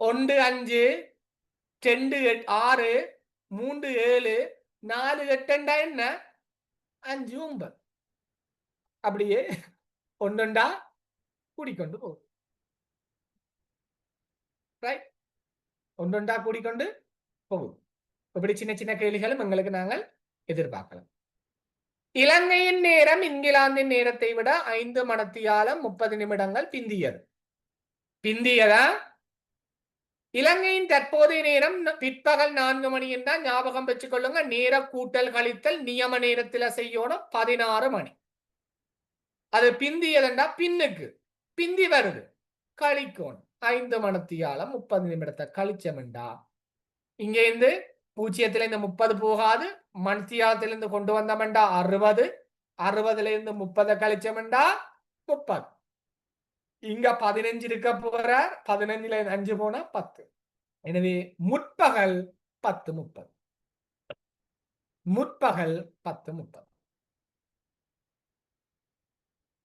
1 5 2 6 3 7 4 8 என்ன? 5 9. அப்படியே ஒன்றுண்டா கூடிக்கொண்டு போகும். ரைட்? ஒன்றுண்டா கூடிக்கொண்டு போகும். இப்படி சின்ன சின்ன கேள்விகளும் எங்களுக்கு நாங்கள் எதிர்பார்க்கலாம். இலங்கையின் நேரம் இங்கிலாந்தின் நேரத்தை விட 5 மணத்தியாலம் 30 நிமிடங்கள் பிந்தியதா? இலங்கையின் தற்போதைய நேரம் பிற்பகல் 4 மணி என்றால் ஞாபகம் வச்சுக் கொள்ளுங்க. நேர கூட்டல் கழித்தல் நியம நேரத்துல செய்யணும் 16 மணி. அது பிந்தியதுண்டா பின்னுக்கு பிந்தி வருது கழிக்கணும் 5 மணத்தியாலம் 30 நிமிடத்தை கழிச்சமெண்டா இங்க இருந்து 0 இருந்து 30 போகாது. மணத்தியாலத்திலிருந்து கொண்டு வந்தமெண்டா 60, 60 இருந்து 30 கழிச்சமெண்டா 30. இங்க 15 இருக்க போற, 15ல 5 போனா 10. எனவே முற்பகல் 10:30. முற்பகல் 10:30.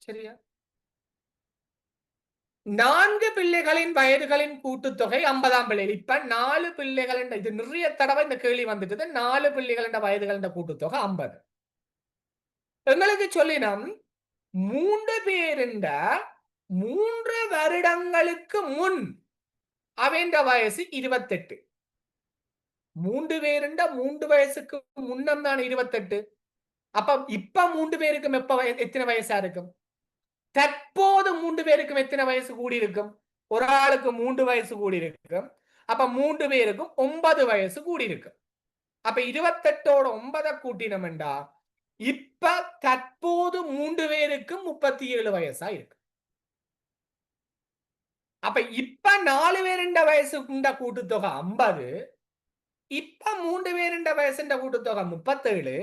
சரியா? 4 பிள்ளைகளின் வயதுகளின் கூட்டுத்தொகை 50ஆம் பிள்ளைகள். இப்ப 4 பிள்ளைகள், இது நிறைய தடவை இந்த கேள்வி வந்துட்டு. 4 பிள்ளைகளின் வயதுகளின் கூட்டுத்தொகை 50. எங்களுக்கு சொல்லினோம் 3 பேருண்ட 3 வருடங்களுக்கு முன் அவன் வயசு 28. 3 பேருண்ட 3 வயசுக்கு முன்னம் தான் 28. அப்ப இப்ப 3 பேருக்கும் எத்தனை வயசா இருக்கும்? தற்போது 3 பேருக்கும் எத்தனை வயசு கூடி இருக்கும்? ஒரு ஆளுக்கு 3 வயசு கூடி இருக்கும். அப்ப 3 பேருக்கும் 9 வயசு கூடி இருக்கும். அப்ப 28ஓட 9 கூட்டினோம்டா இப்ப தற்போது 3 பேருக்கும் 37 வயசா இருக்கு. அப்ப இப்ப 4 பேருண்ட வயசு கூட்டுத்தொகை 50. இப்ப 3 பேருண்ட வயசுண்ட கூட்டுத்தொகை 37.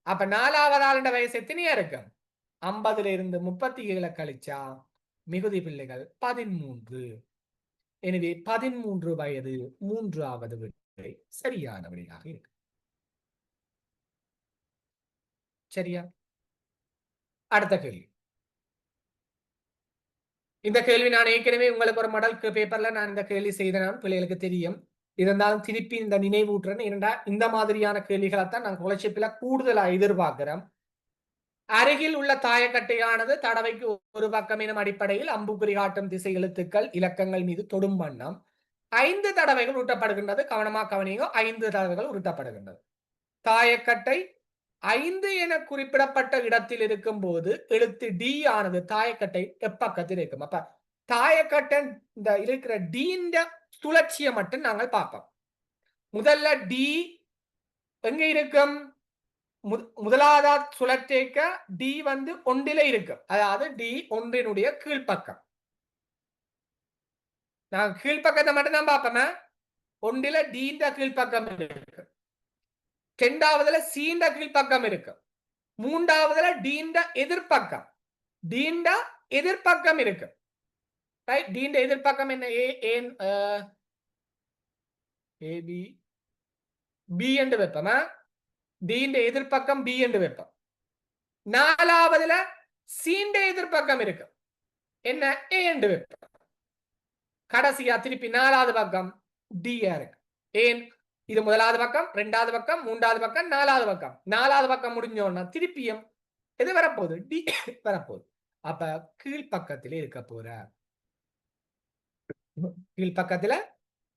அப்ப 4வது ஆளுண்ட வயசு எத்தனையா இருக்கும்? 50ல இருந்து 37 கழிச்சா மிகுதி பிள்ளைகள் 13. எனவே 13 வயது 3வது விடை சரியான விடையாக இருக்கு. சரியா? அடுத்த கேள்வி. இந்த கேள்வி நான் ஏற்கனவே உங்களுக்கு ஒரு மாடல் பேப்பர்ல நான் இந்த கேள்வி செய்தேன், பிள்ளைகளுக்கு தெரியும். இருந்தாலும் திருப்பி இந்த நினைவூட்டுறேன். ஏனென்றா இந்த மாதிரியான கேள்விகளைத்தான் நான் ஸ்காலர்ஷிப்ல கூடுதலா எதிர்பார்க்கிறேன். அருகில் உள்ள தாயக்கட்டையானது தடவைக்கு ஒரு பக்கம் எனும் அடிப்படையில் அம்புக்குறி காட்டும் திசை எழுத்துக்கள் இலக்கங்கள் மீது தொடும் வண்ணம் 5 தடவைகள் உருட்டப்படுகின்றது. கவனமாக கவனிங்க, 5 தடவைகள் உருட்டப்படுகின்றது. தாயக்கட்டை 5 என குறிப்பிடப்பட்ட இடத்தில் இருக்கும் போது எழுத்து டி ஆனது தாயக்கட்டை எப்பக்கத்தில் இருக்கும். அப்ப தாயக்கட்டை இந்த இருக்கிற டீன்ற சுழற்சியை மட்டும் நாங்கள் பார்ப்போம். முதல்ல டி எங்க இருக்கும்? முதலாவது சுழற்சிக்க டி வந்து 1ல இருக்கும். அதாவது டி 1னுடைய கீழ்ப்பக்கம். நான் கீழ்ப்பக்கத்தை மட்டும் தான் பார்ப்போம். 1ல டீன்ற கீழ்ப்பக்கம் இருக்கு. 2வதுல சீண்ட கீழ்ப்பக்கம் இருக்கு. 3வதுல டீண்ட எதிர்ப்பக்கம். டீண்ட எதிர்ப்பக்கம் இருக்கு. ரைட்? டீண்ட எதிர்ப்பக்கம் என்ன? ஏபி பி என்று வைப்போமா? டீண்ட எதிர்ப்பக்கம் பி என்று வைப்போம். 4வதுல சீண்ட எதிர்ப்பக்கம் இருக்கு. என்ன? ஏ என்று வைப்போம். கடைசியா திருப்பி 4வது பக்கம் டி இருக்கு. ஏன்? இது முதலாவது பக்கம், 2வது பக்கம், 3வது பக்கம், 4வது பக்கம். 4வது பக்கம் முடிஞ்சோன்னா திருப்பியும் எது வரப்போகுது? டி வரப்போகுது. அப்ப கீழ்ப்பக்கத்திலே இருக்க போற. கீழ்ப்பக்கத்துல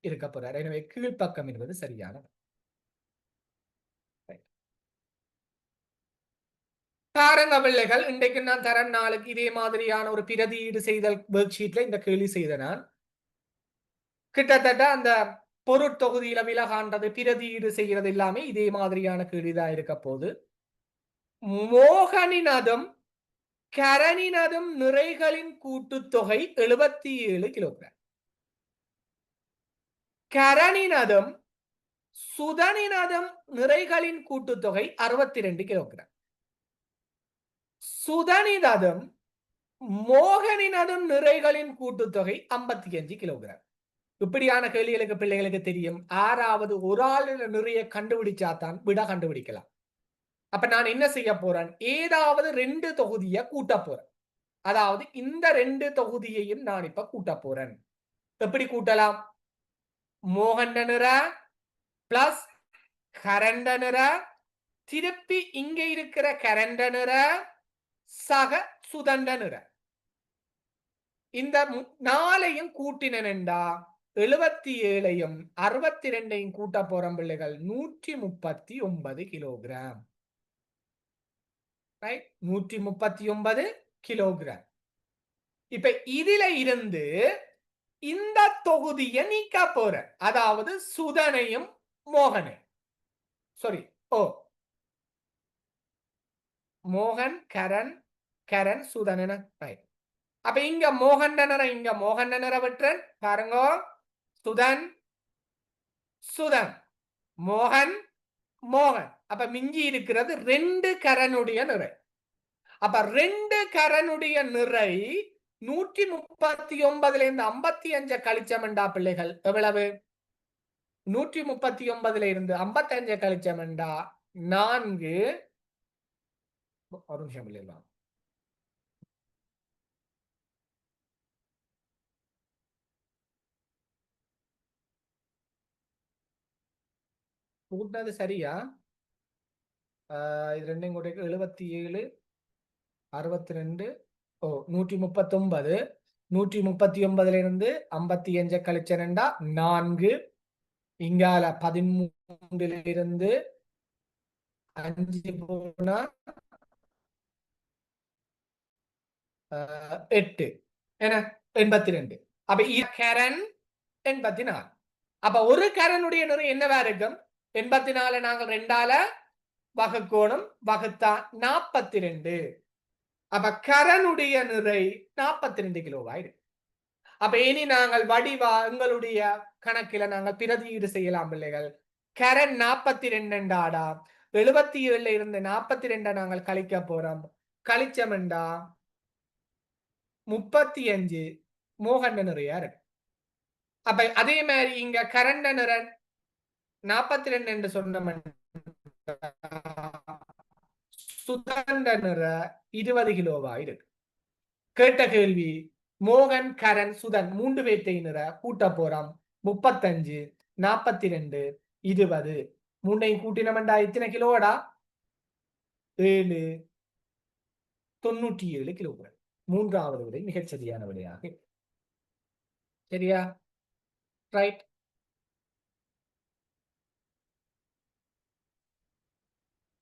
இருக்க போறார். எனவே கீழ்ப்பக்கம் என்பது சரியான. பாருங்க பிள்ளைகள், இன்றைக்கு நான் தரேன், நாளுக்கு இதே மாதிரியான ஒரு பிரதியீடு செய்தல் ஒர்க் ஷீட்ல இந்த கேள்வி செய்த நான் கிட்டத்தட்ட அந்த பொருட்தொகுதியில விலகாண்டது பிரதியீடு செய்கிறது எல்லாமே இதே மாதிரியான கேள்விதான் இருக்க போது. மோகனினதும் கரணினதும் நிறைகளின் கூட்டுத்தொகை 77 கிலோகிராம். கரணினதும் சுதனினதும் நிறைகளின் கூட்டுத்தொகை 62 கிலோகிராம். சுதனினதும் மோகனினதும் நிறைகளின் கூட்டுத்தொகை 55 கிலோகிராம். இப்படியான கேள்விகளுக்கு பிள்ளைகளுக்கு தெரியும். 6வது ஒரு ஆள் நிறைய கண்டுபிடிச்சாதான் விட கண்டுபிடிக்கலாம். அப்ப நான் என்ன செய்ய போறேன்? ஏதாவது 2 தொகுதியை கூட்ட போறேன். அதாவது இந்த 2 தொகுதியையும் நான் இப்ப கூட்ட போறேன். எப்படி கூட்டலாம்? மோகண்ட நிற பிளஸ் கரண்ட நிற, திருப்பி இங்க இருக்கிற கரண்ட நிற சக சுதண்ட நிற. இந்த 4ஐயும் கூட்டினேன்டா 77ஐயும் 62ஐயும் கூட்ட போற பிள்ளைகள் 139 கிலோகிராம். Right 139 kilogram. இப்ப இதுல இருந்து இந்த தொகுதியை நீக்க போற, அதாவது சுதனையும் மோகனையும், சாரி மோகன் கரண் கரண் சுதன. ரைட். அப்ப இங்க மோகன் இங்க மோகன் விட்டுறேன் பாருங்க. சுதன் சுதன் மோகன் மோகன். அப்ப மிஞ்சி இருக்கிறது 2 கரனுடைய நிறை. அப்ப 2 கரனுடைய நிறை 139 இருந்து 55 கழிச்சமெண்டா பிள்ளைகள் எவ்வளவு? 139 இருந்து 55 கழிச்சமெண்டா 4. ஒரு நிமிஷம் இல்லையா, கூட்டினது சரியா? இது ரெண்டையும் கூட 77 62 139. 139 இருந்து 55 கழிச்சா 4. இங்கால 13 இருந்து 5 போனா 8 என்ன 82. அப்ப கரண் 84. அப்ப ஒரு கரனுடைய நிறை என்னவா இருக்கும்? 84 நாங்கள் 2ஆல வகுக்கோணம், வகுத்தா 42. அப்ப கரனுடைய நிறை 42 கிலோவாயிரு. அப்ப இனி நாங்கள் வடிவா எங்களுடைய கணக்கில நாங்கள் பிரதியீடு செய்யலாம் பிள்ளைகள். கரண் 42 77 இருந்து 42 நாங்கள் கழிக்க போறோம். கழிச்சமெண்டா 35 மோகன் நிறையா இருக்கு. அப்ப அதே மாதிரி இங்க கரண்ட நிறன் 42 என்று சொன்ன சுதண்ட நிற 20 கிலோவா இருக்கு. கேட்ட கேள்வி மோகன் கரண் சுதன் 3 பேர்த்தை நிற கூட்ட போறோம். 35 42 20 3ஐயும் கூட்டினமெண்டா எத்தனை கிலோடா? 7 97 கிலோகிராம். 3வது விடை மிகச் சரியான விடையாக. சரியா? ரைட்.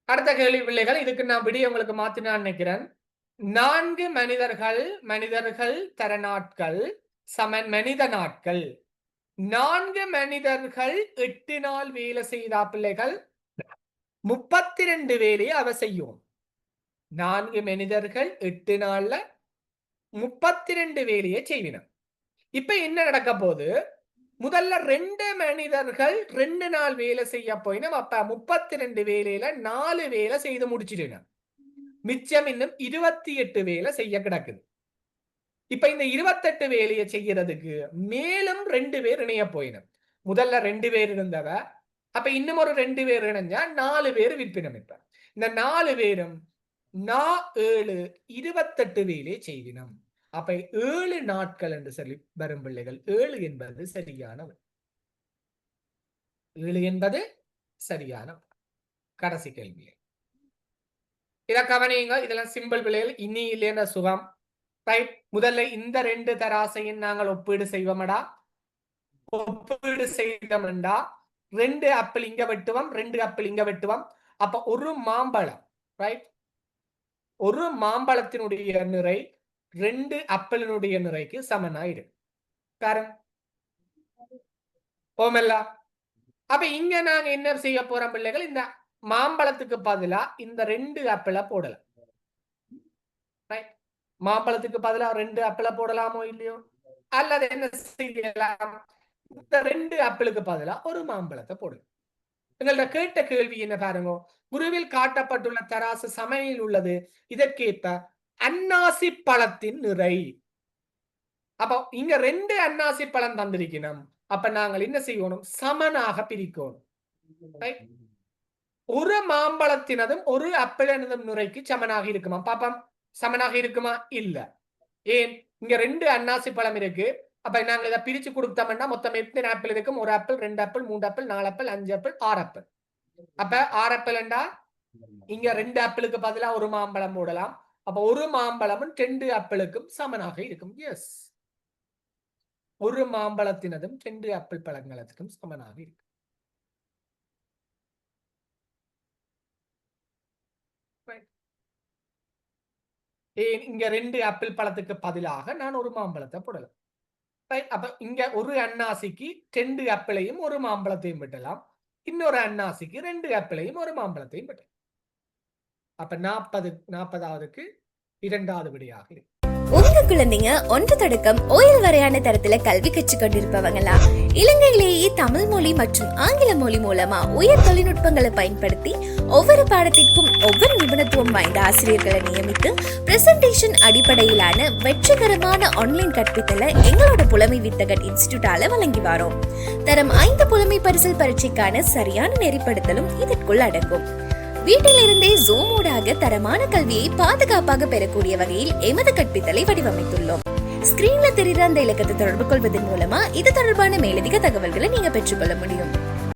அடுத்த கேள்வி பிள்ளைகள், இதுக்கு நான் விடிய உங்களுக்கு மாத்தினான்னு நினைக்கிறேன். 4 மனிதர்கள் தர நாட்கள் சமன் மனித நாட்கள். 4 மனிதர்கள் 8 நாள் வேலை செய்தா பிள்ளைகள் 32 வேலையை அவ செய்யும். 4 மனிதர்கள் 8 நாள்ல 32 வேலையை செய்வினம். இப்ப என்ன நடக்க போகுது? முதல்ல 2 மனிதர்கள் 2 நாள் வேலை செய்ய போயினும். அப்ப 32 வேலையில 4 வேலை செய்து முடிச்சிடுங்க. மிச்சம் இன்னும் 28 வேலை செய்ய கிடக்குது. இப்ப இந்த 28 வேலையை செய்யறதுக்கு மேலும் 2 பேர் இணைய போயினும். முதல்ல 2 பேர் இருந்தவ, அப்ப இன்னும் ஒரு 2 பேர் இணைஞ்சா 4 பேர் விற்பினம். இப்ப இந்த 4 பேரும் 7 28 வேலையை செய்வினம். அப்ப 7 நாட்கள் என்று சொல்லி வரும் பிள்ளைகள். 7 என்பது சரியான 7 என்பது சரியான. கடைசி கேள்வி இத கவனியுங்க. இதெல்லாம் சிம்பிள் பிள்ளைகள். இனி இல்லைன்ற சுகம். ரைட். முதல்ல இந்த 2 தராசையும் நாங்கள் ஒப்பீடு செய்வோம்டா. ஒப்பீடு செய்தோம்டா 2 ஆப்பிள் இங்க வெட்டுவோம், 2 ஆப்பிள் இங்க வெட்டுவோம். அப்ப ஒரு மாம்பழம், ரைட், ஒரு மாம்பழத்தினுடைய நிறை 2 ஆப்பிளினுடைய நிறைக்கு சமனாயிடும். ஓமல்லா. அப்ப இங்க நாங்க என்ன செய்ய போறோம் பிள்ளைகள்? இந்த மாம்பழத்துக்கு பதிலா இந்த 2 ஆப்பிள போடலாம். மாம்பழத்துக்கு பதிலா 2 ஆப்பிள போடலாமோ இல்லையோ? அல்லது என்ன செய்யலாம்? இந்த 2 ஆப்பிளுக்கு பதிலா ஒரு மாம்பழத்தை போடலாம். எங்கள்ட்ட கேட்ட கேள்வி என்ன பாருங்க. குருவில் காட்டப்பட்டுள்ள தராசு சமனில் உள்ளது. இதற்கேற்ப அன்னாசி பழத்தின் நிறை. அப்ப இங்க 2 அன்னாசி பழம் தந்திருக்கணும். அப்ப நாங்கள் என்ன செய்யணும்? சமனாக பிரிக்கணும். ஒரு மாம்பழத்தினதும் ஒரு ஆப்பிளினதும் நிறைக்கு சமனாக இருக்குமா? பாப்பம், சமனாக இருக்குமா? இல்ல. ஏன்? இங்க 2 அன்னாசி பழம் இருக்கு. அப்ப நாங்க இதை பிரிச்சு கொடுத்தோம்னா மொத்தம் எத்தனை ஆப்பிள் இருக்கும்? 1 apple, 2 apple, 3 apple, 4 apple, 5 apple, 6 apple. அப்ப 6 ஆப்பிள் இங்க 2 ஆப்பிளுக்கு பதிலா ஒரு மாம்பழம் போடலாம். அப்ப ஒரு மாம்பழமும் 2 ஆப்பிளுக்கும் சமனாக இருக்கும். எஸ், ஒரு மாம்பழத்தினதும் 2 ஆப்பிள் பழங்களுக்கும் சமனாக இருக்கும். இங்க 2 ஆப்பிள் பழத்துக்கு பதிலாக நான் ஒரு மாம்பழத்தை போடலாம். அப்ப இங்க ஒரு அன்னாசிக்கு 2 ஆப்பிளையும் ஒரு மாம்பழத்தையும் வெட்டலாம். இன்னொரு அன்னாசிக்கு 2 ஆப்பிளையும் ஒரு மாம்பழத்தையும் வெட்டலாம். அப்ப 40க்கு 2வது விடையாக இருக்கு. உங்க குழந்தைங்க 1 தொடக்கம் ஓயல் வரையான தரத்துல கல்வி கற்றுக் கொண்டிருப்பவங்களா? இலங்கையிலேயே தமிழ் மொழி மற்றும் ஆங்கில மொழி மூலமா உயர் தொழில்நுட்பங்களை பயன்படுத்தி ஒவ்வொரு பாடத்திற்கும் ஒவ்வொரு நிபுணத்துவம் வாய்ந்த ஆசிரியர்களை நியமித்து பிரசன்டேஷன் அடிப்படையிலான வெற்றிகரமான ஆன்லைன் கற்பித்தலை எங்களோட புலமை வித்தகன் இன்ஸ்டிடியூட்டால வழங்கி வரோம். தரம் 5 புலமை பரிசில் பரீட்சைக்கான சரியான நெறிப்படுத்தலும் இதற்குள் அடங்கும். வீட்டிலிருந்தே ஜூம் ஊடாக தரமான கல்வியை பாதுகாப்பாக பெறக்கூடிய வகையில் எமது கற்பித்தலை வடிவமைத்துள்ளோம். ஸ்கிரீன்ல தெரிகிற அந்த இலக்கத்தை தொடர்பு கொள்வதன் மூலமா இது தொடர்பான மேலதிக தகவல்களை நீங்க பெற்றுக்கொள்ள முடியும்.